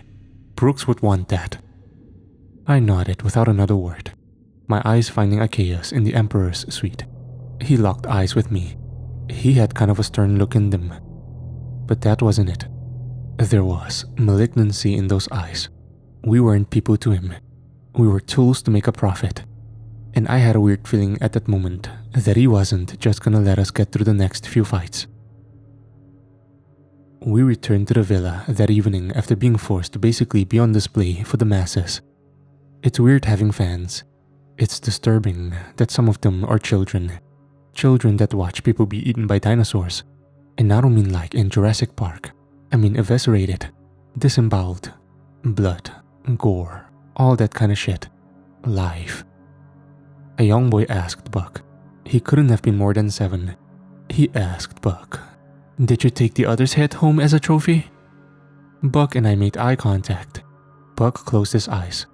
Brooks would want that. I nodded without another word, my eyes finding Achaeus in the Emperor's suite. He locked eyes with me. He had kind of a stern look in them. But that wasn't it. There was malignancy in those eyes. We weren't people to him. We were tools to make a profit. And I had a weird feeling at that moment that he wasn't just gonna let us get through the next few fights. We returned to the villa that evening after being forced to basically be on display for the masses. It's weird having fans. It's disturbing that some of them are children. Children that watch people be eaten by dinosaurs. And I don't mean like in Jurassic Park. Eviscerated, disemboweled, blood, gore, all that kind of shit. Live. A young boy asked Buck. He couldn't have been more than 7. He asked Buck, "Did you take the other's head home as a trophy?" Buck and I made eye contact. Buck closed his eyes,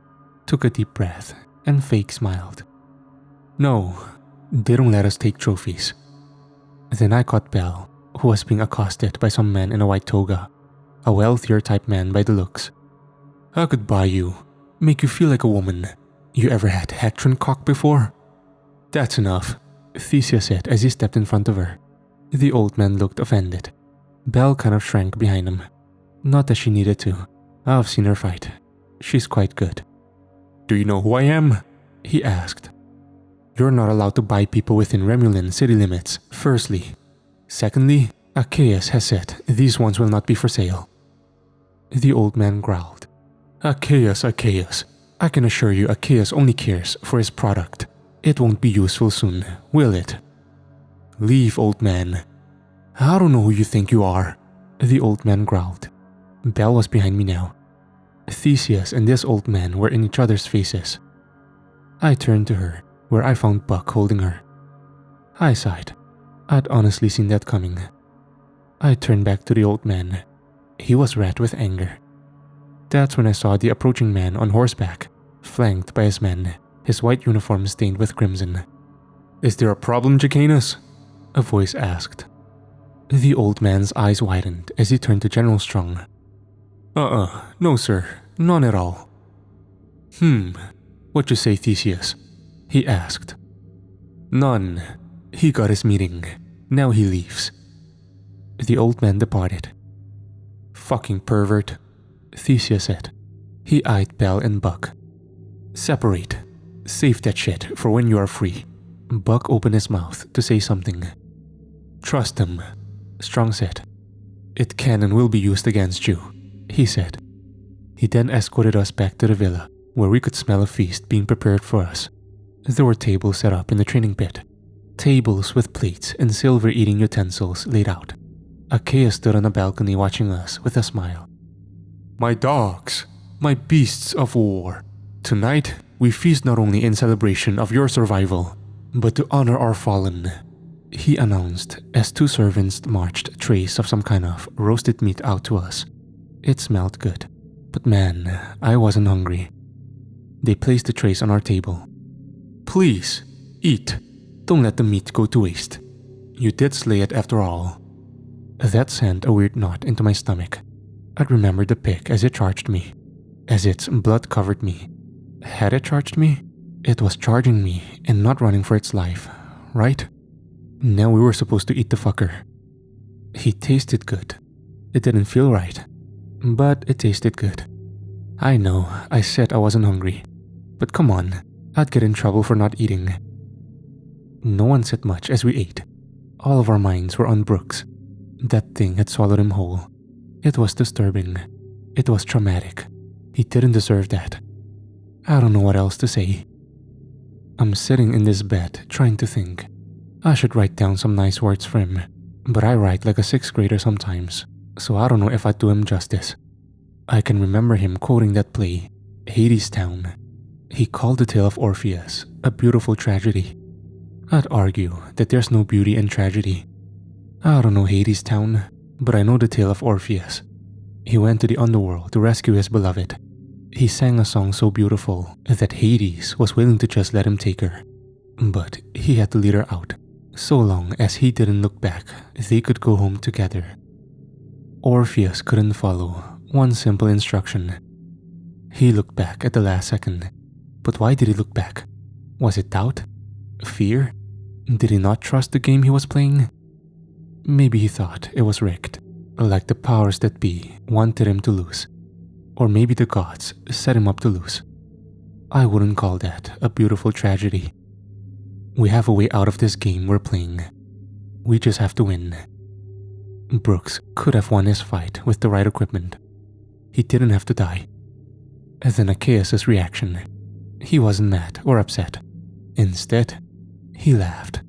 took a deep breath, and fake smiled. "No, they don't let us take trophies." Then I caught Belle, who was being accosted by some man in a white toga, a wealthier type man by the looks. "I could buy you, make you feel like a woman. You ever had Hectron cock before?" "That's enough," Theseus said as he stepped in front of her. The old man looked offended. Belle kind of shrank behind him. Not that she needed to. I've seen her fight. She's quite good. "Do you know who I am?" he asked. "You're not allowed to buy people within Remulan city limits, firstly. Secondly, Arceus has said these ones will not be for sale." The old man growled. Arceus. I can assure you Arceus only cares for his product. It won't be useful soon, will it?" "Leave, old man." "I don't know who you think you are," the old man growled. Belle was behind me now. Theseus and this old man were in each other's faces. I turned to her, where I found Buck holding her. I sighed. I'd honestly seen that coming. I turned back to the old man. He was red with anger. That's when I saw the approaching man on horseback, flanked by his men, his white uniform stained with crimson. "Is there a problem, Jacanus?" a voice asked. The old man's eyes widened as he turned to General Strong. No sir, none at all." What you say, Theseus?" he asked. "None. He got his meeting. Now he leaves." The old man departed. "Fucking pervert," Theseus said. He eyed Belle and Buck. "Separate. Save that shit for when you are free." Buck opened his mouth to say something. "Trust him," Strong said. "It can and will be used against you," he said. He then escorted us back to the villa, where we could smell a feast being prepared for us. There were tables set up in the training pit. Tables with plates and silver eating utensils laid out. Arceus stood on a balcony watching us with a smile. "My dogs, my beasts of war. Tonight, we feast not only in celebration of your survival, but to honor our fallen," he announced as 2 servants marched trays of some kind of roasted meat out to us. It smelled good, but man, I wasn't hungry. They placed the trays on our table. "Please, eat. Don't let the meat go to waste. You did slay it after all." That sent a weird knot into my stomach. I'd remembered the pig as it charged me, as its blood covered me. Had it charged me? It was charging me and not running for its life, right? Now we were supposed to eat the fucker. He tasted good. It didn't feel right, but it tasted good. I know, I said I wasn't hungry, but come on, I'd get in trouble for not eating. No one said much as we ate. All of our minds were on Brooks. That thing had swallowed him whole. It was disturbing. It was traumatic. He didn't deserve that. I don't know what else to say. I'm sitting in this bed trying to think. I should write down some nice words for him, but I write like a 6th grader sometimes, so I don't know if I'd do him justice. I can remember him quoting that play, Hades Town. He called the tale of Orpheus a beautiful tragedy. I'd argue that there's no beauty in tragedy. I don't know Hades Town, but I know the tale of Orpheus. He went to the underworld to rescue his beloved. He sang a song so beautiful that Hades was willing to just let him take her. But he had to lead her out. So long as he didn't look back, they could go home together. Orpheus couldn't follow one simple instruction. He looked back at the last second. But why did he look back? Was it doubt? Fear? Did he not trust the game he was playing? Maybe he thought it was rigged, like the powers that be wanted him to lose. Or maybe the gods set him up to lose. I wouldn't call that a beautiful tragedy. We have a way out of this game we're playing. We just have to win. Brooks could have won his fight with the right equipment. He didn't have to die. And then Arceus' reaction. He wasn't mad or upset. Instead, he laughed.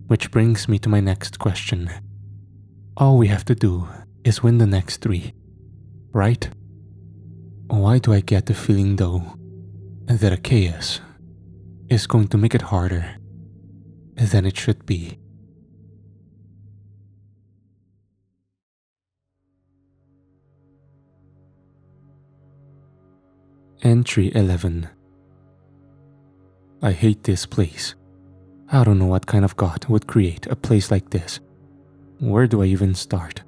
Which brings me to my next question. All we have to do is win the next 3, right? Why do I get the feeling though that a chaos is going to make it harder than it should be? Entry 11. I hate this place. I don't know what kind of god would create a place like this. Where do I even start?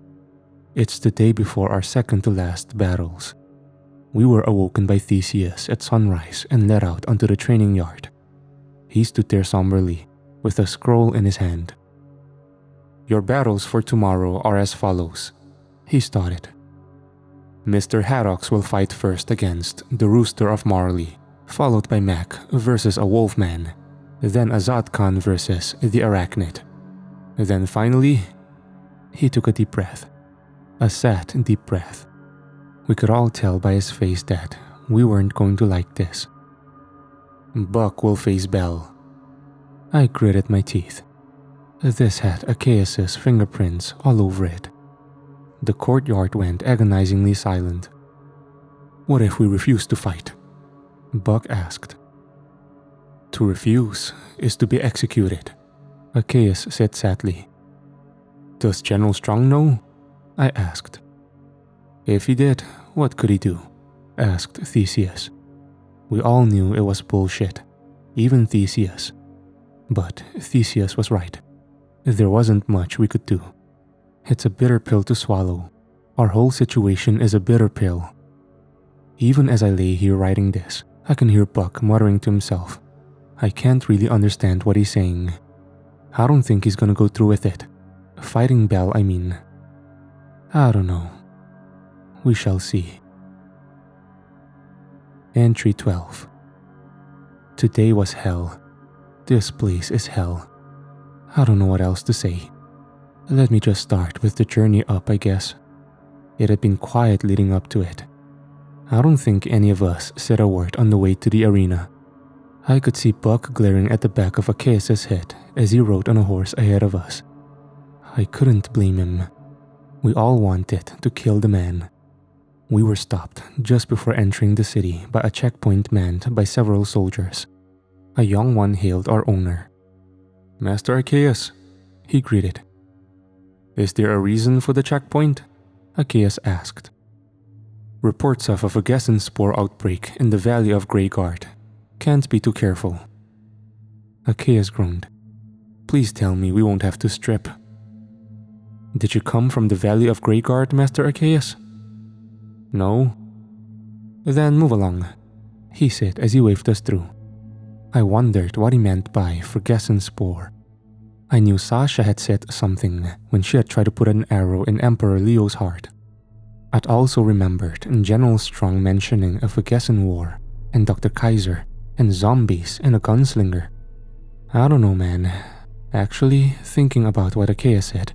It's the day before our second to last battles. We were awoken by Theseus at sunrise and led out onto the training yard. He stood there somberly, with a scroll in his hand. Your battles for tomorrow are as follows, he started. Mr. Haddox will fight first against the Rooster of Marley, followed by Mac versus a Wolfman, then Azad Khan versus the Arachnid. Then finally, he took a deep breath. A sad deep breath. We could all tell by his face that we weren't going to like this. Buck will face Bell. I gritted my teeth. This had Achaeus' fingerprints all over it. The courtyard went agonizingly silent. What if we refuse to fight? Buck asked. To refuse is to be executed, Achaeus said sadly. Does General Strong know? I asked. If he did, what could he do? Asked Theseus. We all knew it was bullshit, even Theseus. But Theseus was right. There wasn't much we could do. It's a bitter pill to swallow. Our whole situation is a bitter pill. Even as I lay here writing this, I can hear Buck muttering to himself. I can't really understand what he's saying. I don't think he's gonna go through with it. Fighting Bell, I mean. I don't know. We shall see. Entry 12. Today was hell. This place is hell. I don't know what else to say. Let me just start with the journey up, I guess. It had been quiet leading up to it. I don't think any of us said a word on the way to the arena. I could see Buck glaring at the back of Achaeus' head as he rode on a horse ahead of us. I couldn't blame him. We all wanted to kill the man. We were stopped just before entering the city by a checkpoint manned by several soldiers. A young one hailed our owner. Master Achaeus, he greeted. Is there a reason for the checkpoint? Achaeus asked. Reports of a Vergessen spore outbreak in the Valley of Greyguard. Can't be too careful. Achaeus groaned. Please tell me we won't have to strip. Did you come from the Valley of Greyguard, Master Achaeus? No. Then move along, he said as he waved us through. I wondered what he meant by Vergessen spore. I knew Sasha had said something when she had tried to put an arrow in Emperor Leo's heart. I'd also remembered General Strong mentioning a Vergessen war, and Dr. Kaiser, and zombies, and a gunslinger. I don't know, man. Actually, thinking about what Achaeus said,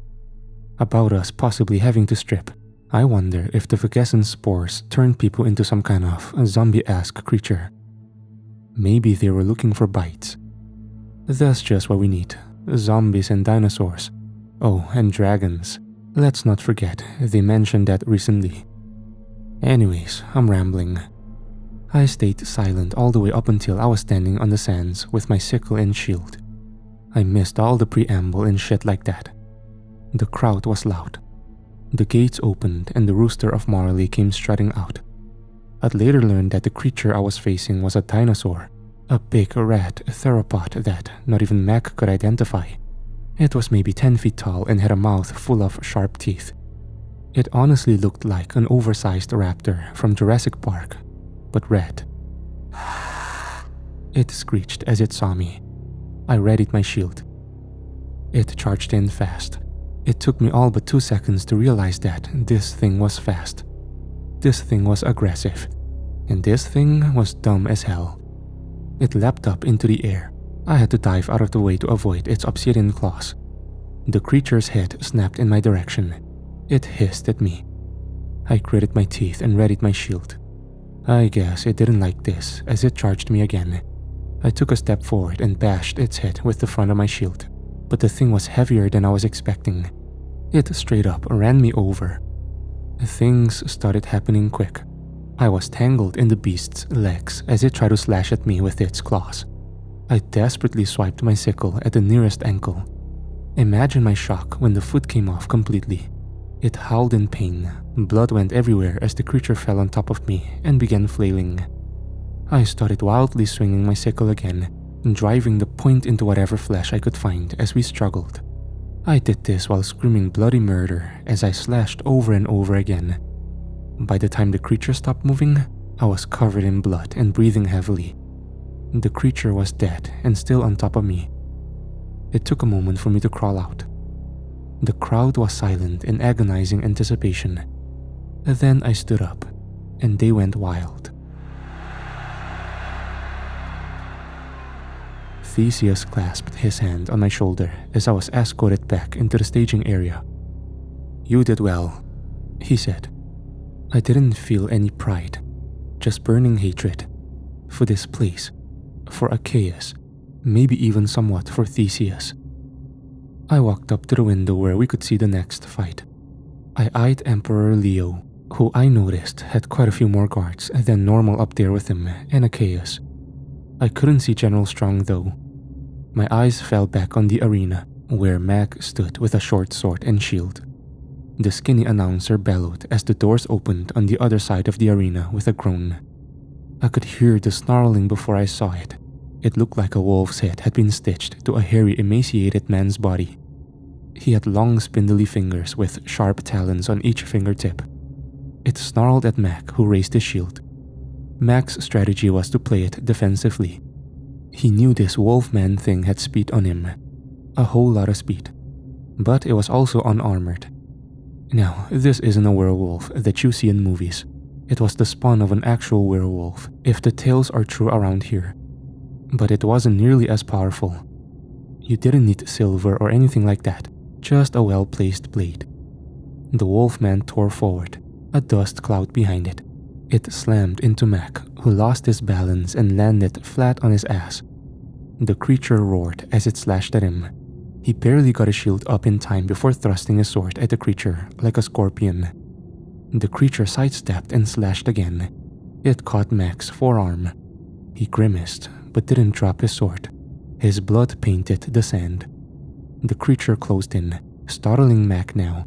about us possibly having to strip, I wonder if the Vergessen spores turned people into some kind of zombie-esque creature. Maybe they were looking for bites. That's just what we need. Zombies and dinosaurs. Oh, and dragons. Let's not forget, they mentioned that recently. Anyways, I'm rambling. I stayed silent all the way up until I was standing on the sands with my sickle and shield. I missed all the preamble and shit like that. The crowd was loud. The gates opened and the Rooster of Marley came strutting out. I'd later learned that the creature I was facing was a dinosaur, a big red theropod that not even Mac could identify. It was maybe 10 feet tall and had a mouth full of sharp teeth. It honestly looked like an oversized raptor from Jurassic Park, but red. It screeched as it saw me. I readied my shield. It charged in fast. It took me all but 2 seconds to realize that this thing was fast. This thing was aggressive. And this thing was dumb as hell. It leapt up into the air. I had to dive out of the way to avoid its obsidian claws. The creature's head snapped in my direction. It hissed at me. I gritted my teeth and readied my shield. I guess it didn't like this as it charged me again. I took a step forward and bashed its head with the front of my shield, but the thing was heavier than I was expecting. It straight up ran me over. Things started happening quick. I was tangled in the beast's legs as it tried to slash at me with its claws. I desperately swiped my sickle at the nearest ankle. Imagine my shock when the foot came off completely. It howled in pain. Blood went everywhere as the creature fell on top of me and began flailing. I started wildly swinging my sickle again, driving the point into whatever flesh I could find as we struggled. I did this while screaming bloody murder as I slashed over and over again. By the time the creature stopped moving, I was covered in blood and breathing heavily. The creature was dead and still on top of me. It took a moment for me to crawl out. The crowd was silent in agonizing anticipation. Then I stood up, and they went wild. Theseus clasped his hand on my shoulder as I was escorted back into the staging area. "You did well," he said. I didn't feel any pride, just burning hatred. For this place, for Arceus, maybe even somewhat for Theseus. I walked up to the window where we could see the next fight. I eyed Emperor Leo, who I noticed had quite a few more guards than normal up there with him, and Arceus. I couldn't see General Strong though. My eyes fell back on the arena, where Mac stood with a short sword and shield. The skinny announcer bellowed as the doors opened on the other side of the arena with a groan. I could hear the snarling before I saw it. It looked like a wolf's head had been stitched to a hairy, emaciated man's body. He had long, spindly fingers with sharp talons on each fingertip. It snarled at Mac, who raised his shield. Mac's strategy was to play it defensively. He knew this wolfman thing had speed on him. A whole lot of speed. But it was also unarmored. Now, this isn't a werewolf that you see in movies. It was the spawn of an actual werewolf, if the tales are true around here. But it wasn't nearly as powerful. You didn't need silver or anything like that, just a well-placed blade. The wolfman tore forward, a dust cloud behind it. It slammed into Mac, who lost his balance and landed flat on his ass. The creature roared as it slashed at him. He barely got his shield up in time before thrusting his sword at the creature like a scorpion. The creature sidestepped and slashed again. It caught Mac's forearm. He grimaced, but didn't drop his sword. His blood painted the sand. The creature closed in, startling Mac now.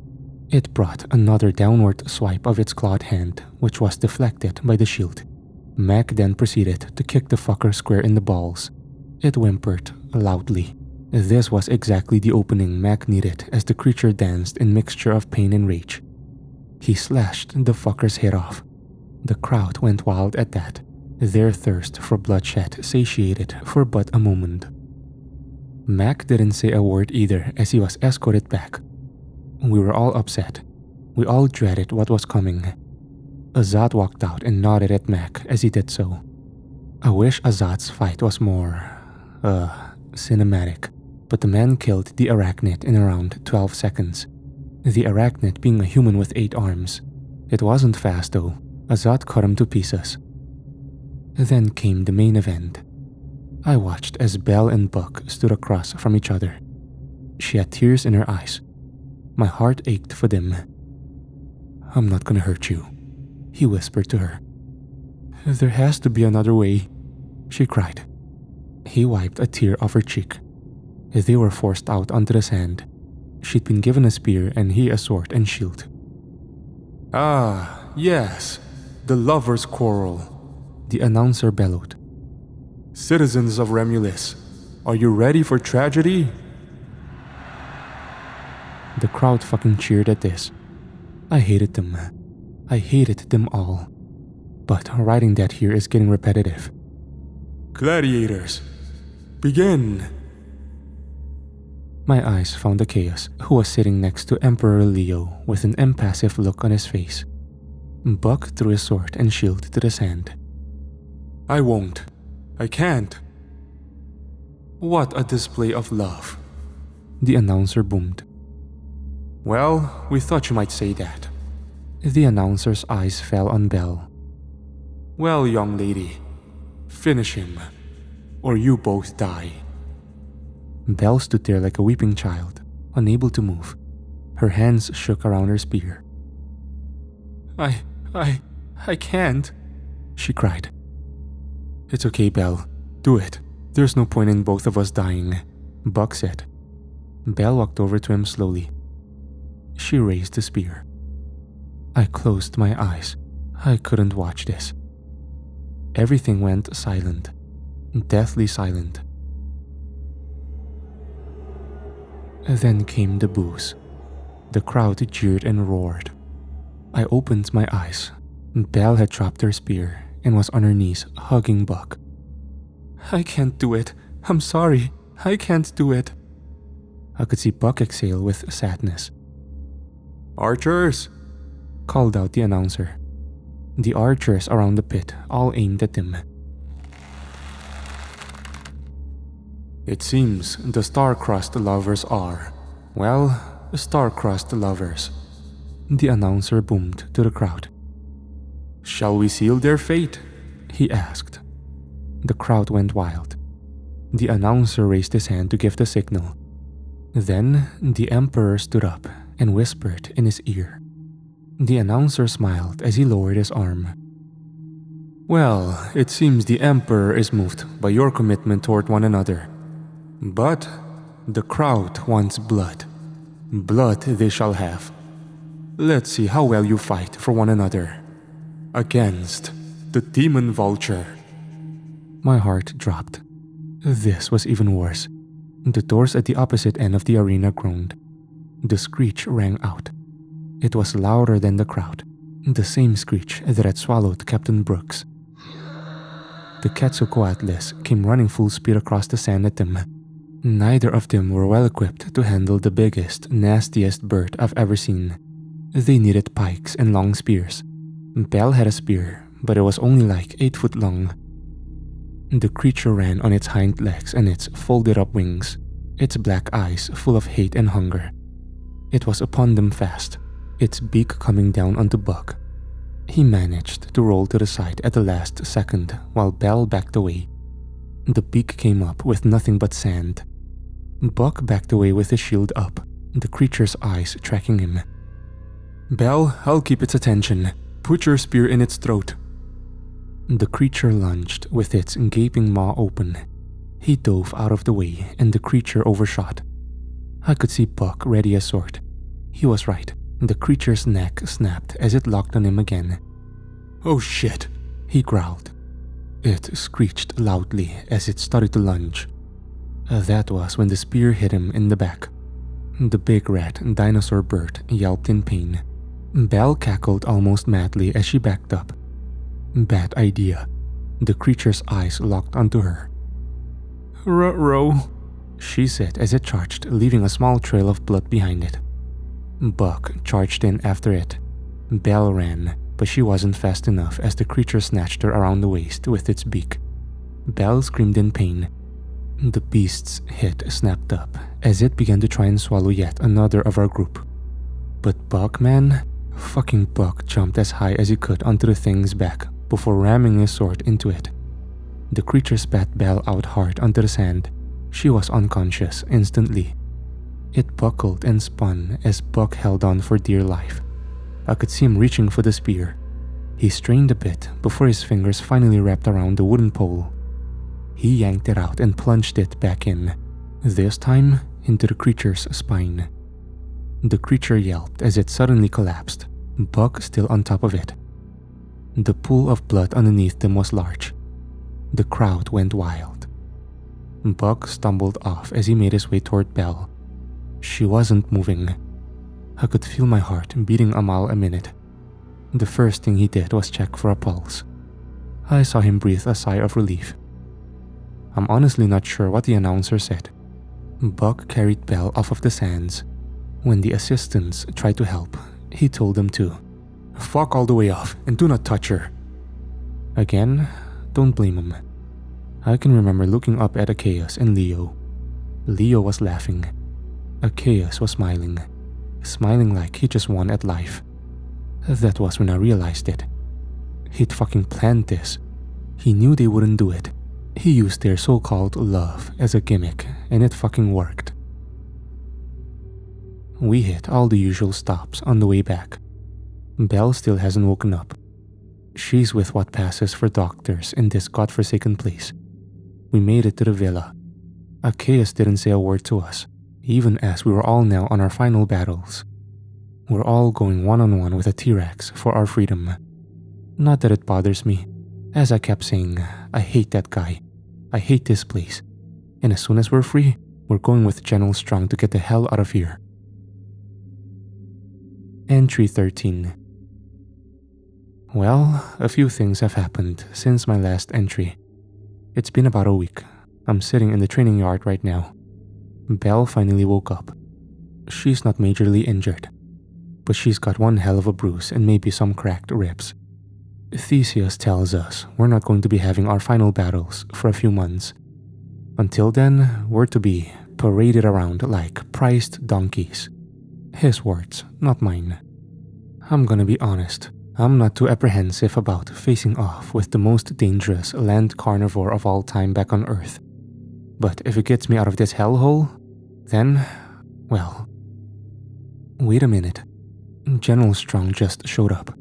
It brought another downward swipe of its clawed hand, which was deflected by the shield. Mac then proceeded to kick the fucker square in the balls. It whimpered loudly. This was exactly the opening Mac needed as the creature danced in mixture of pain and rage. He slashed the fucker's head off. The crowd went wild at that, their thirst for bloodshed satiated for but a moment. Mac didn't say a word either as he was escorted back. We were all upset. We all dreaded what was coming. Azad walked out and nodded at Mac as he did so. I wish Azad's fight was more, cinematic, but the man killed the arachnid in around 12 seconds. The arachnid being a human with 8 arms. It wasn't fast though. Azad cut him to pieces. Then came the main event. I watched as Belle and Buck stood across from each other. She had tears in her eyes. My heart ached for them. "I'm not gonna hurt you," he whispered to her. "There has to be another way," she cried. He wiped a tear off her cheek. They were forced out onto the sand. She'd been given a spear and he a sword and shield. "Ah, yes, the lovers' quarrel," the announcer bellowed. "Citizens of Remulis, are you ready for tragedy?" The crowd fucking cheered at this. I hated them. I hated them all. But writing that here is getting repetitive. "Gladiators, begin!" My eyes found Arceus, who was sitting next to Emperor Leo with an impassive look on his face. Buck threw his sword and shield to the sand. "I won't. I can't." "What a display of love," the announcer boomed. "Well, we thought you might say that." The announcer's eyes fell on Belle. "Well, young lady, finish him, or you both die." Belle stood there like a weeping child, unable to move. Her hands shook around her spear. I can't, she cried. It's okay, Belle. Do it. There's no point in both of us dying, Buck said. Belle walked over to him slowly. She raised the spear. I closed my eyes. I couldn't watch this. Everything went silent, deathly silent. Then came the boos. The crowd jeered and roared. I opened my eyes. Belle had dropped her spear and was on her knees hugging Buck. I can't do it. I'm sorry. I can't do it. I could see Buck exhale with sadness. Archers! Called out the announcer. The archers around the pit all aimed at him. It seems the star-crossed lovers are, well, star-crossed lovers. The announcer boomed to the crowd. Shall we seal their fate? He asked. The crowd went wild. The announcer raised his hand to give the signal. Then the emperor stood up and whispered in his ear. The announcer smiled as he lowered his arm. Well, it seems the emperor is moved by your commitment toward one another. But the crowd wants blood. Blood they shall have. Let's see how well you fight for one another. Against the demon vulture. My heart dropped. This was even worse. The doors at the opposite end of the arena groaned. The screech rang out. It was louder than the crowd, the same screech that had swallowed Captain Brooks. The Quetzalcoatlus came running full speed across the sand at them. Neither of them were well equipped to handle the biggest, nastiest bird I've ever seen. They needed pikes and long spears. Belle had a spear, but it was only like 8 foot long. The creature ran on its hind legs and its folded up wings, its black eyes full of hate and hunger. It was upon them fast, its beak coming down onto Buck. He managed to roll to the side at the last second while Belle backed away. The beak came up with nothing but sand. Buck backed away with his shield up, the creature's eyes tracking him. Belle, I'll keep its attention. Put your spear in its throat. The creature lunged with its gaping maw open. He dove out of the way and the creature overshot. I could see Buck ready a sword. He was right. The creature's neck snapped as it locked on him again. Oh shit, he growled. It screeched loudly as it started to lunge. That was when the spear hit him in the back. The big rat dinosaur bird yelped in pain. Belle cackled almost madly as she backed up. Bad idea. The creature's eyes locked onto her. Ruh-roh, she said as it charged, leaving a small trail of blood behind it. Buck charged in after it. Belle ran, but she wasn't fast enough as the creature snatched her around the waist with its beak. Belle screamed in pain. The beast's head snapped up as it began to try and swallow yet another of our group. But Buck, man, fucking Buck jumped as high as he could onto the thing's back before ramming his sword into it. The creature spat Belle out hard onto the sand. She was unconscious instantly. It buckled and spun as Buck held on for dear life. I could see him reaching for the spear. He strained a bit before his fingers finally wrapped around the wooden pole. He yanked it out and plunged it back in, this time into the creature's spine. The creature yelped as it suddenly collapsed, Buck still on top of it. The pool of blood underneath them was large. The crowd went wild. Buck stumbled off as he made his way toward Belle. She wasn't moving. I could feel my heart beating a mile a minute. The first thing he did was check for a pulse. I saw him breathe a sigh of relief. I'm honestly not sure what the announcer said. Buck carried Belle off of the sands. When the assistants tried to help, he told them to fuck all the way off and do not touch her. Again, don't blame him. I can remember looking up at Achaeus and Leo. Leo was laughing. Achaeus was smiling like he just won at life. That was when I realized it. He'd fucking planned this. He knew they wouldn't do it. He used their so-called love as a gimmick, and it fucking worked. We hit all the usual stops on the way back. Belle still hasn't woken up. She's with what passes for doctors in this godforsaken place. We made it to the villa. Achaeus didn't say a word to us, even as we were all now on our final battles. We're all going one-on-one with a T-Rex for our freedom. Not that it bothers me. As I kept saying, I hate that guy. I hate this place. And as soon as we're free, we're going with General Strong to get the hell out of here. Entry 13. Well, a few things have happened since my last entry. It's been about a week. I'm sitting in the training yard right now. Belle finally woke up. She's not majorly injured, but she's got one hell of a bruise and maybe some cracked ribs. Theseus tells us we're not going to be having our final battles for a few months. Until then, we're to be paraded around like prized donkeys. His words, not mine. I'm gonna be honest, I'm not too apprehensive about facing off with the most dangerous land carnivore of all time back on Earth. But if it gets me out of this hellhole, then, well... Wait a minute. General Strong just showed up.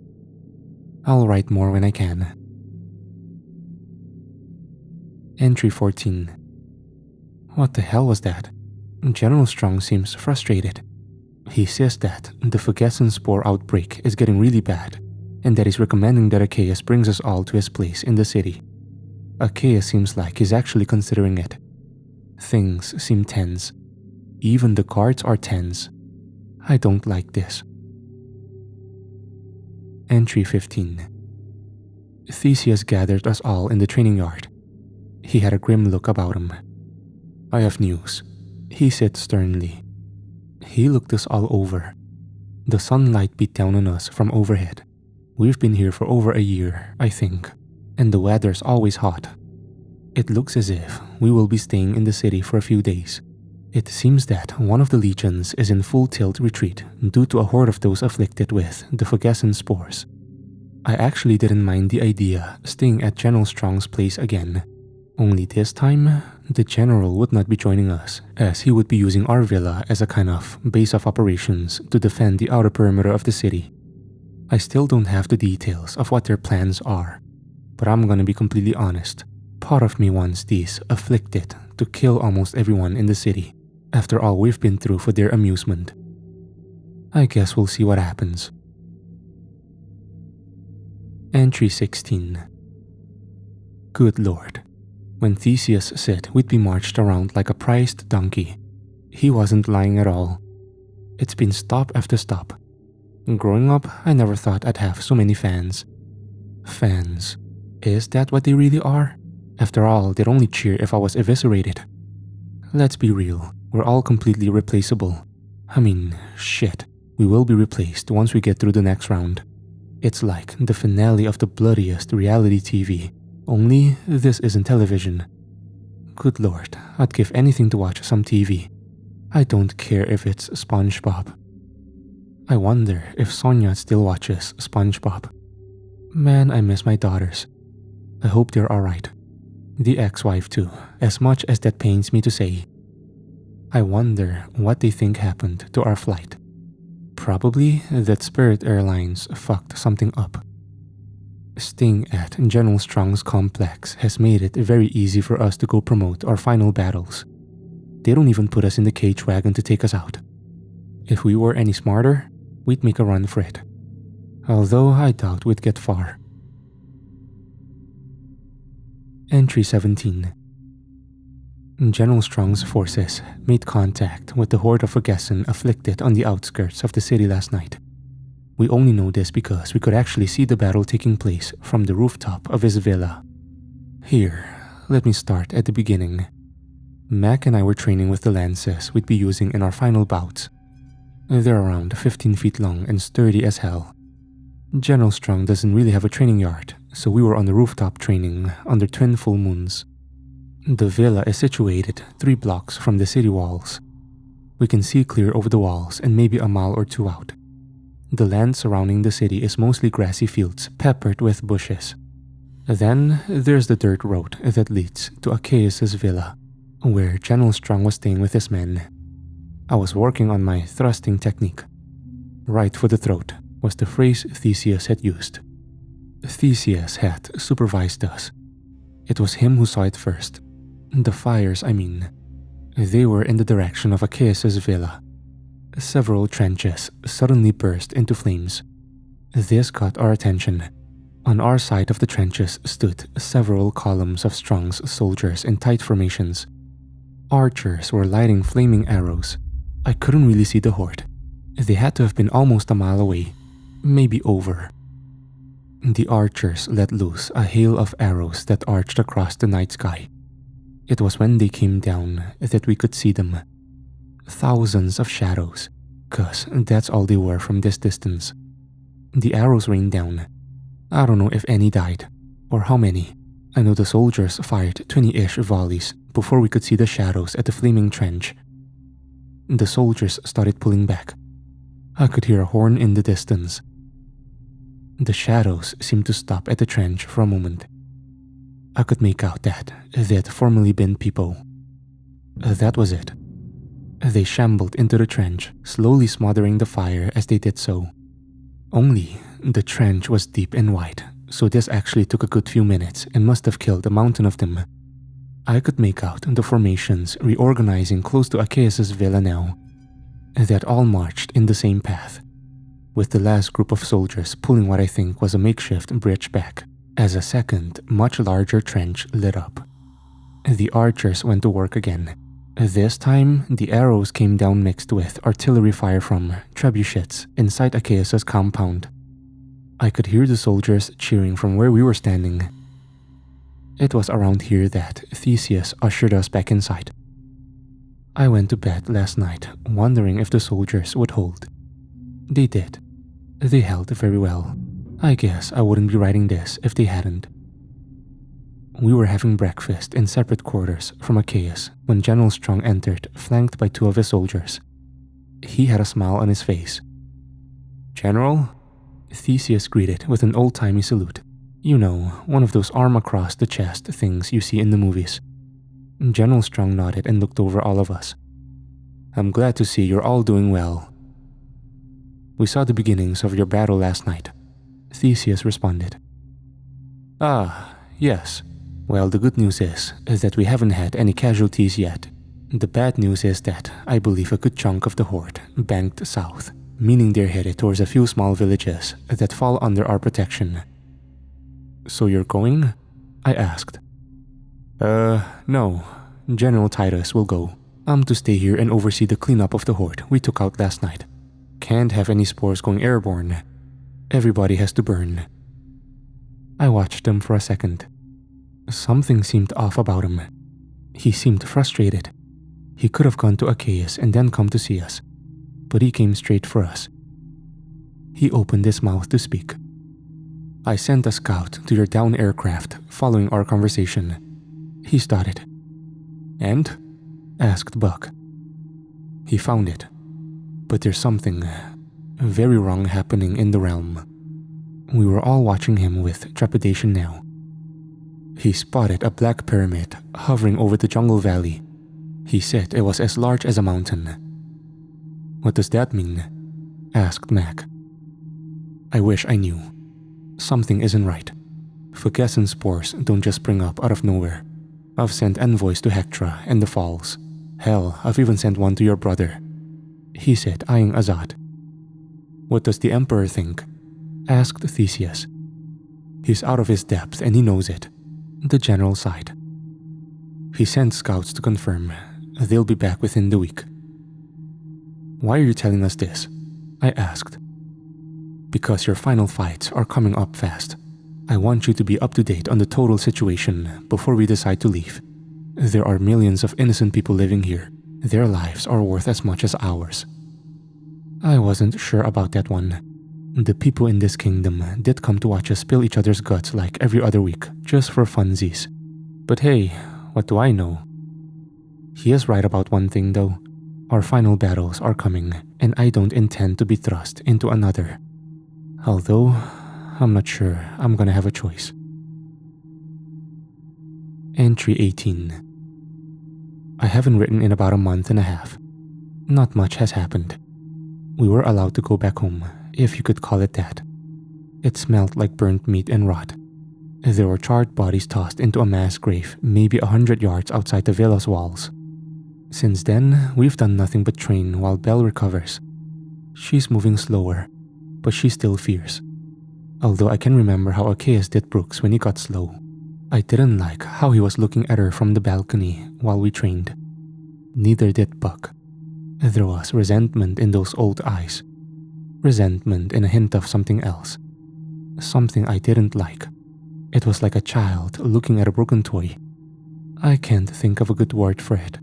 I'll write more when I can. Entry 14. What the hell was that? General Strong seems frustrated. He says that the Fugescent spore outbreak is getting really bad, and that he's recommending that Achaeus brings us all to his place in the city. Achaeus seems like he's actually considering it. Things seem tense. Even the guards are tense. I don't like this. Entry 15. Theseus gathered us all in the training yard. He had a grim look about him. I have news, he said sternly. He looked us all over. The sunlight beat down on us from overhead. We've been here for over a year, I think, and the weather's always hot. It looks as if we will be staying in the city for a few days. It seems that one of the legions is in full tilt retreat due to a horde of those afflicted with the Fugescent spores. I actually didn't mind the idea staying at General Strong's place again. Only this time, the general would not be joining us, as he would be using our villa as a kind of base of operations to defend the outer perimeter of the city. I still don't have the details of what their plans are, but I'm gonna be completely honest. Part of me wants these afflicted to kill almost everyone in the city, after all we've been through for their amusement. I guess we'll see what happens. Entry 16. Good lord. When Theseus said we'd be marched around like a prized donkey, he wasn't lying at all. It's been stop after stop. Growing up, I never thought I'd have so many fans. Fans. Is that what they really are? After all, they'd only cheer if I was eviscerated. Let's be real, we're all completely replaceable. I mean, shit, we will be replaced once we get through the next round. It's like the finale of the bloodiest reality TV. Only this isn't television. Good lord, I'd give anything to watch some TV. I don't care if it's SpongeBob. I wonder if Sonia still watches SpongeBob. Man, I miss my daughters. I hope they're alright. The ex-wife too, as much as that pains me to say. I wonder what they think happened to our flight. Probably that Spirit Airlines fucked something up. Staying at General Strong's complex has made it very easy for us to go promote our final battles. They don't even put us in the cage wagon to take us out. If we were any smarter, we'd make a run for it. Although I doubt we'd get far. Entry 17. General Strong's forces made contact with the horde of Fugescent afflicted on the outskirts of the city last night. We only know this because we could actually see the battle taking place from the rooftop of his villa. Here, let me start at the beginning. Mac and I were training with the lances we'd be using in our final bouts. They're around 15 feet long and sturdy as hell. General Strong doesn't really have a training yard, so we were on the rooftop training under twin full moons. The villa is situated 3 blocks from the city walls. We can see clear over the walls and maybe a mile or two out. The land surrounding the city is mostly grassy fields peppered with bushes. Then there's the dirt road that leads to Achaeus' villa, where General Strong was staying with his men. I was working on my thrusting technique. Right for the throat, was the phrase Theseus had used. Theseus had supervised us. It was him who saw it first. The fires, I mean. They were in the direction of Achaeus' villa. Several trenches suddenly burst into flames. This caught our attention. On our side of the trenches stood several columns of strong soldiers in tight formations. Archers were lighting flaming arrows. I couldn't really see the horde. They had to have been almost a mile away, maybe over. The archers let loose a hail of arrows that arched across the night sky. It was when they came down that we could see them. Thousands of shadows, 'cause that's all they were from this distance. The arrows rained down. I don't know if any died, or how many. I know the soldiers fired 20-ish volleys before we could see the shadows at the flaming trench. The soldiers started pulling back. I could hear a horn in the distance. The shadows seemed to stop at the trench for a moment. I could make out that they'd formerly been people. That was it. They shambled into the trench, slowly smothering the fire as they did so. Only the trench was deep and wide, so this actually took a good few minutes and must have killed a mountain of them. I could make out the formations reorganizing close to Achaeus' villa now. They'd all marched in the same path, with the last group of soldiers pulling what I think was a makeshift bridge back, as a second, much larger trench lit up. The archers went to work again. This time, the arrows came down mixed with artillery fire from trebuchets inside Achaeus' compound. I could hear the soldiers cheering from where we were standing. It was around here that Theseus ushered us back inside. I went to bed last night wondering if the soldiers would hold. They did. They held very well. I guess I wouldn't be writing this if they hadn't. We were having breakfast in separate quarters from Achaeus when General Strong entered, flanked by two of his soldiers. He had a smile on his face. "General?" Theseus greeted with an old-timey salute. You know, one of those arm-across-the-chest things you see in the movies. General Strong nodded and looked over all of us. "I'm glad to see you're all doing well." "We saw the beginnings of your battle last night," Theseus responded. "Ah, yes. Well, the good news is that we haven't had any casualties yet. The bad news is that I believe a good chunk of the horde banked south, meaning they're headed towards a few small villages that fall under our protection." "So you're going?" I asked. No. General Titus will go. I'm to stay here and oversee the cleanup of the horde we took out last night. Can't have any spores going airborne. Everybody has to burn." I watched him for a second. Something seemed off about him. He seemed frustrated. He could have gone to Achaeus and then come to see us, but he came straight for us. He opened his mouth to speak. "I sent a scout to your down aircraft following our conversation," he started. "And?" asked Buck. "He found it, but there's something very wrong happening in the realm." We were all watching him with trepidation now. "He spotted a black pyramid hovering over the jungle valley. He said it was as large as a mountain." "What does that mean?" asked Mac. I wish I knew. Something isn't right. Fugassen spores don't just spring up out of nowhere. I've sent envoys to Hectra and the Falls. Hell, I've even sent one to your brother," he said, eyeing Azad. "What does the Emperor think?" asked Theseus. "He's out of his depth and he knows it," the general sighed. "He sent scouts to confirm. They'll be back within the week." "Why are you telling us this?" I asked. "Because your final fights are coming up fast. I want you to be up to date on the total situation before we decide to leave. There are millions of innocent people living here. Their lives are worth as much as ours." I wasn't sure about that one. The people in this kingdom did come to watch us spill each other's guts like every other week, just for funsies. But hey, what do I know? He is right about one thing though. Our final battles are coming, and I don't intend to be thrust into another. Although, I'm not sure I'm gonna have a choice. Entry 18. I haven't written in about a month and a half. Not much has happened. We were allowed to go back home, if you could call it that. It smelled like burnt meat and rot. There were charred bodies tossed into a mass grave maybe 100 yards outside the villa's walls. Since then, we've done nothing but train while Belle recovers. She's moving slower, but she's still fierce. Although I can remember how Arceus did Brooks when he got slow. I didn't like how he was looking at her from the balcony while we trained. Neither did Buck. There was resentment in those old eyes. Resentment and a hint of something else. Something I didn't like. It was like a child looking at a broken toy. I can't think of a good word for it.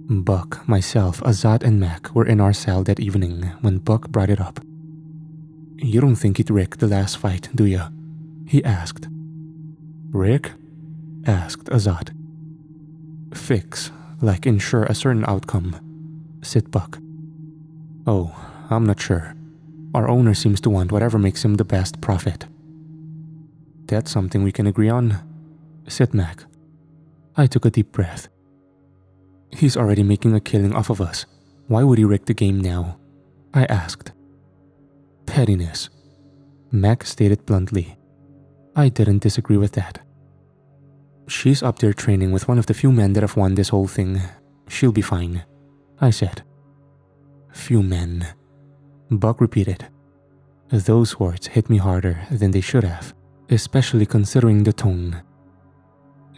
Buck, myself, Azad, and Mac were in our cell that evening when Buck brought it up. "You don't think he'd Rick the last fight, do ya?" he asked. "Rick?" asked Azad. "Fix, like ensure a certain outcome," said Buck. "Oh, I'm not sure. Our owner seems to want whatever makes him the best profit." "That's something we can agree on," said Mac. I took a deep breath. "He's already making a killing off of us. Why would he wreck the game now?" I asked. "Pettiness," Mac stated bluntly. I didn't disagree with that. "She's up there training with one of the few men that have won this whole thing. She'll be fine," I said. "Few men," Buck repeated. Those words hit me harder than they should have, especially considering the tone.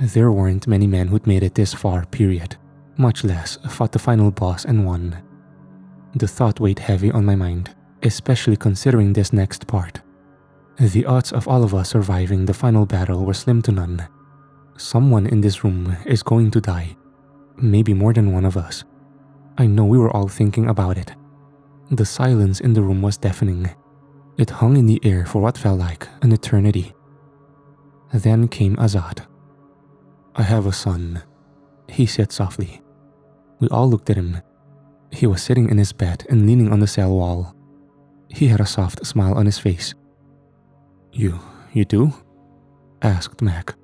There weren't many men who'd made it this far, period, much less fought the final boss and won. The thought weighed heavy on my mind, especially considering this next part. The odds of all of us surviving the final battle were slim to none. Someone in this room is going to die. Maybe more than one of us. I know we were all thinking about it. The silence in the room was deafening. It hung in the air for what felt like an eternity. Then came Azad. "I have a son," he said softly. We all looked at him. He was sitting in his bed and leaning on the cell wall. He had a soft smile on his face. You do?" asked Mac.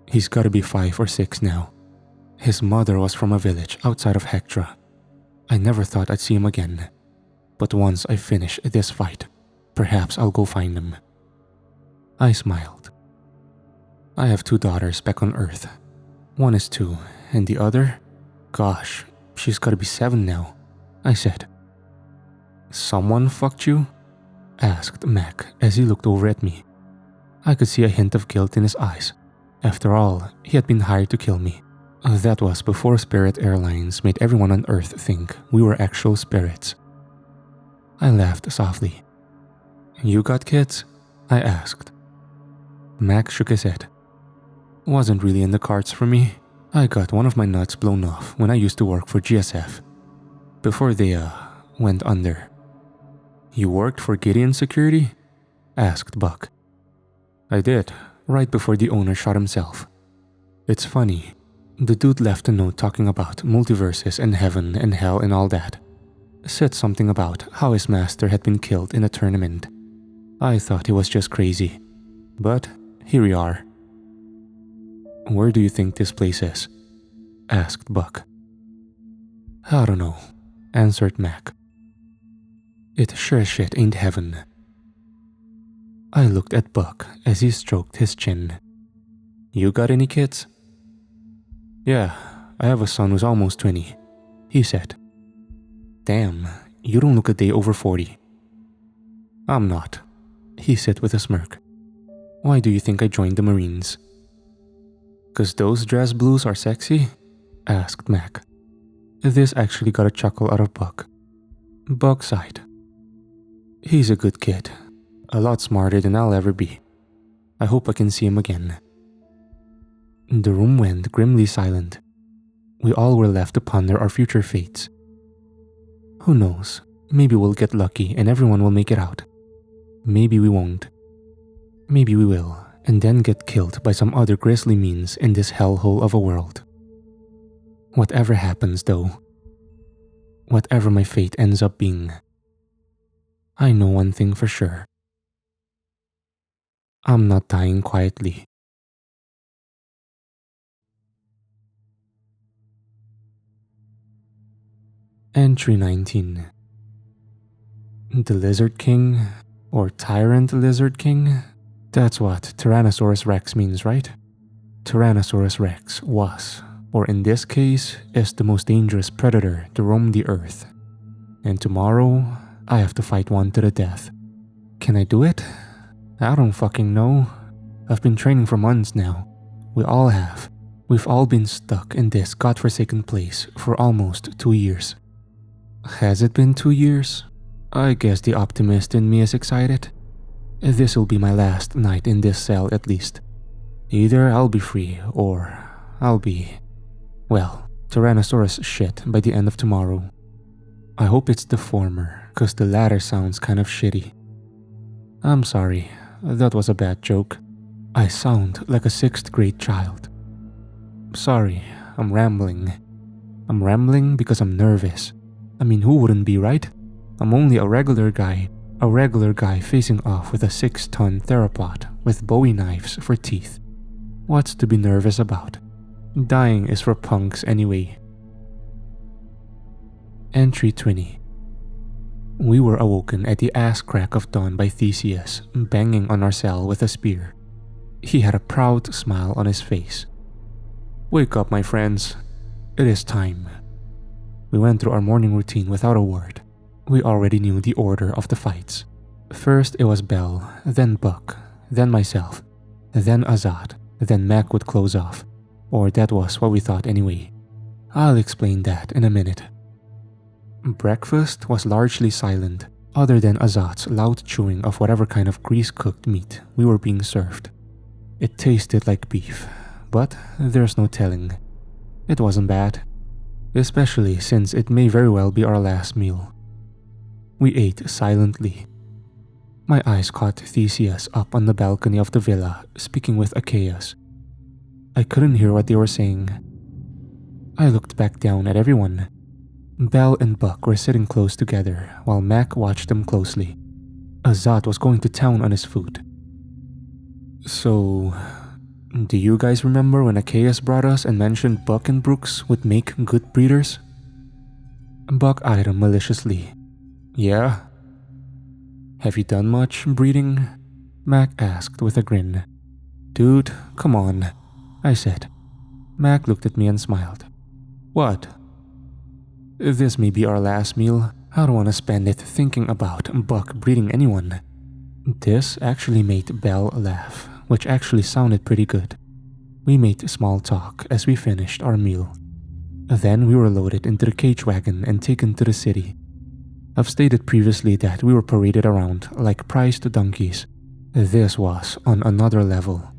"He's gotta be 5 or 6 now. His mother was from a village outside of Hectra. I never thought I'd see him again. But once I finish this fight, perhaps I'll go find him." I smiled. "I have 2 daughters back on Earth. One is 2, and the other? Gosh, she's gotta be 7 now," I said. "Someone fucked you?" asked Mac as he looked over at me. I could see a hint of guilt in his eyes. After all, he had been hired to kill me. That was before Spirit Airlines made everyone on Earth think we were actual spirits. I laughed softly. "You got kids?" I asked. Mac shook his head. "Wasn't really in the cards for me. I got one of my nuts blown off when I used to work for GSF. Before they, went under." "You worked for Gideon Security?" asked Buck. "I did, right before the owner shot himself. It's funny. The dude left a note talking about multiverses and heaven and hell and all that. Said something about how his master had been killed in a tournament. I thought he was just crazy. But here we are." "Where do you think this place is?" asked Buck. "I don't know," answered Mac. "It sure as shit ain't heaven." I looked at Buck as he stroked his chin. "You got any kids?" "Yeah, I have a son who's almost 20, he said. "Damn, you don't look a day over 40. "I'm not," he said with a smirk. "Why do you think I joined the Marines?" "'Cause those dress blues are sexy?" asked Mac. This actually got a chuckle out of Buck. Buck sighed. "He's a good kid. A lot smarter than I'll ever be. I hope I can see him again." The room went grimly silent. We all were left to ponder our future fates. Who knows, maybe we'll get lucky and everyone will make it out. Maybe we won't. Maybe we will, and then get killed by some other grisly means in this hellhole of a world. Whatever happens though, whatever my fate ends up being, I know one thing for sure. I'm not dying quietly. Entry 19. The Lizard King? Or Tyrant Lizard King? That's what Tyrannosaurus Rex means, right? Tyrannosaurus Rex was, or in this case, is the most dangerous predator to roam the earth. And tomorrow, I have to fight one to the death. Can I do it? I don't fucking know. I've been training for months now. We all have. We've all been stuck in this godforsaken place for almost 2 years. Has it been 2 years? I guess the optimist in me is excited. This will be my last night in this cell at least. Either I'll be free or I'll be, well, Tyrannosaurus shit by the end of tomorrow. I hope it's the former, cause the latter sounds kind of shitty. I'm sorry, that was a bad joke. I sound like a 6th grade child. Sorry, I'm rambling. I'm rambling because I'm nervous. I mean, who wouldn't be, right? I'm only a regular guy facing off with a 6-ton theropod with bowie knives for teeth. What's to be nervous about? Dying is for punks anyway. Entry 20. We were awoken at the ass crack of dawn by Theseus banging on our cell with a spear. He had a proud smile on his face. Wake up, my friends. It is time. We went through our morning routine without a word. We already knew the order of the fights. First it was Belle, then Buck, then myself, then Azad, then Mac would close off. Or that was what we thought anyway. I'll explain that in a minute. Breakfast was largely silent, other than Azad's loud chewing of whatever kind of grease-cooked meat we were being served. It tasted like beef, but there's no telling. It wasn't bad, especially since it may very well be our last meal. We ate silently. My eyes caught Theseus up on the balcony of the villa, speaking with Achaeus. I couldn't hear what they were saying. I looked back down at everyone. Belle and Buck were sitting close together, while Mac watched them closely. Azad was going to town on his food. So, do you guys remember when Achaeus brought us and mentioned Buck and Brooks would make good breeders? Buck eyed him maliciously. Yeah? Have you done much breeding? Mac asked with a grin. Dude, come on, I said. Mac looked at me and smiled. What? This may be our last meal. I don't want to spend it thinking about Buck breeding anyone. This actually made Belle laugh, which actually sounded pretty good. We made small talk as we finished our meal. Then we were loaded into the cage wagon and taken to the city. I've stated previously that we were paraded around like prized donkeys. This was on another level.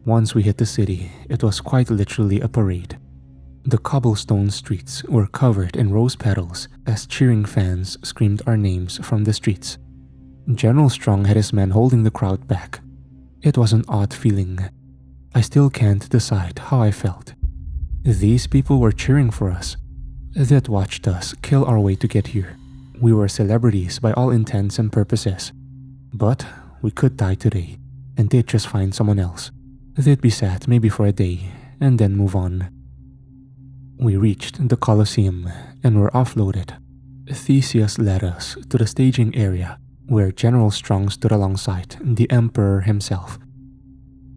Once we hit the city, it was quite literally a parade. The cobblestone streets were covered in rose petals as cheering fans screamed our names from the streets. General Strong had his men holding the crowd back. It was an odd feeling. I still can't decide how I felt. These people were cheering for us. They'd watched us kill our way to get here. We were celebrities by all intents and purposes. But we could die today, and they'd just find someone else. They'd be sad maybe for a day, and then move on. We reached the Colosseum and were offloaded. Theseus led us to the staging area, where General Strong stood alongside the Emperor himself.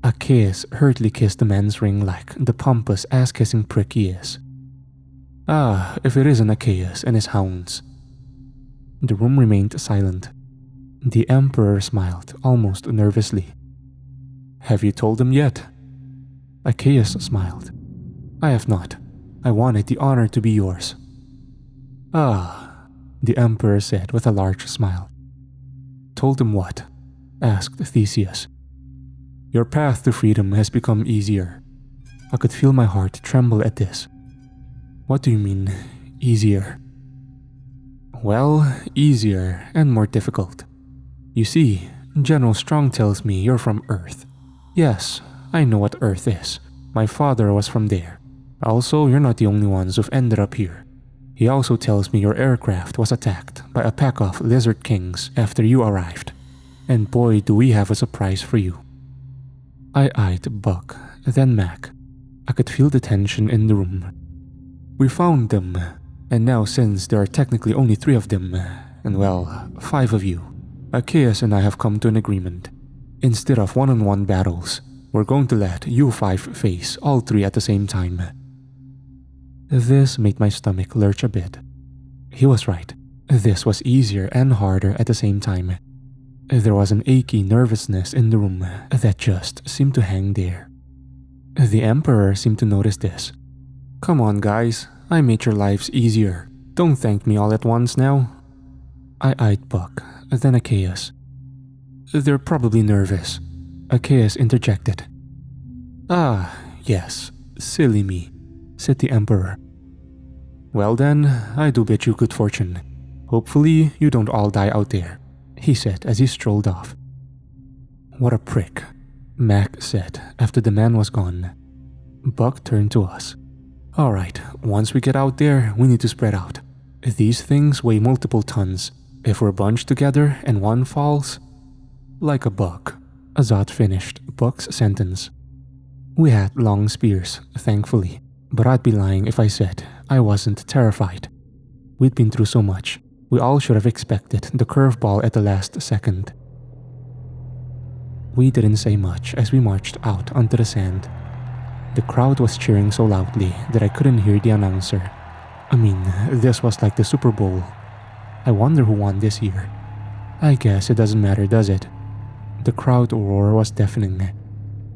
Achaeus hurriedly kissed the man's ring like the pompous ass-kissing prick he is. Ah, if it isn't Achaeus and his hounds. The room remained silent. The Emperor smiled almost nervously. Have you told them yet? Achaeus smiled. I have not. I wanted the honor to be yours. Ah, the Emperor said with a large smile. Told them what? Asked Theseus. Your path to freedom has become easier. I could feel my heart tremble at this. What do you mean, easier? Well, easier and more difficult. You see, General Strong tells me you're from Earth. Yes, I know what Earth is. My father was from there. Also, you're not the only ones who've ended up here. He also tells me your aircraft was attacked by a pack of lizard kings after you arrived. And boy, do we have a surprise for you. I eyed Buck, then Mac. I could feel the tension in the room. We found them, and now since there are technically only 3 of them, and well, 5 of you. Chaos and I have come to an agreement. Instead of one-on-one battles, we're going to let you 5 face all 3 at the same time. This made my stomach lurch a bit. He was right. This was easier and harder at the same time. There was an achy nervousness in the room that just seemed to hang there. The Emperor seemed to notice this. Come on guys, I made your lives easier. Don't thank me all at once now. I eyed Buck, then Achaeus. They're probably nervous. Achaeus interjected. Ah, yes, silly me, said the Emperor. Well then, I do bid you good fortune. Hopefully you don't all die out there, he said as he strolled off. What a prick, Mac said after the man was gone. Buck turned to us. Alright, once we get out there, we need to spread out. These things weigh multiple tons. If we're bunched together and one falls... Like a buck, Azat finished Buck's sentence. We had long spears, thankfully, but I'd be lying if I said I wasn't terrified. We'd been through so much, we all should have expected the curveball at the last second. We didn't say much as we marched out onto the sand. The crowd was cheering so loudly that I couldn't hear the announcer. I mean, this was like the Super Bowl. I wonder who won this year. I guess it doesn't matter, does it? The crowd roar was deafening.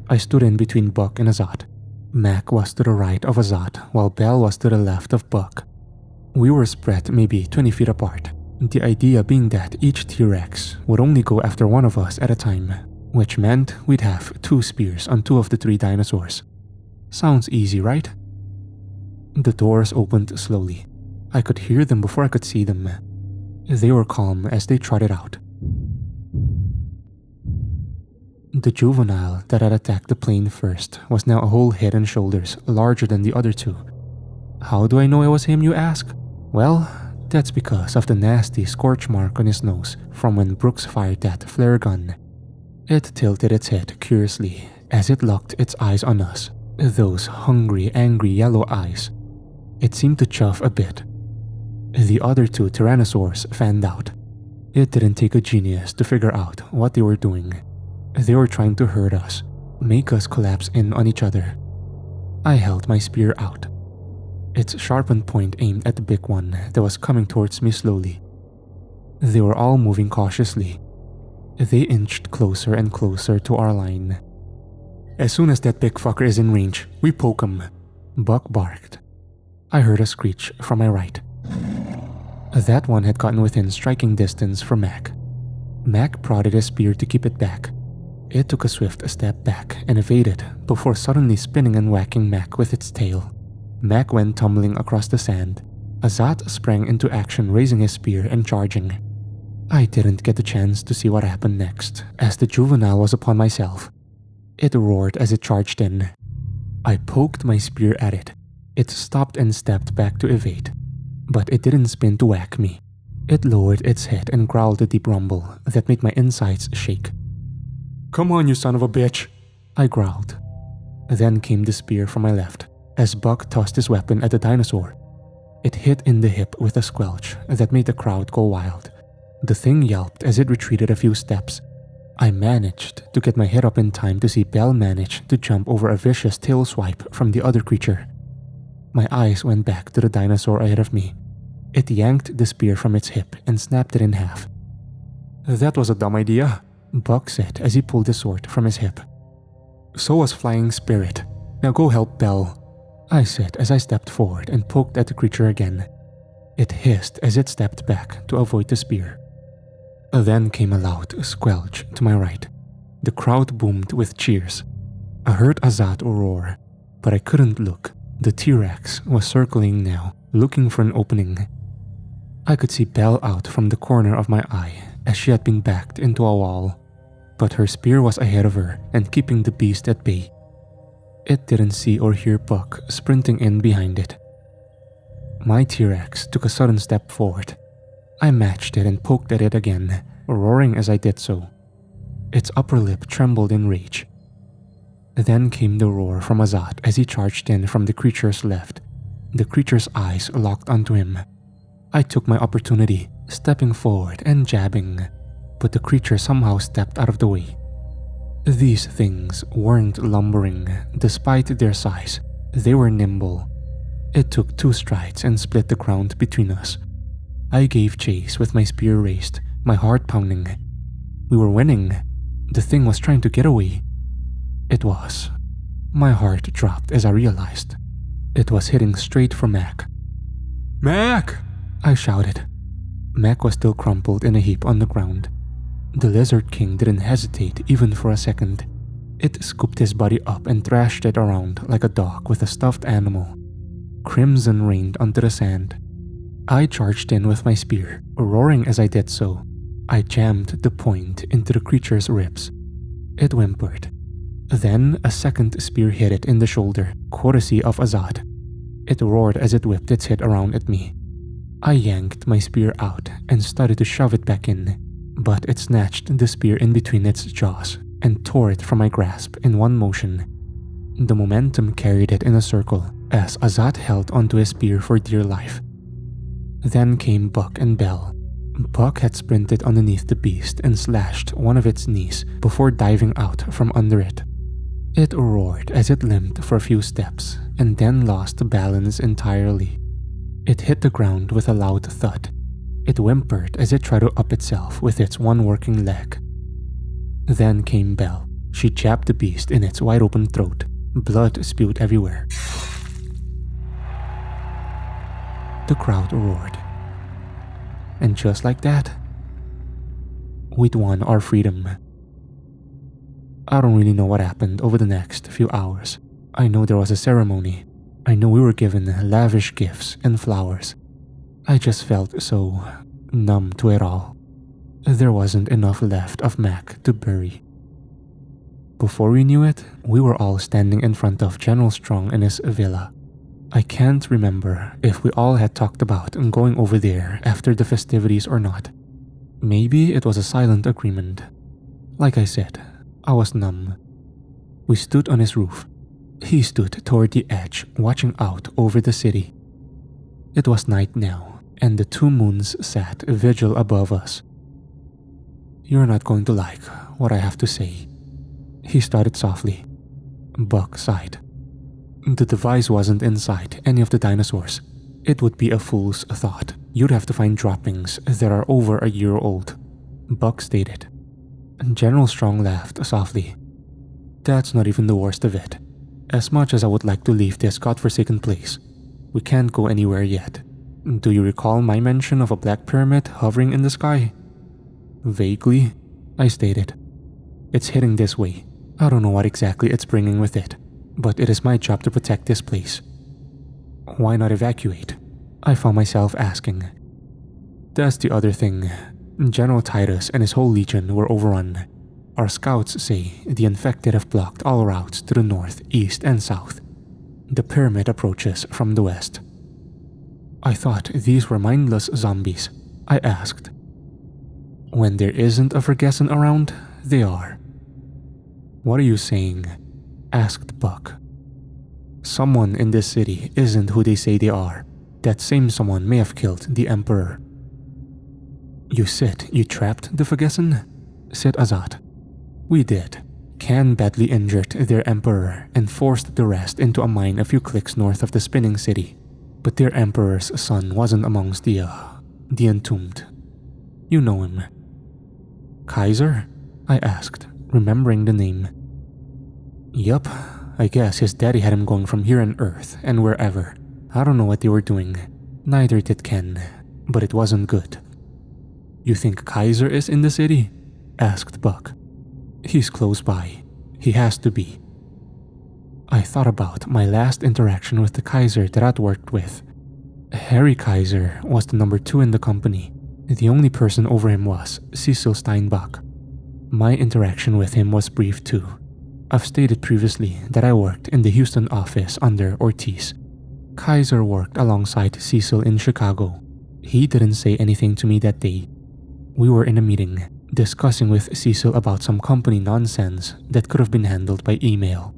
I stood in between Buck and Azat. Mac was to the right of Azat, while Bell was to the left of Buck. We were spread maybe 20 feet apart, the idea being that each T-Rex would only go after one of us at a time, which meant we'd have 2 spears on 2 of the 3 dinosaurs. Sounds easy, right? The doors opened slowly. I could hear them before I could see them. They were calm as they trotted out. The juvenile that had attacked the plane first was now a whole head and shoulders larger than the other 2. How do I know it was him, you ask? Well, that's because of the nasty scorch mark on his nose from when Brooks fired that flare gun. It tilted its head curiously as it locked its eyes on us, those hungry, angry yellow eyes. It seemed to chuff a bit. The other 2 tyrannosaurs fanned out. It didn't take a genius to figure out what they were doing. They were trying to hurt us, make us collapse in on each other. I held my spear out, its sharpened point aimed at the big one that was coming towards me slowly. They were all moving cautiously. They inched closer and closer to our line. As soon as that big fucker is in range, we poke him, Buck barked. I heard a screech from my right. That one had gotten within striking distance from Mac. Mac prodded his spear to keep it back. It took a swift step back and evaded before suddenly spinning and whacking Mac with its tail. Mac went tumbling across the sand. Azat sprang into action, raising his spear and charging. I didn't get the chance to see what happened next, as the juvenile was upon myself. It roared as it charged in. I poked my spear at it. It stopped and stepped back to evade, but it didn't spin to whack me. It lowered its head and growled a deep rumble that made my insides shake. Come on, you son of a bitch, I growled. Then came the spear from my left, as Buck tossed his weapon at the dinosaur. It hit in the hip with a squelch that made the crowd go wild. The thing yelped as it retreated a few steps. I managed to get my head up in time to see Bell manage to jump over a vicious tail swipe from the other creature. My eyes went back to the dinosaur ahead of me. It yanked the spear from its hip and snapped it in half. That was a dumb idea, Buck said as he pulled the sword from his hip. So was Flying Spirit. Now go help Bell, I said as I stepped forward and poked at the creature again. It hissed as it stepped back to avoid the spear. Then came a loud squelch to my right. The crowd boomed with cheers. I heard Azat roar, but I couldn't look. The T-Rex was circling now, looking for an opening. I could see Belle out from the corner of my eye as she had been backed into a wall, but her spear was ahead of her and keeping the beast at bay. It didn't see or hear Buck sprinting in behind it. My T-Rex took a sudden step forward. I matched it and poked at it again, roaring as I did so. Its upper lip trembled in rage. Then came the roar from Azat as he charged in from the creature's left. The creature's eyes locked onto him. I took my opportunity, stepping forward and jabbing, but the creature somehow stepped out of the way. These things weren't lumbering. Despite their size, they were nimble. It took 2 strides and split the ground between us. I gave chase with my spear raised, my heart pounding. We were winning. The thing was trying to get away. It was. My heart dropped as I realized. It was hitting straight for Mac. "Mac!" I shouted. Mac was still crumpled in a heap on the ground. The Lizard King didn't hesitate even for a second. It scooped his body up and thrashed it around like a dog with a stuffed animal. Crimson rained onto the sand. I charged in with my spear, roaring as I did so. I jammed the point into the creature's ribs. It whimpered. Then a second spear hit it in the shoulder, courtesy of Azad. It roared as it whipped its head around at me. I yanked my spear out and started to shove it back in, but it snatched the spear in between its jaws and tore it from my grasp in one motion. The momentum carried it in a circle as Azad held onto his spear for dear life. Then came Buck and Bell. Buck had sprinted underneath the beast and slashed one of its knees before diving out from under it. It roared as it limped for a few steps and then lost balance entirely. It hit the ground with a loud thud. It whimpered as it tried to up itself with its one working leg. Then came Belle. She jabbed the beast in its wide-open throat. Blood spewed everywhere. The crowd roared. And just like that, we'd won our freedom. I don't really know what happened over the next few hours. I know there was a ceremony. I know we were given lavish gifts and flowers. I just felt so numb to it all. There wasn't enough left of Mac to bury. Before we knew it, we were all standing in front of General Strong in his villa. I can't remember if we all had talked about going over there after the festivities or not. Maybe it was a silent agreement. Like I said, I was numb. We stood on his roof. He stood toward the edge, watching out over the city. It was night now, and the 2 moons sat vigil above us. "You're not going to like what I have to say," he started softly. Buck sighed. "The device wasn't inside any of the dinosaurs. It would be a fool's thought. You'd have to find droppings that are over a year old," Buck stated. General Strong laughed softly. "That's not even the worst of it. As much as I would like to leave this godforsaken place, we can't go anywhere yet. Do you recall my mention of a black pyramid hovering in the sky?" "Vaguely," I stated. "It's heading this way. I don't know what exactly it's bringing with it, but it is my job to protect this place." "Why not evacuate?" I found myself asking. "That's the other thing. General Titus and his whole legion were overrun. Our scouts say the infected have blocked all routes to the north, east, and south. The pyramid approaches from the west." "I thought these were mindless zombies," I asked. "When there isn't a Vergessen around, they are." "What are you saying?" asked Buck. "Someone in this city isn't who they say they are. That same someone may have killed the Emperor." "You said you trapped the Vergessen?" said Azad. "We did. Khan badly injured their Emperor and forced the rest into a mine a few clicks north of the Spinning City. But their Emperor's son wasn't amongst the entombed. You know him." "Kaiser?" I asked, remembering the name. "Yup, I guess his daddy had him going from here on Earth and wherever. I don't know what they were doing. Neither did Ken, but it wasn't good." "You think Kaiser is in the city?" asked Buck. "He's close by. He has to be." I thought about my last interaction with the Kaiser that I'd worked with. Harry Kaiser was the number 2 in the company. The only person over him was Cecil Steinbach. My interaction with him was brief too. I've stated previously that I worked in the Houston office under Ortiz. Kaiser worked alongside Cecil in Chicago. He didn't say anything to me that day. We were in a meeting, discussing with Cecil about some company nonsense that could have been handled by email.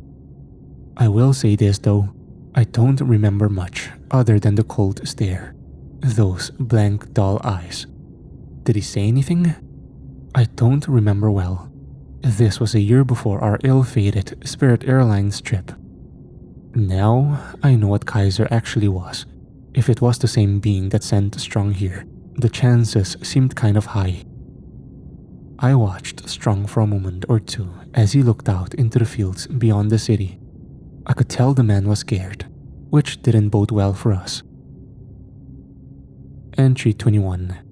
I will say this though, I don't remember much other than the cold stare. Those blank doll eyes. Did he say anything? I don't remember well. This was a year before our ill-fated Spirit Airlines trip. Now, I know what Kaiser actually was. If it was the same being that sent Strong here, the chances seemed kind of high. I watched Strong for a moment or two as he looked out into the fields beyond the city. I could tell the man was scared, which didn't bode well for us. Entry 21.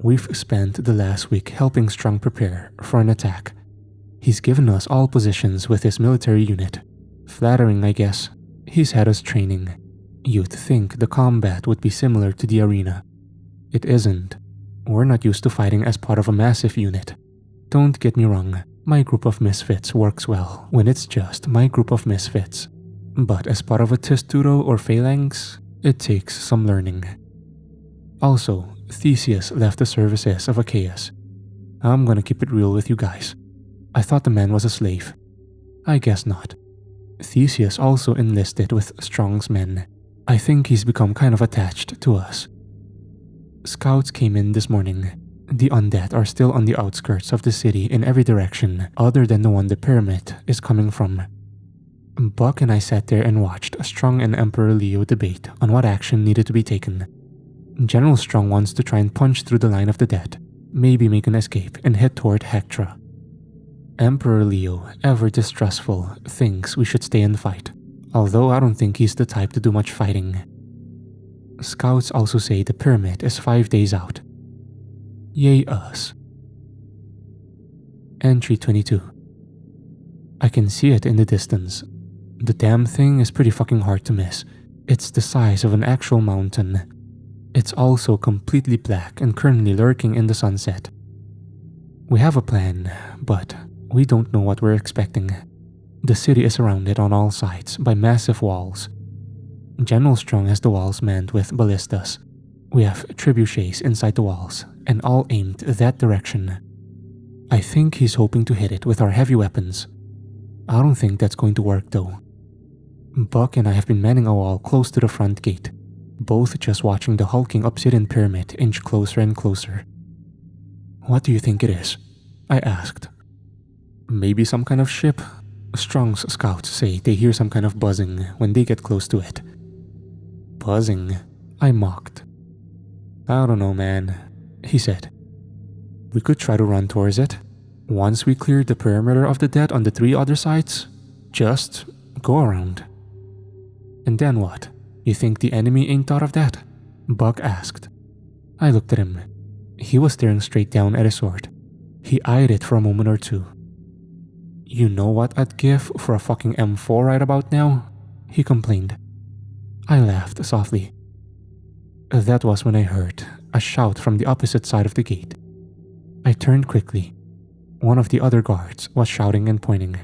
We've spent the last week helping Strong prepare for an attack. He's given us all positions with his military unit. Flattering, I guess. He's had us training. You'd think the combat would be similar to the arena. It isn't. We're not used to fighting as part of a massive unit. Don't get me wrong, my group of misfits works well when it's just my group of misfits. But as part of a Testudo or Phalanx, it takes some learning. Also, Theseus left the services of Achaeus. I'm gonna keep it real with you guys. I thought the man was a slave. I guess not. Theseus also enlisted with Strong's men. I think he's become kind of attached to us. Scouts came in this morning. The undead are still on the outskirts of the city in every direction other than the one the pyramid is coming from. Buck and I sat there and watched Strong and Emperor Leo debate on what action needed to be taken. General Strong wants to try and punch through the line of the dead, maybe make an escape and head toward Hectra. Emperor Leo, ever distrustful, thinks we should stay and fight, although I don't think he's the type to do much fighting. Scouts also say the pyramid is 5 days out. Yay us. Entry 22. I can see it in the distance. The damn thing is pretty fucking hard to miss. It's the size of an actual mountain. It's also completely black and currently lurking in the sunset. We have a plan, but we don't know what we're expecting. The city is surrounded on all sides by massive walls. General Strong has the walls manned with ballistas. We have trebuchets inside the walls, and all aimed that direction. I think he's hoping to hit it with our heavy weapons. I don't think that's going to work though. Buck and I have been manning a wall close to the front gate, both just watching the hulking obsidian pyramid inch closer and closer. What do you think it is? I asked. Maybe some kind of ship? Strong's scouts say they hear some kind of buzzing when they get close to it. Buzzing? I mocked. I don't know, man, he said. We could try to run towards it. Once we clear the perimeter of the dead on the 3 other sides, just go around. And then what? You think the enemy ain't thought of that? Buck asked. I looked at him. He was staring straight down at his sword. He eyed it for a moment or two. You know what I'd give for a fucking M4 right about now? He complained. I laughed softly. That was when I heard a shout from the opposite side of the gate. I turned quickly. One of the other guards was shouting and pointing.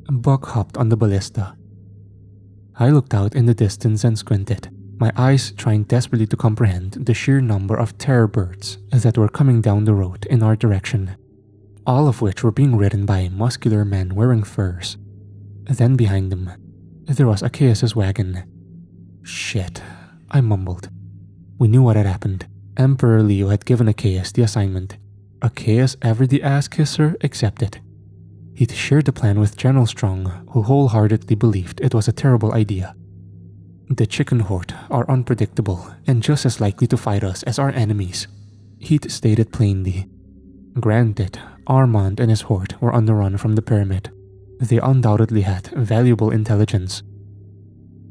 Buck hopped on the ballista. I looked out in the distance and squinted, my eyes trying desperately to comprehend the sheer number of terror birds that were coming down the road in our direction, all of which were being ridden by muscular men wearing furs. Then behind them, there was Achaeus' wagon. Shit, I mumbled. We knew what had happened. Emperor Leo had given Achaeus the assignment. Achaeus, ever the ass-kisser, accepted. He'd shared the plan with General Strong, who wholeheartedly believed it was a terrible idea. The chicken horde are unpredictable and just as likely to fight us as our enemies, he'd stated plainly. Granted, Armand and his horde were on the run from the pyramid. They undoubtedly had valuable intelligence.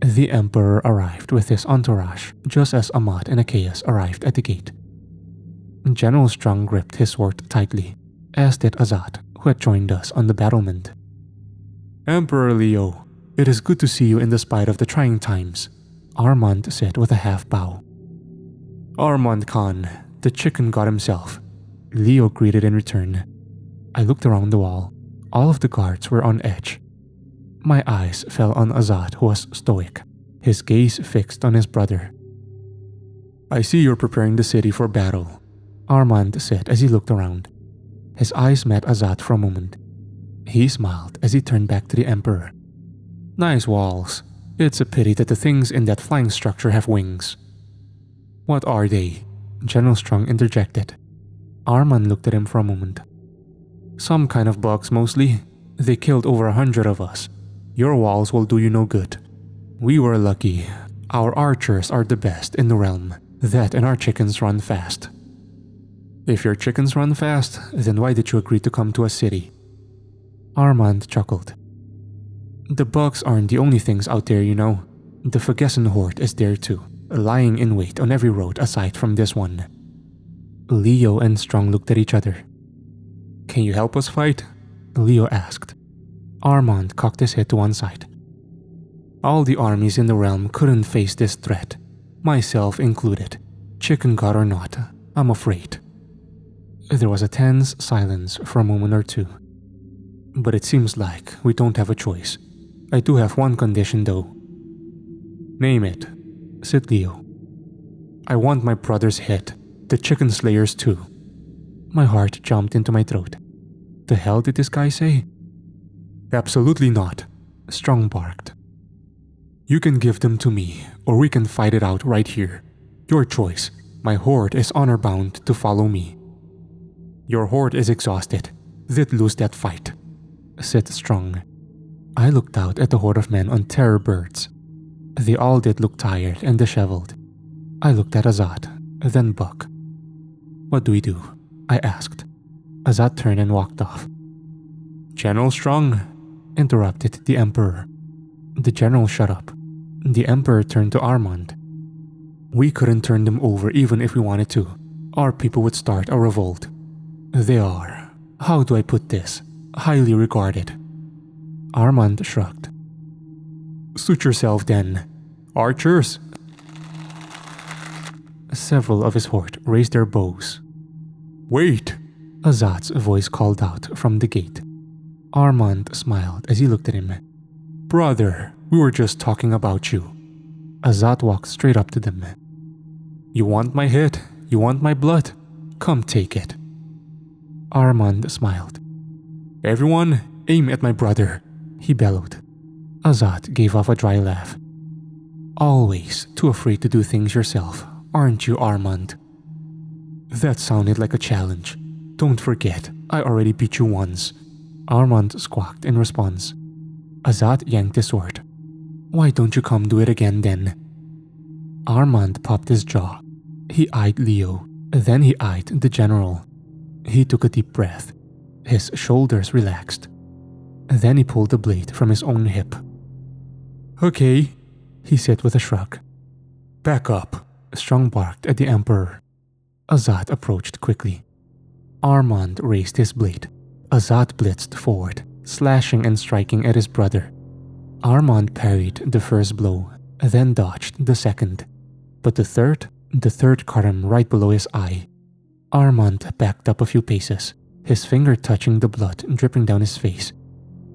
The Emperor arrived with his entourage just as Ahmad and Achaeus arrived at the gate. General Strong gripped his sword tightly, as did Azad, who had joined us on the battlement. Emperor Leo, it is good to see you in despite of the trying times, Armand said with a half bow. Armand Khan, the chicken god himself, Leo greeted in return. I looked around the wall. All of the guards were on edge. My eyes fell on Azad, who was stoic, his gaze fixed on his brother. I see you're preparing the city for battle, Armand said as he looked around. His eyes met Azad for a moment. He smiled as he turned back to the Emperor. Nice walls. It's a pity that the things in that flying structure have wings. What are they? General Strong interjected. Armand looked at him for a moment. Some kind of bugs mostly. They killed over 100 of us. Your walls will do you no good. We were lucky. Our archers are the best in the realm. That and our chickens run fast. If your chickens run fast, then why did you agree to come to a city? Armand chuckled. The bugs aren't the only things out there, you know. The Vergessen horde is there too, lying in wait on every road aside from this one. Leo and Strong looked at each other. Can you help us fight? Leo asked. Armand cocked his head to one side. All the armies in the realm couldn't face this threat, myself included. Chicken god or not, I'm afraid. There was a tense silence for a moment or two. But it seems like we don't have a choice. I do have one condition though. Name it, said Leo. I want my brother's head, the chicken slayers too. My heart jumped into my throat. The hell did this guy say? Absolutely not, Strong barked. You can give them to me, or we can fight it out right here. Your choice. My horde is honor-bound to follow me. Your horde is exhausted. They'd lose that fight, said Strong. I looked out at the horde of men on terror birds. They all did look tired and disheveled. I looked at Azat, then Buck. What do we do? I asked. Azat turned and walked off. General Strong, interrupted the Emperor. The general shut up. The Emperor turned to Armand. We couldn't turn them over even if we wanted to. Our people would start a revolt. They are, how do I put this, highly regarded. Armand shrugged. Suit yourself then. Archers! Several of his horde raised their bows. Wait! Azat's voice called out from the gate. Armand smiled as he looked at him. Brother, we were just talking about you. Azat walked straight up to them. You want my head? You want my blood? Come take it. Armand smiled. Everyone, aim at my brother, he bellowed. Azat gave off a dry laugh. Always too afraid to do things yourself, aren't you, Armand? That sounded like a challenge. Don't forget, I already beat you once. Armand squawked in response. Azat yanked his sword. Why don't you come do it again then? Armand popped his jaw. He eyed Leo, then he eyed the general. He took a deep breath. His shoulders relaxed. Then he pulled the blade from his own hip. Okay, he said with a shrug. Back up, Strong barked at the Emperor. Azat approached quickly. Armand raised his blade. Azat blitzed forward, slashing and striking at his brother. Armand parried the first blow, then dodged the second. But the third caught him right below his eye. Armand backed up a few paces, his finger touching the blood dripping down his face.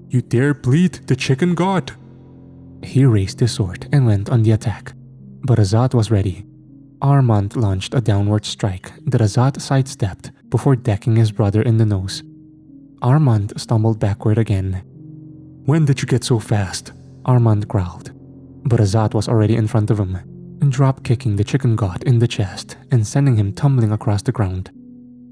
You dare bleed the chicken god? He raised his sword and went on the attack. But Azat was ready. Armand launched a downward strike that Azat sidestepped before decking his brother in the nose. Armand stumbled backward again. When did you get so fast? Armand growled. But Azat was already in front of him, drop-kicking the chicken god in the chest and sending him tumbling across the ground.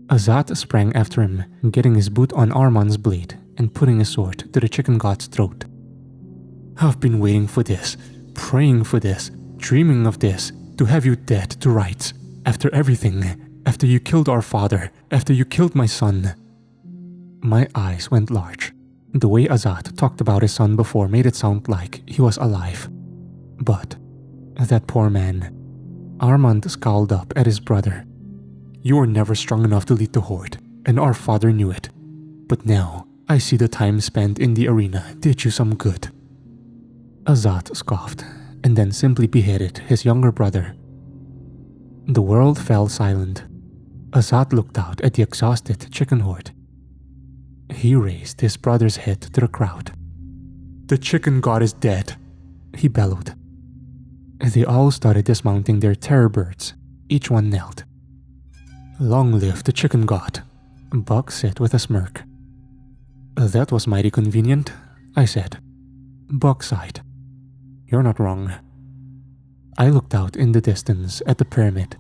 Azat sprang after him, getting his boot on Armand's blade and putting his sword to the chicken god's throat. I've been waiting for this, praying for this, dreaming of this, to have you dead to rights, after everything, after you killed our father, after you killed my son. My eyes went large. The way Azat talked about his son before made it sound like he was alive. But that poor man. Armand scowled up at his brother. You were never strong enough to lead the horde, and our father knew it. But now, I see the time spent in the arena did you some good. Azat scoffed, and then simply beheaded his younger brother. The world fell silent. Azat looked out at the exhausted chicken horde. He raised his brother's head to the crowd. The chicken god is dead, he bellowed. They all started dismounting their terror birds. Each one knelt. Long live the chicken god, Buck said with a smirk. That was mighty convenient, I said. Buck sighed. You're not wrong. I looked out in the distance at the pyramid.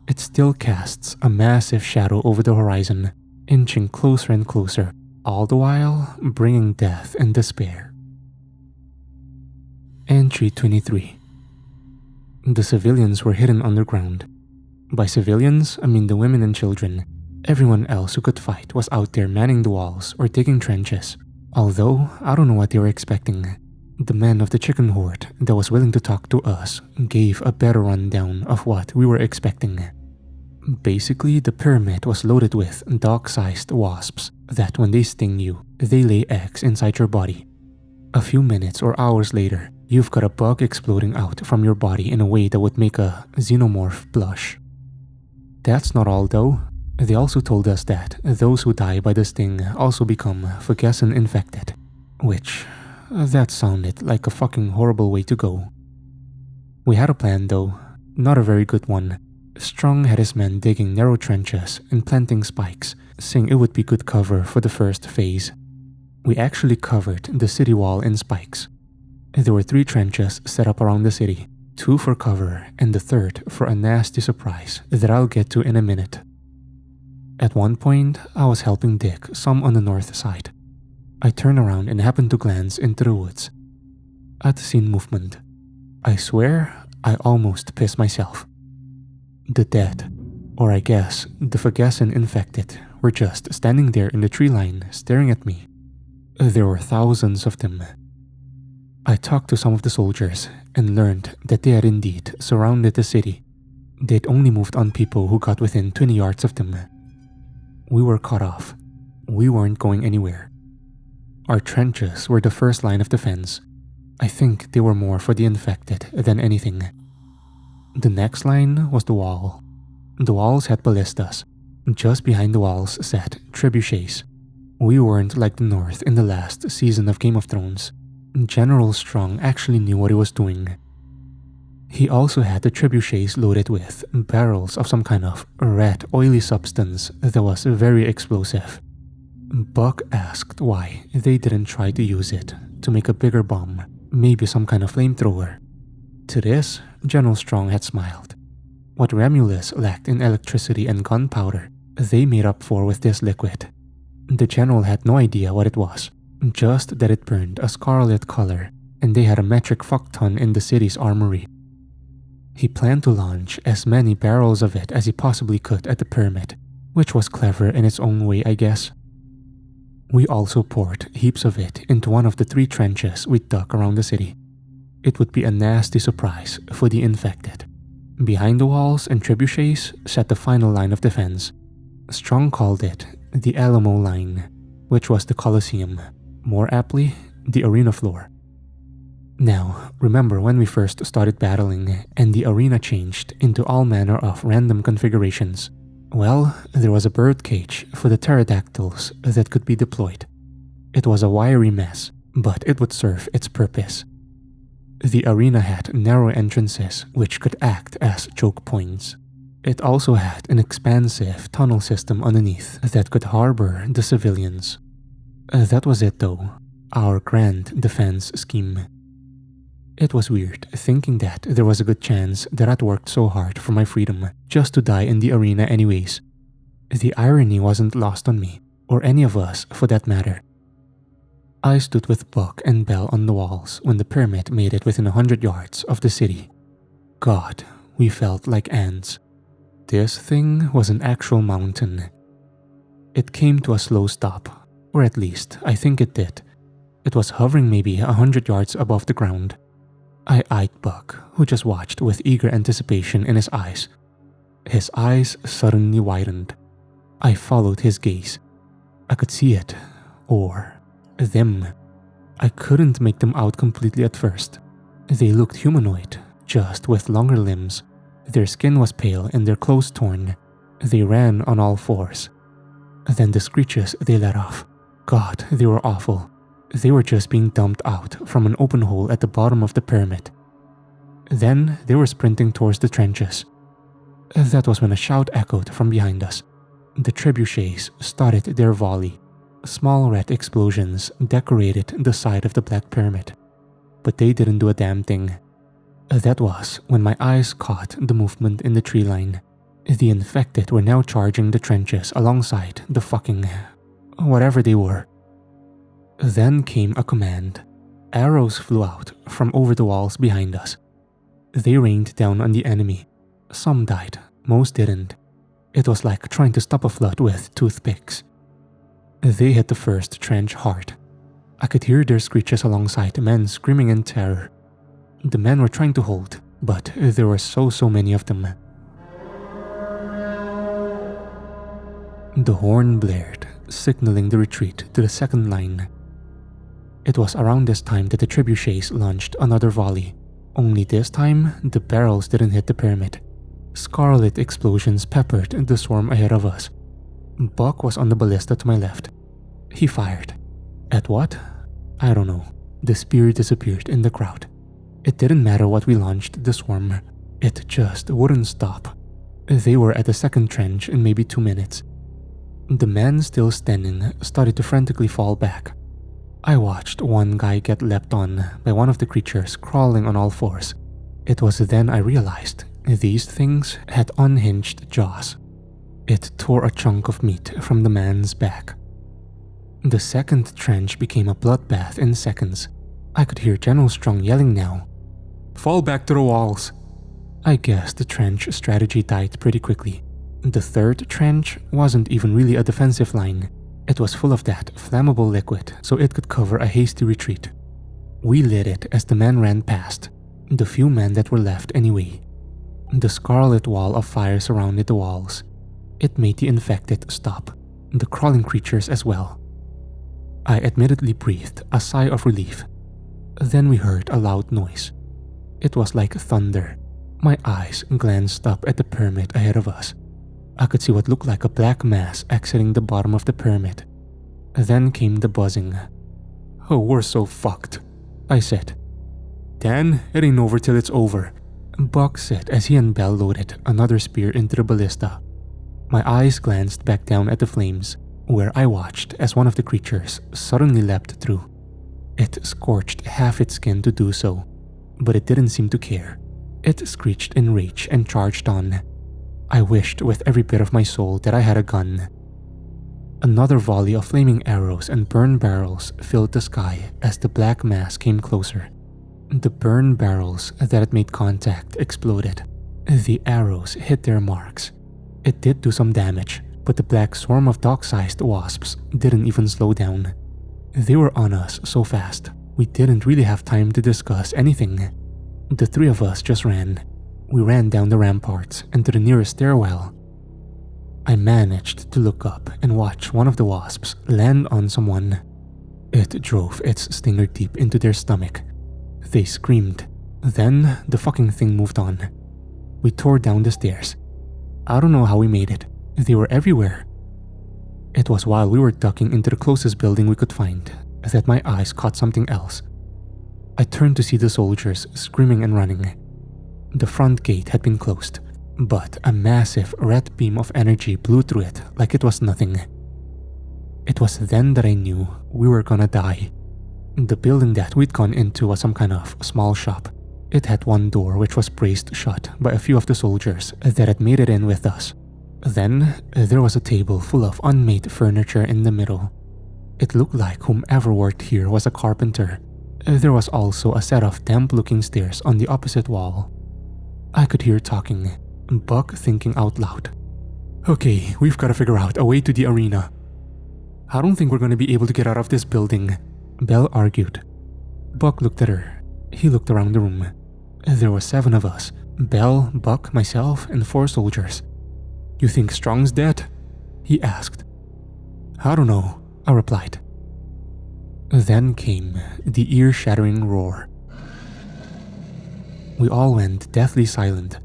It still casts a massive shadow over the horizon, inching closer and closer, all the while bringing death and despair. Entry 23. The civilians were hidden underground. By civilians, I mean the women and children. Everyone else who could fight was out there manning the walls or digging trenches. Although, I don't know what they were expecting. The men of the chicken horde that was willing to talk to us gave a better rundown of what we were expecting. Basically, the pyramid was loaded with dog-sized wasps that when they sting you, they lay eggs inside your body. A few minutes or hours later, you've got a bug exploding out from your body in a way that would make a xenomorph blush. That's not all though. They also told us that those who die by the sting also become Fugassen infected, which, that sounded like a fucking horrible way to go. We had a plan though, not a very good one. Strong had his men digging narrow trenches and planting spikes, saying it would be good cover for the first phase. We actually covered the city wall in spikes. There were 3 trenches set up around the city, 2 for cover and the 3rd for a nasty surprise that I'll get to in a minute. At one point, I was helping dig some on the north side. I turned around and happened to glance into the woods. I'd seen movement. I swear, I almost pissed myself. The dead, or I guess the Fugassen infected, were just standing there in the tree line staring at me. There were thousands of them. I talked to some of the soldiers and learned that they had indeed surrounded the city. They'd only moved on people who got within 20 yards of them. We were cut off. We weren't going anywhere. Our trenches were the first line of defense. I think they were more for the infected than anything. The next line was the wall. The walls had ballistas. Just behind the walls sat trebuchets. We weren't like the North in the last season of Game of Thrones. General Strong actually knew what he was doing. He also had the trebuchets loaded with barrels of some kind of red oily substance that was very explosive. Buck asked why they didn't try to use it to make a bigger bomb, maybe some kind of flamethrower. To this, General Strong had smiled. What Romulus lacked in electricity and gunpowder, they made up for with this liquid. The general had no idea what it was, just that it burned a scarlet color, and they had a metric fuckton in the city's armory. He planned to launch as many barrels of it as he possibly could at the pyramid, which was clever in its own way, I guess. We also poured heaps of it into one of the 3 trenches we dug around the city. It would be a nasty surprise for the infected. Behind the walls and trebuchets sat the final line of defense. Strong called it the Alamo line, which was the Colosseum, more aptly, the arena floor. Now, remember when we first started battling and the arena changed into all manner of random configurations? Well, there was a bird cage for the pterodactyls that could be deployed. It was a wiry mess, but it would serve its purpose. The arena had narrow entrances which could act as choke points. It also had an expansive tunnel system underneath that could harbor the civilians. That was it though, our grand defense scheme. It was weird thinking that there was a good chance that I'd worked so hard for my freedom just to die in the arena anyways. The irony wasn't lost on me, or any of us for that matter. I stood with Buck and Bell on the walls when the pyramid made it within 100 yards of the city. God, we felt like ants. This thing was an actual mountain. It came to a slow stop, or at least I think it did. It was hovering maybe 100 yards above the ground. I eyed Buck, who just watched with eager anticipation in his eyes. His eyes suddenly widened. I followed his gaze. I could see it, or them. I couldn't make them out completely at first. They looked humanoid, just with longer limbs. Their skin was pale and their clothes torn. They ran on all fours. Then the screeches they let off. God, they were awful. They were just being dumped out from an open hole at the bottom of the pyramid. Then they were sprinting towards the trenches. That was when a shout echoed from behind us. The trebuchets started their volley. Small red explosions decorated the side of the Black Pyramid. But they didn't do a damn thing. That was when my eyes caught the movement in the tree line. The infected were now charging the trenches alongside the fucking whatever they were. Then came a command. Arrows flew out from over the walls behind us. They rained down on the enemy. Some died, most didn't. It was like trying to stop a flood with toothpicks. They hit the first trench hard. I could hear their screeches alongside men screaming in terror. The men were trying to hold, but there were so many of them. The horn blared, signaling the retreat to the second line. It was around this time that the trebuchets launched another volley. Only this time, the barrels didn't hit the pyramid. Scarlet explosions peppered the swarm ahead of us. Buck was on the ballista to my left. He fired. At what? I don't know. The spear disappeared in the crowd. It didn't matter what we launched the swarm. It just wouldn't stop. They were at the second trench in maybe 2 minutes. The men still standing started to frantically fall back. I watched one guy get leapt on by one of the creatures crawling on all fours. It was then I realized these things had unhinged jaws. It tore a chunk of meat from the man's back. The second trench became a bloodbath in seconds. I could hear General Strong yelling now. "Fall back to the walls!" I guess the trench strategy died pretty quickly. The third trench wasn't even really a defensive line. It was full of that flammable liquid, so it could cover a hasty retreat. We lit it as the men ran past, the few men that were left anyway. The scarlet wall of fire surrounded the walls. It made the infected stop, the crawling creatures as well. I admittedly breathed a sigh of relief. Then we heard a loud noise. It was like thunder. My eyes glanced up at the pyramid ahead of us. I could see what looked like a black mass exiting the bottom of the pyramid. Then came the buzzing. "Oh, we're so fucked," I said. "Dan, it ain't over till it's over," Buck said as he and Bell loaded another spear into the ballista. My eyes glanced back down at the flames, where I watched as one of the creatures suddenly leapt through. It scorched half its skin to do so, but it didn't seem to care. It screeched in rage and charged on. I wished with every bit of my soul that I had a gun. Another volley of flaming arrows and burn barrels filled the sky as the black mass came closer. The burn barrels that had made contact exploded. The arrows hit their marks. It did do some damage, but the black swarm of dog-sized wasps didn't even slow down. They were on us so fast, we didn't really have time to discuss anything. The three of us just ran. We ran down the ramparts and to the nearest stairwell. I managed to look up and watch one of the wasps land on someone. It drove its stinger deep into their stomach. They screamed. Then the fucking thing moved on. We tore down the stairs. I don't know how we made it. They were everywhere. It was while we were ducking into the closest building we could find that my eyes caught something else. I turned to see the soldiers screaming and running. The front gate had been closed, but a massive red beam of energy blew through it like it was nothing. It was then that I knew we were gonna die. The building that we'd gone into was some kind of small shop. It had one door which was braced shut by a few of the soldiers that had made it in with us. Then there was a table full of unmade furniture in the middle. It looked like whomever worked here was a carpenter. There was also a set of damp-looking stairs on the opposite wall. I could hear talking, Buck thinking out loud. "Okay, we've got to figure out a way to the arena." "I don't think we're going to be able to get out of this building," Belle argued. Buck looked at her. He looked around the room. There were 7 of us. Belle, Buck, myself, and 4 soldiers. "You think Strong's dead?" he asked. "I don't know," I replied. Then came the ear-shattering roar. We all went deathly silent.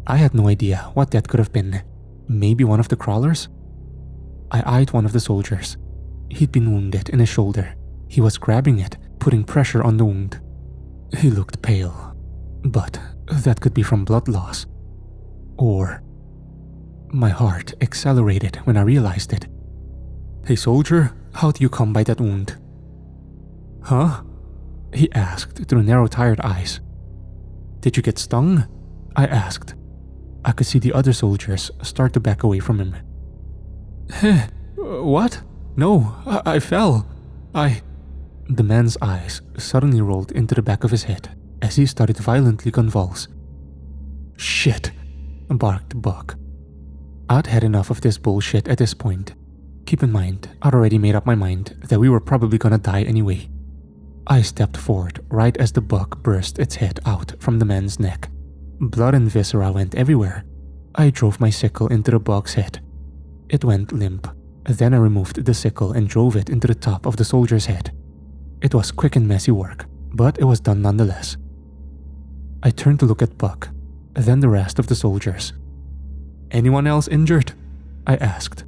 I had no idea what that could have been. Maybe one of the crawlers? I eyed one of the soldiers. He'd been wounded in his shoulder. He was grabbing it, putting pressure on the wound. He looked pale, but that could be from blood loss. Or... My heart accelerated when I realized it. "Hey soldier, how do you come by that wound?" "Huh?" he asked through narrow tired eyes. "Did you get stung?" I asked. I could see the other soldiers start to back away from him. What? No, I fell. The man's eyes suddenly rolled into the back of his head as he started violently convulse. Shit, barked Buck. I'd had enough of this bullshit at this point. Keep in mind, I'd already made up my mind that we were probably gonna die anyway. I stepped forward right as the buck burst its head out from the man's neck. Blood and viscera went everywhere. I drove my sickle into the buck's head. It went limp. Then I removed the sickle and drove it into the top of the soldier's head. It was quick and messy work, but it was done nonetheless. I turned to look at Buck, then the rest of the soldiers. Anyone else injured? I asked.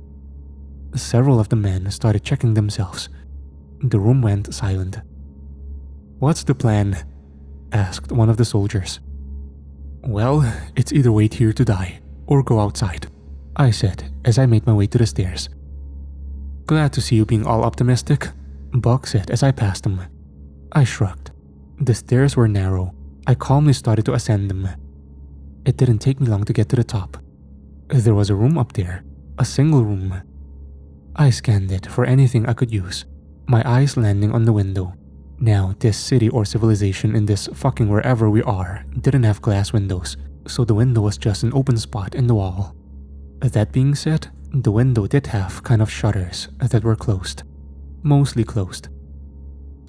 Several of the men started checking themselves. The room went silent. What's the plan? Asked one of the soldiers. Well, it's either wait here to die or go outside, I said as I made my way to the stairs. Glad to see you being all optimistic, Buck said as I passed him. I shrugged. The stairs were narrow. I calmly started to ascend them. It didn't take me long to get to the top. There was a room up there, a single room. I scanned it for anything I could use, my eyes landing on the window. Now, this city or civilization in this fucking wherever we are didn't have glass windows, so the window was just an open spot in the wall. That being said, the window did have kind of shutters that were closed. Mostly closed.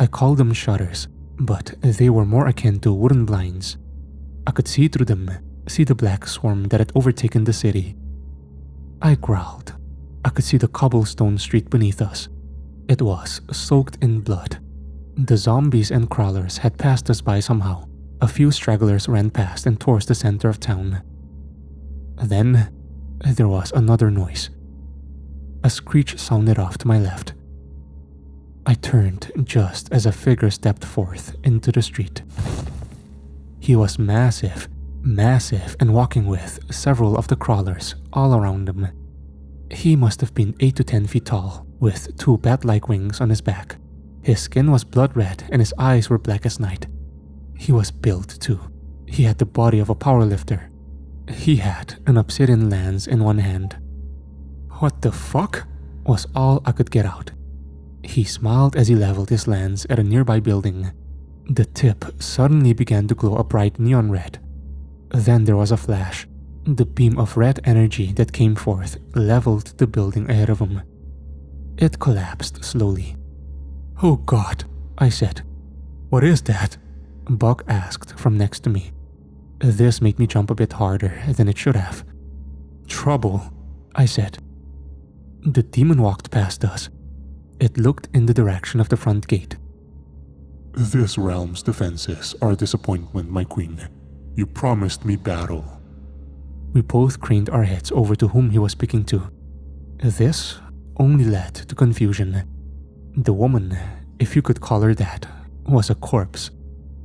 I called them shutters, but they were more akin to wooden blinds. I could see through them, see the black swarm that had overtaken the city. I growled. I could see the cobblestone street beneath us. It was soaked in blood. The zombies and crawlers had passed us by somehow. A few stragglers ran past and towards the center of town. Then, there was another noise. A screech sounded off to my left. I turned just as a figure stepped forth into the street. He was massive, and walking with several of the crawlers all around him. He must have been 8 to 10 feet tall, with 2 bat-like wings on his back. His skin was blood red and his eyes were black as night. He was built too. He had the body of a powerlifter. He had an obsidian lance in one hand. What the fuck? Was all I could get out. He smiled as he leveled his lance at a nearby building. The tip suddenly began to glow a bright neon red. Then there was a flash. The beam of red energy that came forth leveled the building ahead of him. It collapsed slowly. Oh God, I said. What is that? Buck asked from next to me. This made me jump a bit harder than it should have. Trouble, I said. The demon walked past us. It looked in the direction of the front gate. This realm's defenses are a disappointment, my queen. You promised me battle. We both craned our heads over to whom he was speaking to. This only led to confusion. The woman, if you could call her that, was a corpse.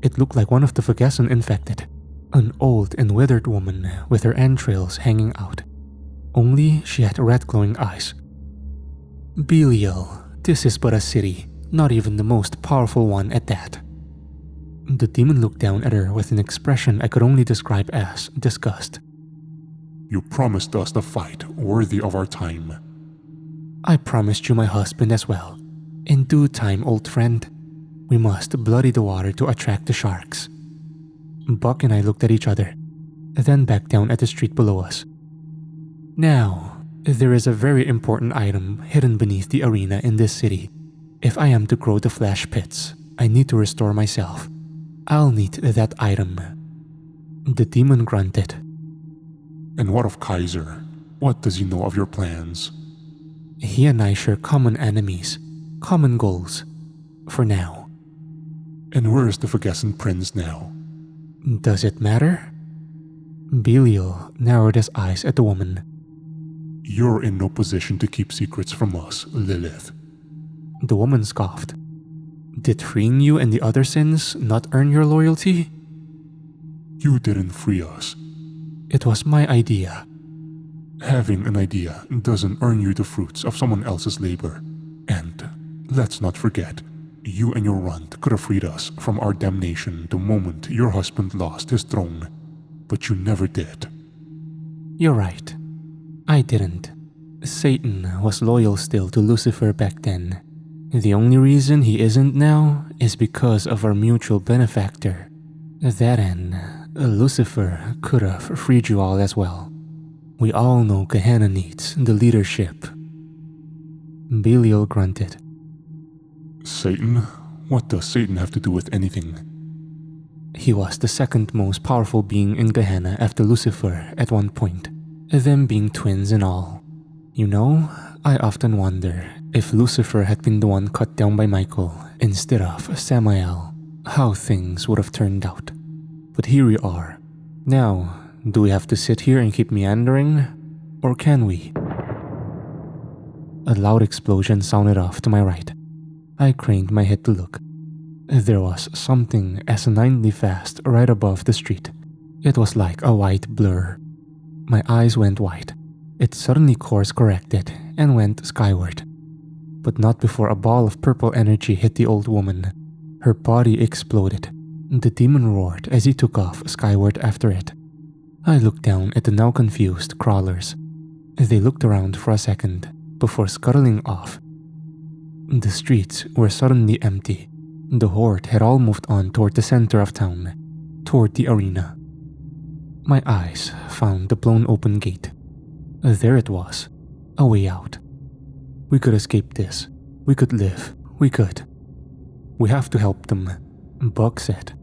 It looked like one of the Vergessen infected. An old and withered woman with her entrails hanging out. Only she had red glowing eyes. Belial, this is but a city, not even the most powerful one at that. The demon looked down at her with an expression I could only describe as disgust. You promised us a fight worthy of our time. I promised you my husband as well. In due time, old friend. We must bloody the water to attract the sharks. Buck and I looked at each other, then back down at the street below us. Now, there is a very important item hidden beneath the arena in this city. If I am to grow the flash pits, I need to restore myself. I'll need that item. The demon grunted. And what of Kaiser? What does he know of your plans? He and I share common enemies, common goals. For now. And where is the Vergessen prince now? Does it matter? Belial narrowed his eyes at the woman. You're in no position to keep secrets from us, Lilith. The woman scoffed. Did freeing you and the other sins not earn your loyalty? You didn't free us. It was my idea. Having an idea doesn't earn you the fruits of someone else's labor. And let's not forget, you and your runt could have freed us from our damnation the moment your husband lost his throne, but you never did. You're right. I didn't. Satan was loyal still to Lucifer back then. The only reason he isn't now is because of our mutual benefactor. That and Lucifer could have freed you all as well. We all know Gehenna needs the leadership. Belial grunted. Satan? What does Satan have to do with anything? He was the second most powerful being in Gehenna after Lucifer at one point, them being twins and all. You know, I often wonder if Lucifer had been the one cut down by Michael instead of Samael, how things would have turned out. But here we are. Now, do we have to sit here and keep meandering? Or can we? A loud explosion sounded off to my right. I craned my head to look. There was something asininely fast right above the street. It was like a white blur. My eyes went wide. It suddenly course corrected and went skyward. But not before a ball of purple energy hit the old woman. Her body exploded. The demon roared as he took off skyward after it. I looked down at the now confused crawlers. They looked around for a second before scuttling off. The streets were suddenly empty. The horde had all moved on toward the center of town, toward the arena. My eyes found the blown open gate. There it was, a way out. We could escape this. We could live. We could. We have to help them, Buck said.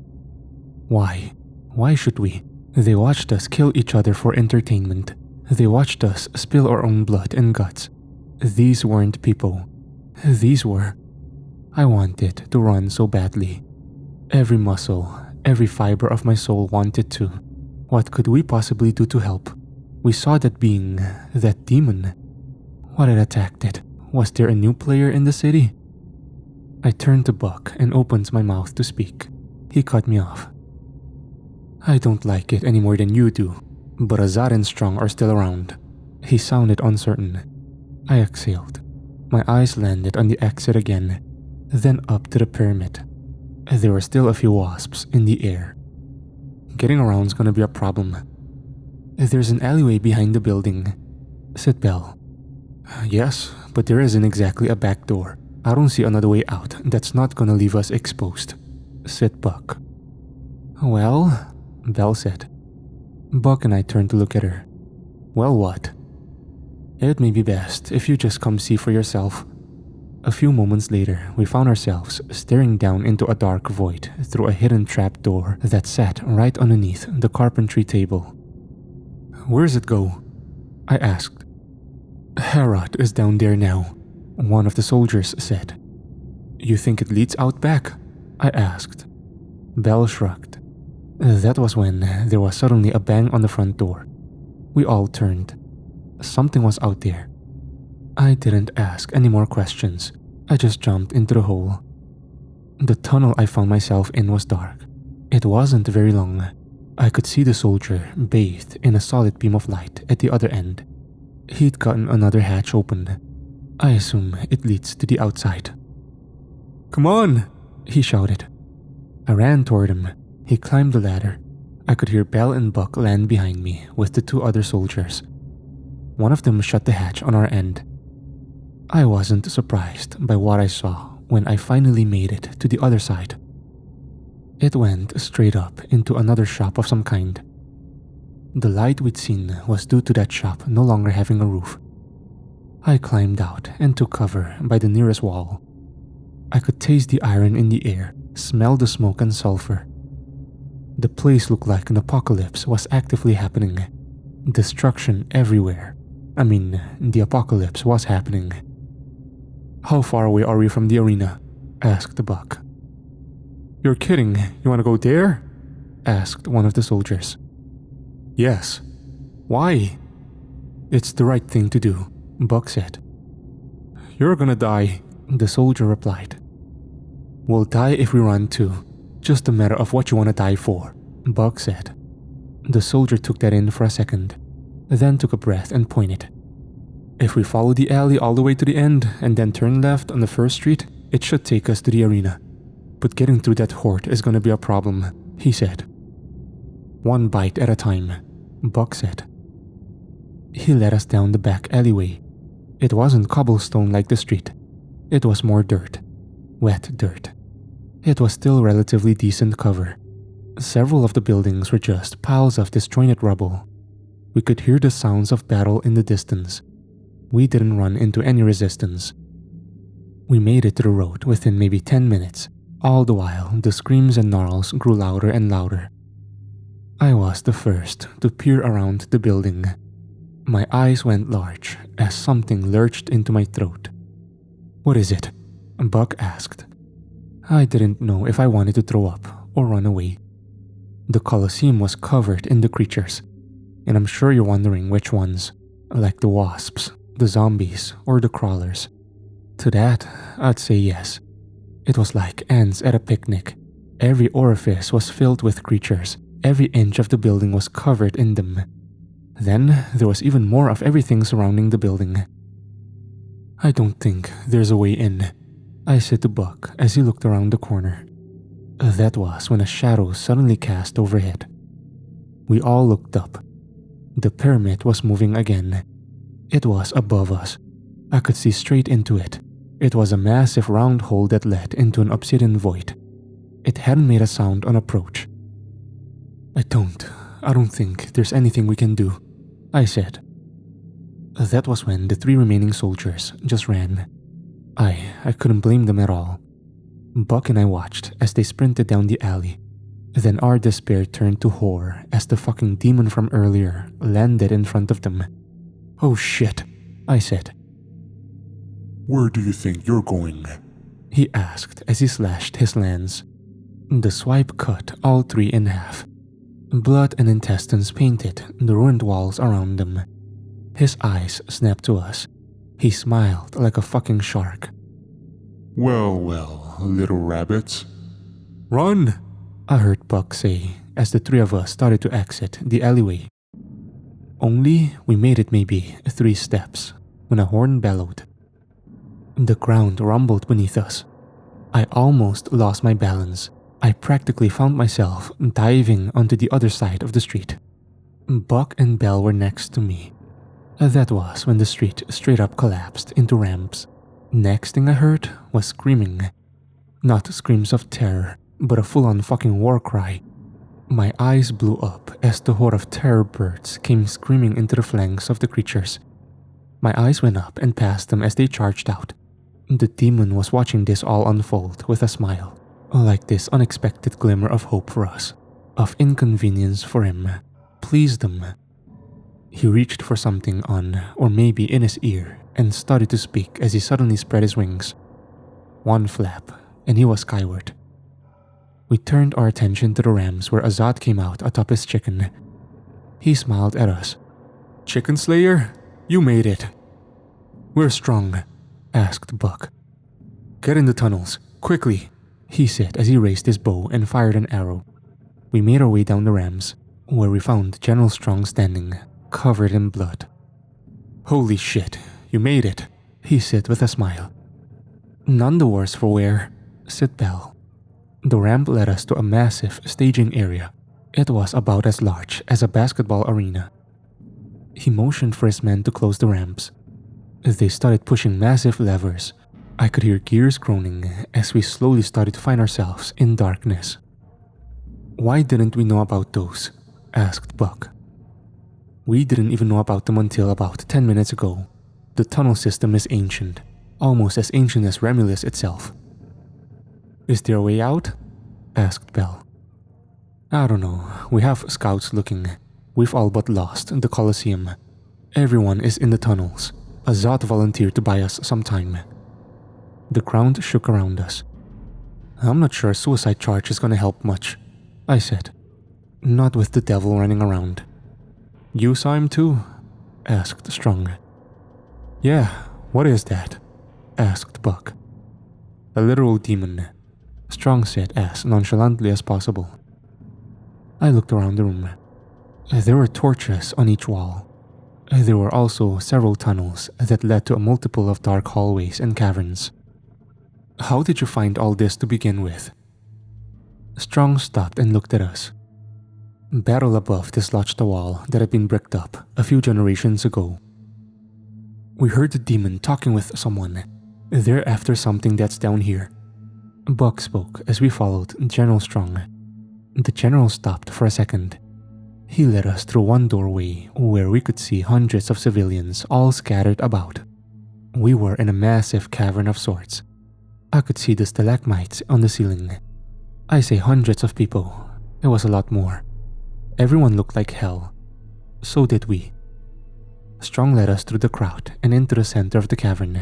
Why? Why should we? They watched us kill each other for entertainment. They watched us spill our own blood and guts. These weren't people. These were... I wanted to run so badly. Every muscle, every fiber of my soul wanted to. What could we possibly do to help? We saw that being, that demon. What had attacked it? Was there a new player in the city? I turned to Buck and opened my mouth to speak. He cut me off. I don't like it any more than you do, but Azad and Strong are still around. He sounded uncertain. I exhaled. My eyes landed on the exit again, then up to the pyramid. There were still a few wasps in the air. Getting around's gonna be a problem. There's an alleyway behind the building, said Belle. Yes, but there isn't exactly a back door. I don't see another way out that's not gonna leave us exposed, said Buck. Well, Belle said. Buck and I turned to look at her. Well, what? It may be best if you just come see for yourself. A few moments later, we found ourselves staring down into a dark void through a hidden trap door that sat right underneath the carpentry table. Where's it go? I asked. Herod is down there now, one of the soldiers said. You think it leads out back? I asked. Belle shrugged. That was when there was suddenly a bang on the front door. We all turned. Something was out there. I didn't ask any more questions. I just jumped into the hole. The tunnel I found myself in was dark. It wasn't very long. I could see the soldier bathed in a solid beam of light at the other end. He'd gotten another hatch open. I assume it leads to the outside. Come on, he shouted. I ran toward him. He climbed the ladder. I could hear Belle and Buck land behind me with the two other soldiers. One of them shut the hatch on our end. I wasn't surprised by what I saw when I finally made it to the other side. It went straight up into another shop of some kind. The light we'd seen was due to that shop no longer having a roof. I climbed out and took cover by the nearest wall. I could taste the iron in the air, smell the smoke and sulfur. The place looked like an apocalypse was actively happening. Destruction everywhere. I mean, the apocalypse was happening. How far away are we from the arena? Asked Buck. You're kidding, you wanna go there? Asked one of the soldiers. Yes. Why? It's the right thing to do, Buck said. You're gonna die, the soldier replied. We'll die if we run too. Just a matter of what you wanna die for, Buck said. The soldier took that in for a second, then took a breath and pointed. If we follow the alley all the way to the end and then turn left on the first street, it should take us to the arena. But getting through that horde is gonna be a problem, he said. One bite at a time, Buck said. He led us down the back alleyway. It wasn't cobblestone like the street. It was more dirt. Wet dirt. It was still relatively decent cover. Several of the buildings were just piles of disjointed rubble. We could hear the sounds of battle in the distance. We didn't run into any resistance. We made it to the road within maybe 10 minutes. All the while, the screams and gnarls grew louder and louder. I was the first to peer around the building. My eyes went large as something lurched into my throat. "What is it?" Buck asked. I didn't know if I wanted to throw up or run away. The Colosseum was covered in the creatures, and I'm sure you're wondering which ones, like the wasps, the zombies, or the crawlers. To that, I'd say yes. It was like ants at a picnic. Every orifice was filled with creatures. Every inch of the building was covered in them. Then there was even more of everything surrounding the building. "I don't think there's a way in," I said to Buck as he looked around the corner. That was when a shadow suddenly cast overhead. We all looked up. The pyramid was moving again. It was above us. I could see straight into it. It was a massive round hole that led into an obsidian void. It hadn't made a sound on approach. I don't think there's anything we can do," I said. That was when the 3 remaining soldiers just ran. I couldn't blame them at all. Buck and I watched as they sprinted down the alley. Then our despair turned to horror as the fucking demon from earlier landed in front of them. "Oh shit," I said. Where do you think you're going? He asked as he slashed his lance. The swipe cut all 3 in half. Blood and intestines painted the ruined walls around them. His eyes snapped to us. He smiled like a fucking shark. Well, little rabbits. "Run!" I heard Buck say as the 3 of us started to exit the alleyway. Only we made it maybe 3 steps when a horn bellowed. The ground rumbled beneath us. I almost lost my balance. I practically found myself diving onto the other side of the street. Buck and Belle were next to me. That was when the street straight up collapsed into ramps. Next thing I heard was screaming. Not screams of terror, but a full-on fucking war cry. My eyes blew up as the horde of terror birds came screaming into the flanks of the creatures. My eyes went up and past them as they charged out. The demon was watching this all unfold with a smile, like this unexpected glimmer of hope for us, of inconvenience for him, pleased him. He reached for something on, or maybe in his ear, and started to speak as he suddenly spread his wings. One flap, and he was skyward. We turned our attention to the rams where Azad came out atop his chicken. He smiled at us. "Chicken Slayer, you made it." "We're strong," asked Buck. "Get in the tunnels, quickly," he said as he raised his bow and fired an arrow. We made our way down the rams, where we found General Strong standing, covered in blood. "Holy shit, you made it," he said with a smile. "None the worse for wear," said Belle. The ramp led us to a massive staging area. It was about as large as a basketball arena. He motioned for his men to close the ramps. They started pushing massive levers. I could hear gears groaning as we slowly started to find ourselves in darkness. "Why didn't we know about those?" asked Buck. "We didn't even know about them until about 10 minutes ago. The tunnel system is ancient, almost as ancient as Remulus itself." "Is there a way out?" asked Belle. "I don't know. We have scouts looking. We've all but lost the Colosseum. Everyone is in the tunnels. Azad volunteered to buy us some time." The ground shook around us. "I'm not sure a suicide charge is gonna help much," I said. "Not with the devil running around." "You saw him too?" asked Strong. "Yeah, what is that?" asked Buck. "A literal demon," Strong said as nonchalantly as possible. I looked around the room. There were torches on each wall. There were also several tunnels that led to a multiple of dark hallways and caverns. "How did you find all this to begin with?" Strong stopped and looked at us. Battle above dislodged a wall that had been bricked up a few generations ago. We heard the demon talking with someone. They're after something that's down here. Buck spoke as we followed General Strong. The general stopped for a second. He led us through one doorway where we could see hundreds of civilians all scattered about. We were in a massive cavern of sorts. I could see the stalagmites on the ceiling. I say hundreds of people. It was a lot more. Everyone looked like hell. So did we. Strong led us through the crowd and into the center of the cavern,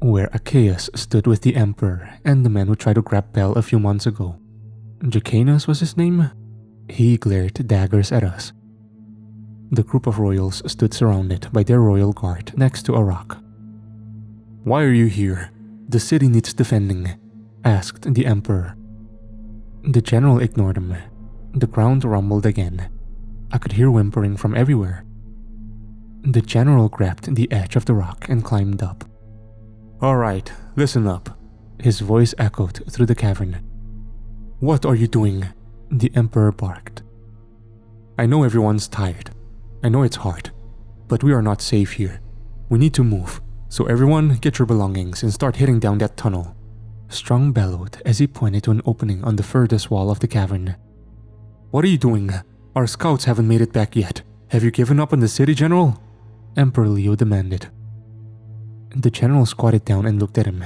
where Achaeus stood with the Emperor and the man who tried to grab Bell a few months ago. Jacanus was his name? He glared daggers at us. The group of royals stood surrounded by their royal guard next to a rock. "Why are you here? The city needs defending," asked the Emperor. The general ignored him. The ground rumbled again. I could hear whimpering from everywhere. The general grabbed the edge of the rock and climbed up. "All right, listen up." His voice echoed through the cavern. "What are you doing?" the Emperor barked. "I know everyone's tired. I know it's hard. But we are not safe here. We need to move. So everyone, get your belongings and start heading down that tunnel." Strong bellowed as he pointed to an opening on the furthest wall of the cavern. "What are you doing? Our scouts haven't made it back yet. Have you given up on the city, General?" Emperor Leo demanded. The general squatted down and looked at him.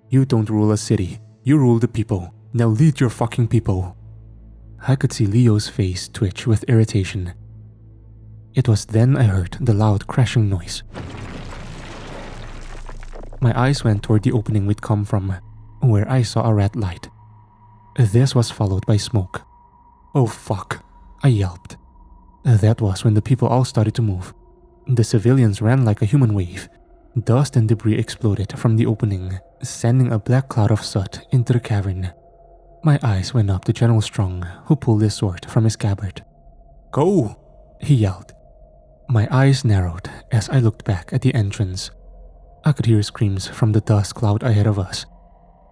"You don't rule a city. You rule the people. Now lead your fucking people." I could see Leo's face twitch with irritation. It was then I heard the loud crashing noise. My eyes went toward the opening we'd come from, where I saw a red light. This was followed by smoke. "Oh fuck," I yelped. That was when the people all started to move. The civilians ran like a human wave. Dust and debris exploded from the opening, sending a black cloud of soot into the cavern. My eyes went up to General Strong, who pulled his sword from his scabbard. "Go!" he yelled. My eyes narrowed as I looked back at the entrance. I could hear screams from the dust cloud ahead of us.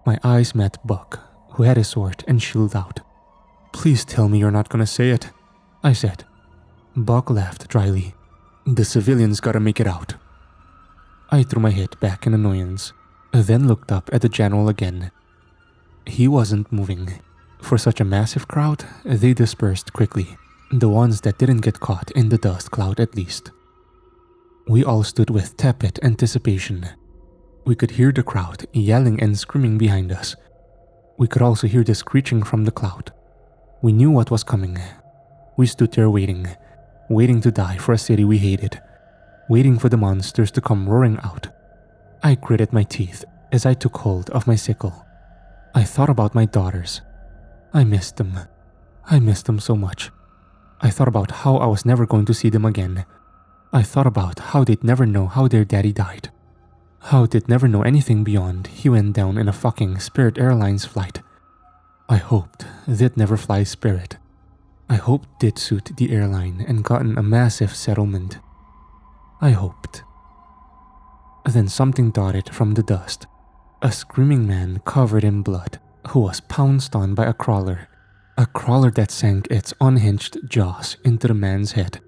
My eyes met Buck, who had his sword and shield out. "Please tell me you're not gonna say it," I said. Buck laughed dryly. "The civilians gotta make it out." I threw my head back in annoyance, then looked up at the general again. He wasn't moving. For such a massive crowd, they dispersed quickly, the ones that didn't get caught in the dust cloud at least. We all stood with tepid anticipation. We could hear the crowd yelling and screaming behind us. We could also hear the screeching from the cloud. We knew what was coming. We stood there waiting to die for a city we hated, waiting for the monsters to come roaring out. I gritted my teeth as I took hold of my sickle. I thought about my daughters. I missed them. I missed them so much. I thought about how I was never going to see them again. I thought about how they'd never know how their daddy died. How they'd never know anything beyond he went down in a fucking Spirit Airlines flight. I hoped they'd never fly Spirit. I hoped they'd sued the airline and gotten a massive settlement. I hoped. Then something darted from the dust. A screaming man covered in blood who was pounced on by a crawler that sank its unhinged jaws into the man's head.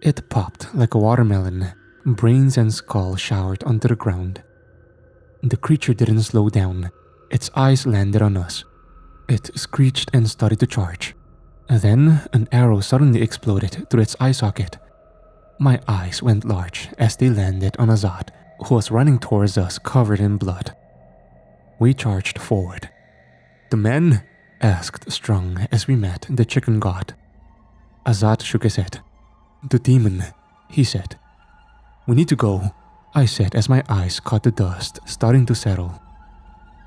It popped like a watermelon. Brains and skull showered onto the ground. The creature didn't slow down. Its eyes landed on us. It screeched and started to charge. Then an arrow suddenly exploded through its eye socket. My eyes went large as they landed on Azad, who was running towards us covered in blood. We charged forward. "The men?" asked Strong as we met the chicken god. Azad shook his head. "The demon," he said. "We need to go," I said as my eyes caught the dust starting to settle.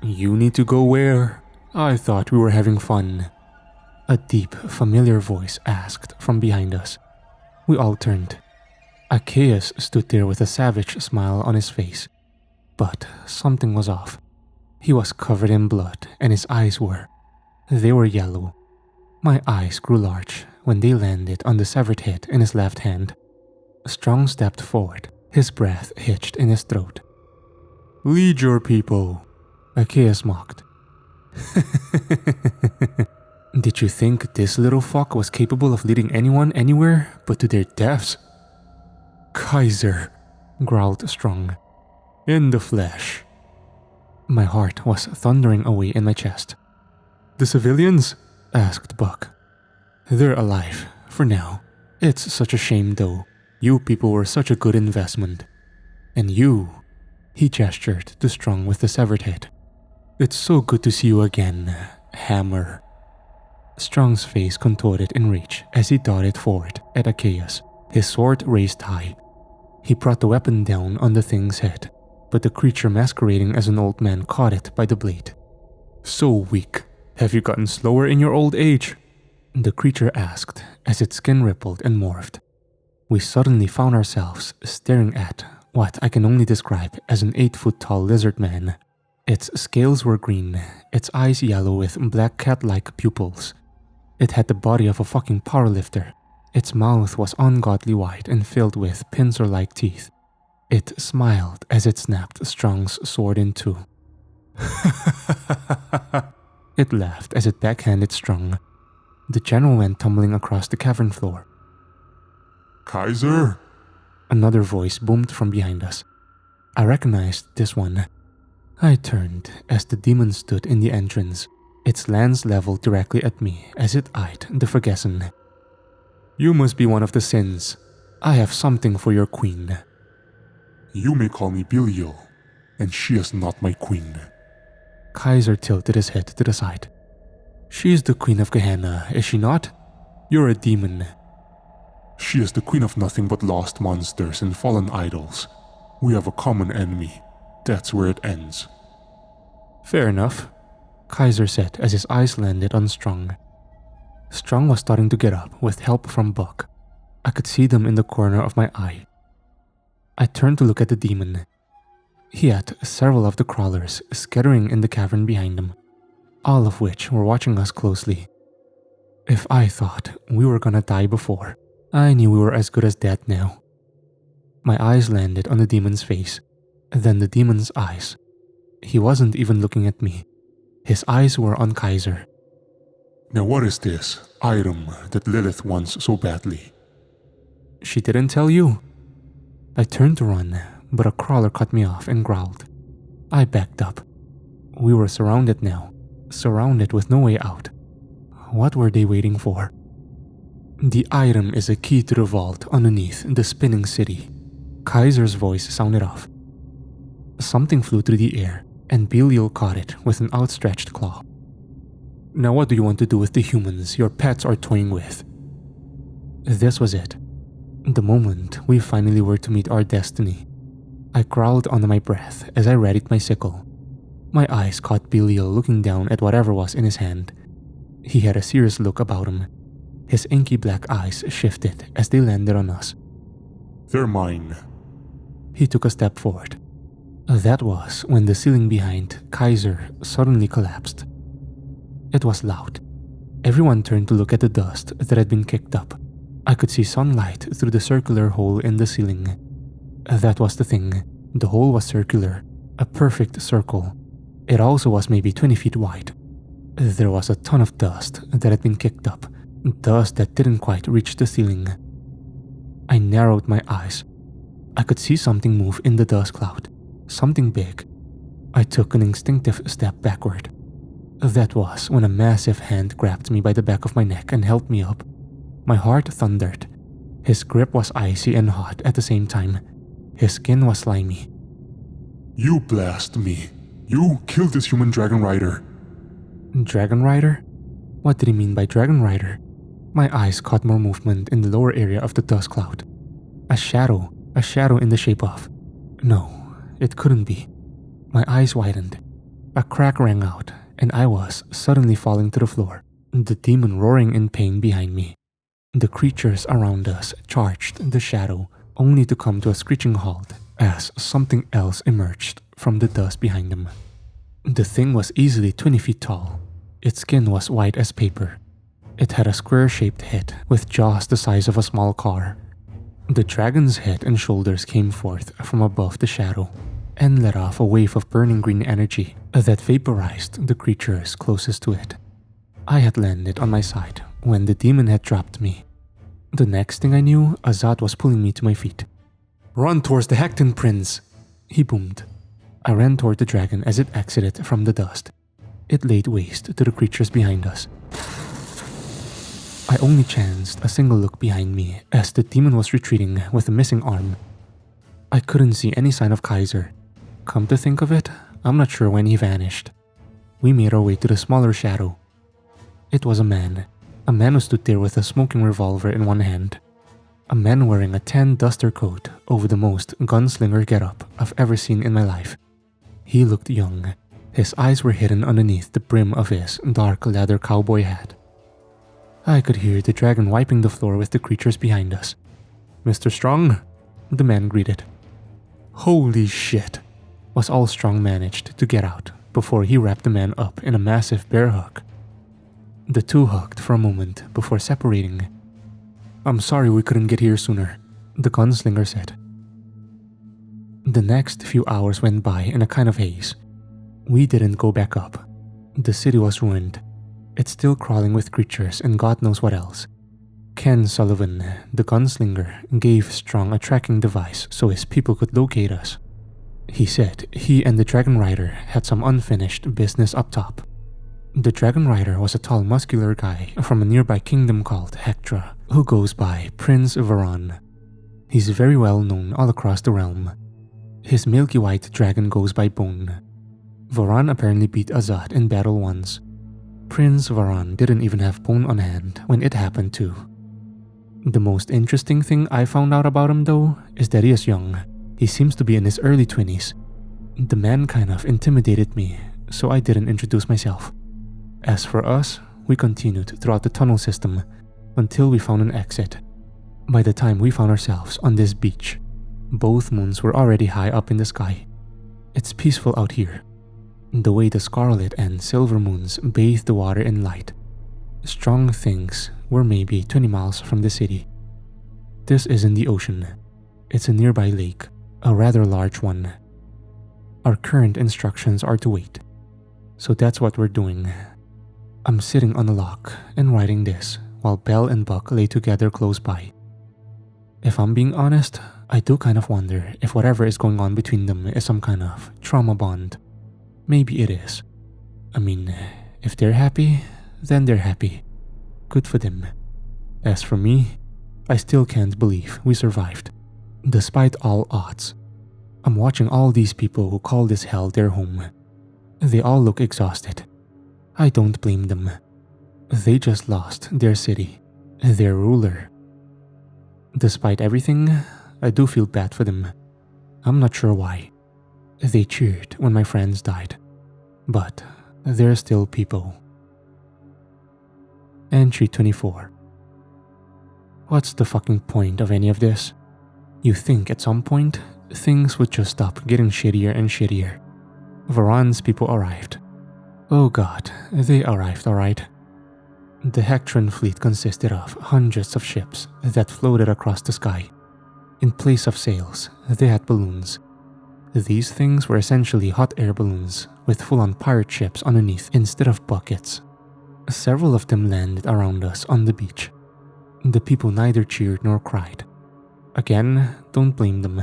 "You need to go where? I thought we were having fun." A deep, familiar voice asked from behind us. We all turned. Achaeus stood there with a savage smile on his face. But something was off. He was covered in blood and his eyes were. They were yellow. My eyes grew large when they landed on the severed head in his left hand. Strong stepped forward, his breath hitched in his throat. "Lead your people," Achaeus mocked. Did you think this little fuck was capable of leading anyone anywhere but to their deaths? Kaiser, growled Strong. In the flesh. My heart was thundering away in my chest. The civilians? Asked Buck. They're alive, for now. It's such a shame though. You people were such a good investment. And you, he gestured to Strong with the severed head. It's so good to see you again, Hammer. Strong's face contorted in rage as he darted forward at Achaeus, his sword raised high. He brought the weapon down on the thing's head, but the creature masquerading as an old man caught it by the blade. So weak. Have you gotten slower in your old age? The creature asked as its skin rippled and morphed. We suddenly found ourselves staring at what I can only describe as an 8-foot-tall lizard man. Its scales were green, its eyes yellow with black cat-like pupils. It had the body of a fucking powerlifter. Its mouth was ungodly wide and filled with pincer-like teeth. It smiled as it snapped Strong's sword in two. It laughed as it backhanded Strong. The general went tumbling across the cavern floor. Kaiser? Another voice boomed from behind us. I recognized this one. I turned as the demon stood in the entrance, its lance leveled directly at me as it eyed the Ferguson. You must be one of the sins. I have something for your queen. You may call me Belial, and she is not my queen. Kaiser tilted his head to the side. She is the queen of Gehenna, is she not? You're a demon. She is the queen of nothing but lost monsters and fallen idols. We have a common enemy. That's where it ends. Fair enough, Kaiser said as his eyes landed on Strong. Strong was starting to get up with help from Buck. I could see them in the corner of my eye. I turned to look at the demon. He had several of the crawlers scattering in the cavern behind him, all of which were watching us closely. If I thought we were gonna die before, I knew we were as good as dead now. My eyes landed on the demon's face, then the demon's eyes. He wasn't even looking at me. His eyes were on Kaiser. Now what is this item that Lilith wants so badly? She didn't tell you? I turned to run, but a crawler cut me off and growled. I backed up. We were surrounded now, surrounded with no way out. What were they waiting for? The item is a key to the vault underneath the spinning city. Kaiser's voice sounded off. Something flew through the air, and Belial caught it with an outstretched claw. Now what do you want to do with the humans your pets are toying with? This was it. The moment we finally were to meet our destiny. I growled under my breath as I readied my sickle. My eyes caught Belial looking down at whatever was in his hand. He had a serious look about him. His inky black eyes shifted as they landed on us. They're mine. He took a step forward. That was when the ceiling behind Kaiser suddenly collapsed. It was loud. Everyone turned to look at the dust that had been kicked up. I could see sunlight through the circular hole in the ceiling. That was the thing. The hole was circular, a perfect circle. It also was maybe 20 feet wide. There was a ton of dust that had been kicked up, dust that didn't quite reach the ceiling. I narrowed my eyes. I could see something move in the dust cloud, something big. I took an instinctive step backward. That was when a massive hand grabbed me by the back of my neck and held me up. My heart thundered. His grip was icy and hot at the same time. His skin was slimy. You blast me. You killed this human dragon rider. Dragon rider? What did he mean by dragon rider? My eyes caught more movement in the lower area of the dust cloud. A shadow in the shape of... No, it couldn't be. My eyes widened. A crack rang out, and I was suddenly falling to the floor, the demon roaring in pain behind me. The creatures around us charged the shadow, only to come to a screeching halt as something else emerged from the dust behind them. The thing was easily 20 feet tall. Its skin was white as paper. It had a square-shaped head with jaws the size of a small car. The dragon's head and shoulders came forth from above the shadow and let off a wave of burning green energy that vaporized the creatures closest to it. I had landed on my side when the demon had dropped me. The next thing I knew, Azad was pulling me to my feet. "Run towards the Hecton Prince!" he boomed. I ran toward the dragon as it exited from the dust. It laid waste to the creatures behind us. I only chanced a single look behind me as the demon was retreating with a missing arm. I couldn't see any sign of Kaiser. Come to think of it, I'm not sure when he vanished. We made our way to the smaller shadow. It was a man who stood there with a smoking revolver in one hand. A man wearing a tan duster coat over the most gunslinger getup I've ever seen in my life. He looked young. His eyes were hidden underneath the brim of his dark leather cowboy hat. I could hear the dragon wiping the floor with the creatures behind us. "Mr. Strong?" the man greeted. Holy shit, was all Strong managed to get out before he wrapped the man up in a massive bear hug. The two hugged for a moment before separating. "I'm sorry we couldn't get here sooner," the gunslinger said. The next few hours went by in a kind of haze. We didn't go back up. The city was ruined. It's still crawling with creatures and God knows what else. Ken Sullivan, the gunslinger, gave Strong a tracking device so his people could locate us. He said he and the Dragon Rider had some unfinished business up top. The Dragon Rider was a tall muscular guy from a nearby kingdom called Hectra, who goes by Prince Varan. He's very well known all across the realm. His milky white dragon goes by Bone. Varan apparently beat Azad in battle once. Prince Varan didn't even have Bone on hand when it happened too. The most interesting thing I found out about him though is that he is young. He seems to be in his early 20s. The man kind of intimidated me, so I didn't introduce myself. As for us, we continued throughout the tunnel system until we found an exit. By the time we found ourselves on this beach, both moons were already high up in the sky. It's peaceful out here. The way the scarlet and silver moons bathe the water in light. Strong thinks we're maybe 20 miles from the city. This isn't the ocean. It's a nearby lake, a rather large one. Our current instructions are to wait. So that's what we're doing. I'm sitting on a log and writing this while Belle and Buck lay together close by. If I'm being honest, I do kind of wonder if whatever is going on between them is some kind of trauma bond. Maybe it is. I mean, if they're happy, then they're happy. Good for them. As for me, I still can't believe we survived. Despite all odds, I'm watching all these people who call this hell their home. They all look exhausted. I don't blame them. They just lost their city, their ruler. Despite everything, I do feel bad for them. I'm not sure why. They cheered when my friends died, but they're still people. Entry 24. What's the fucking point of any of this? You think at some point, things would just stop getting shittier and shittier. Varan's people arrived. Oh god, they arrived alright. The Hectran fleet consisted of hundreds of ships that floated across the sky. In place of sails, they had balloons. These things were essentially hot air balloons with full-on pirate ships underneath instead of buckets. Several of them landed around us on the beach. The people neither cheered nor cried. Again, don't blame them.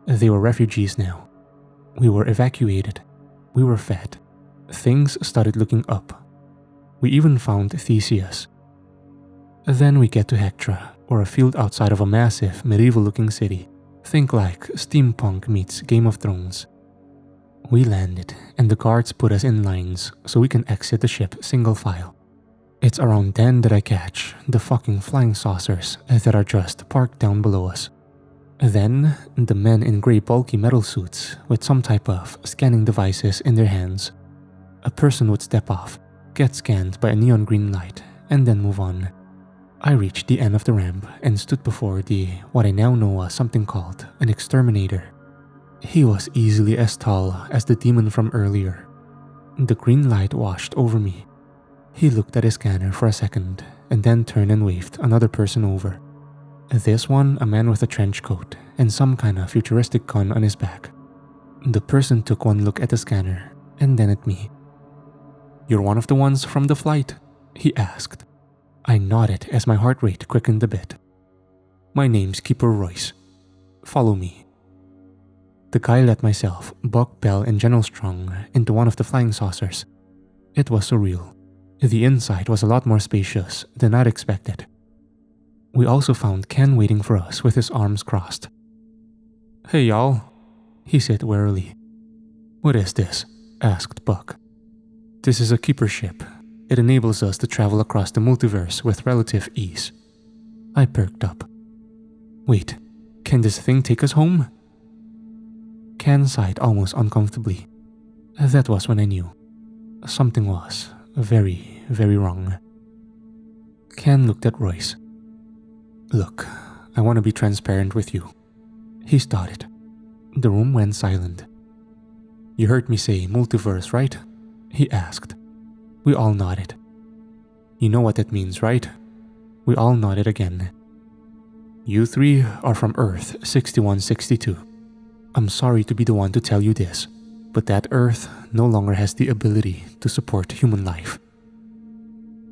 They were refugees now. We were evacuated. We were fed. Things started looking up. We even found Theseus. Then we get to Hectra, or a field outside of a massive, medieval-looking city. Think like steampunk meets Game of Thrones. We landed, and the guards put us in lines so we can exit the ship single file. It's around then that I catch the fucking flying saucers that are just parked down below us. Then, the men in grey bulky metal suits with some type of scanning devices in their hands. A person would step off, get scanned by a neon green light, and then move on. I reached the end of the ramp and stood before what I now know as something called an exterminator. He was easily as tall as the demon from earlier. The green light washed over me. He looked at his scanner for a second and then turned and waved another person over. This one, a man with a trench coat and some kind of futuristic gun on his back. The person took one look at the scanner and then at me. "You're one of the ones from the flight," he asked. I nodded as my heart rate quickened a bit. My name's Keeper Royce. Follow me. The guy let myself, Buck, Bell, and General Strong into one of the flying saucers. It was surreal. The inside was a lot more spacious than I'd expected. We also found Ken waiting for us with his arms crossed. Hey y'all, he said warily. What is this? Asked Buck. This is a keeper ship. It enables us to travel across the multiverse with relative ease. I perked up. Wait, can this thing take us home? Ken sighed almost uncomfortably. That was when I knew. Something was very, very wrong. Ken looked at Royce. Look, I want to be transparent with you. He started. The room went silent. You heard me say multiverse, right? He asked. We all nodded. You know what that means, right? We all nodded again. You three are from Earth 6162. I'm sorry to be the one to tell you this, but that Earth no longer has the ability to support human life.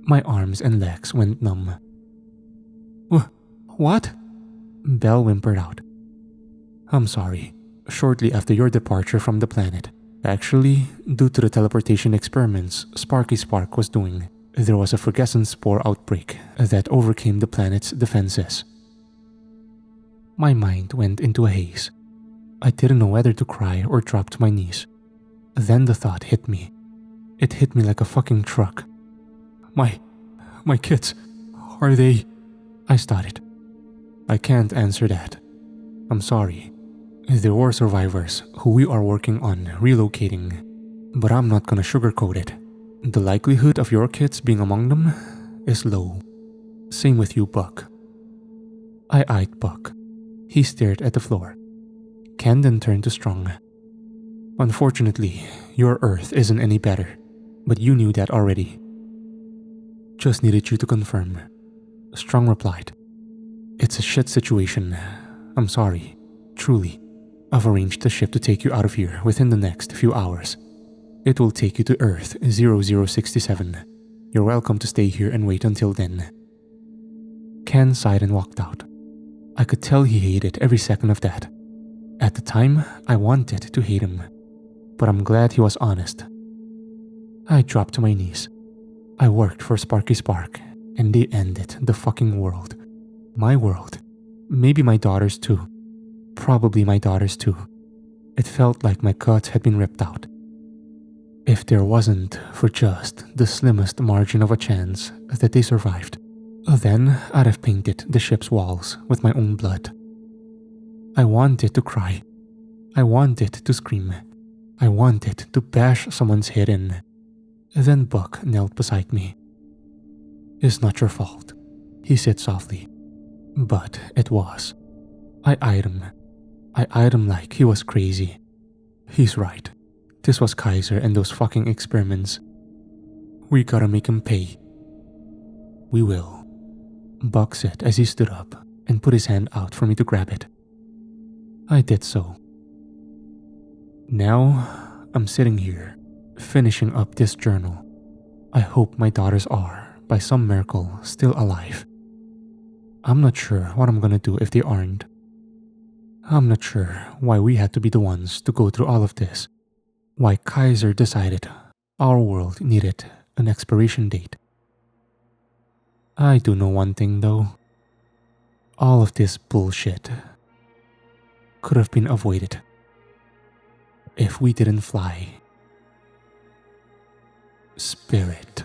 My arms and legs went numb. What? Belle whimpered out. I'm sorry. Shortly after your departure from the planet, actually, due to the teleportation experiments Sparky Spark was doing, there was a Ferguson spore outbreak that overcame the planet's defenses. My mind went into a haze. I didn't know whether to cry or drop to my knees. Then the thought hit me. It hit me like a fucking truck. My kids, are they? I started. I can't answer that. I'm sorry. There were survivors who we are working on relocating, but I'm not gonna sugarcoat it. The likelihood of your kids being among them is low. Same with you, Buck. I eyed Buck. He stared at the floor. Ken then turned to Strong. Unfortunately, your Earth isn't any better, but you knew that already. Just needed you to confirm. Strong replied. It's a shit situation. I'm sorry. Truly. I've arranged the ship to take you out of here within the next few hours. It will take you to Earth 0067. You're welcome to stay here and wait until then. Ken sighed and walked out. I could tell he hated every second of that. At the time, I wanted to hate him, but I'm glad he was honest. I dropped to my knees. I worked for Sparky Spark, and they ended the fucking world. My world. Maybe my daughter's too. Probably my daughter's too. It felt like my guts had been ripped out. If there wasn't for just the slimmest margin of a chance that they survived, then I'd have painted the ship's walls with my own blood. I wanted to cry. I wanted to scream. I wanted to bash someone's head in. Then Buck knelt beside me. It's not your fault, he said softly. But it was. I eyed him. I eyed him like he was crazy. He's right. This was Kaiser and those fucking experiments. We gotta make him pay. We will, Buck said as he stood up and put his hand out for me to grab it. I did so. Now, I'm sitting here, finishing up this journal. I hope my daughters are, by some miracle, still alive. I'm not sure what I'm gonna do if they aren't. I'm not sure why we had to be the ones to go through all of this. Why Kaiser decided our world needed an expiration date. I do know one thing though. All of this bullshit could have been avoided if we didn't fly. Spirit.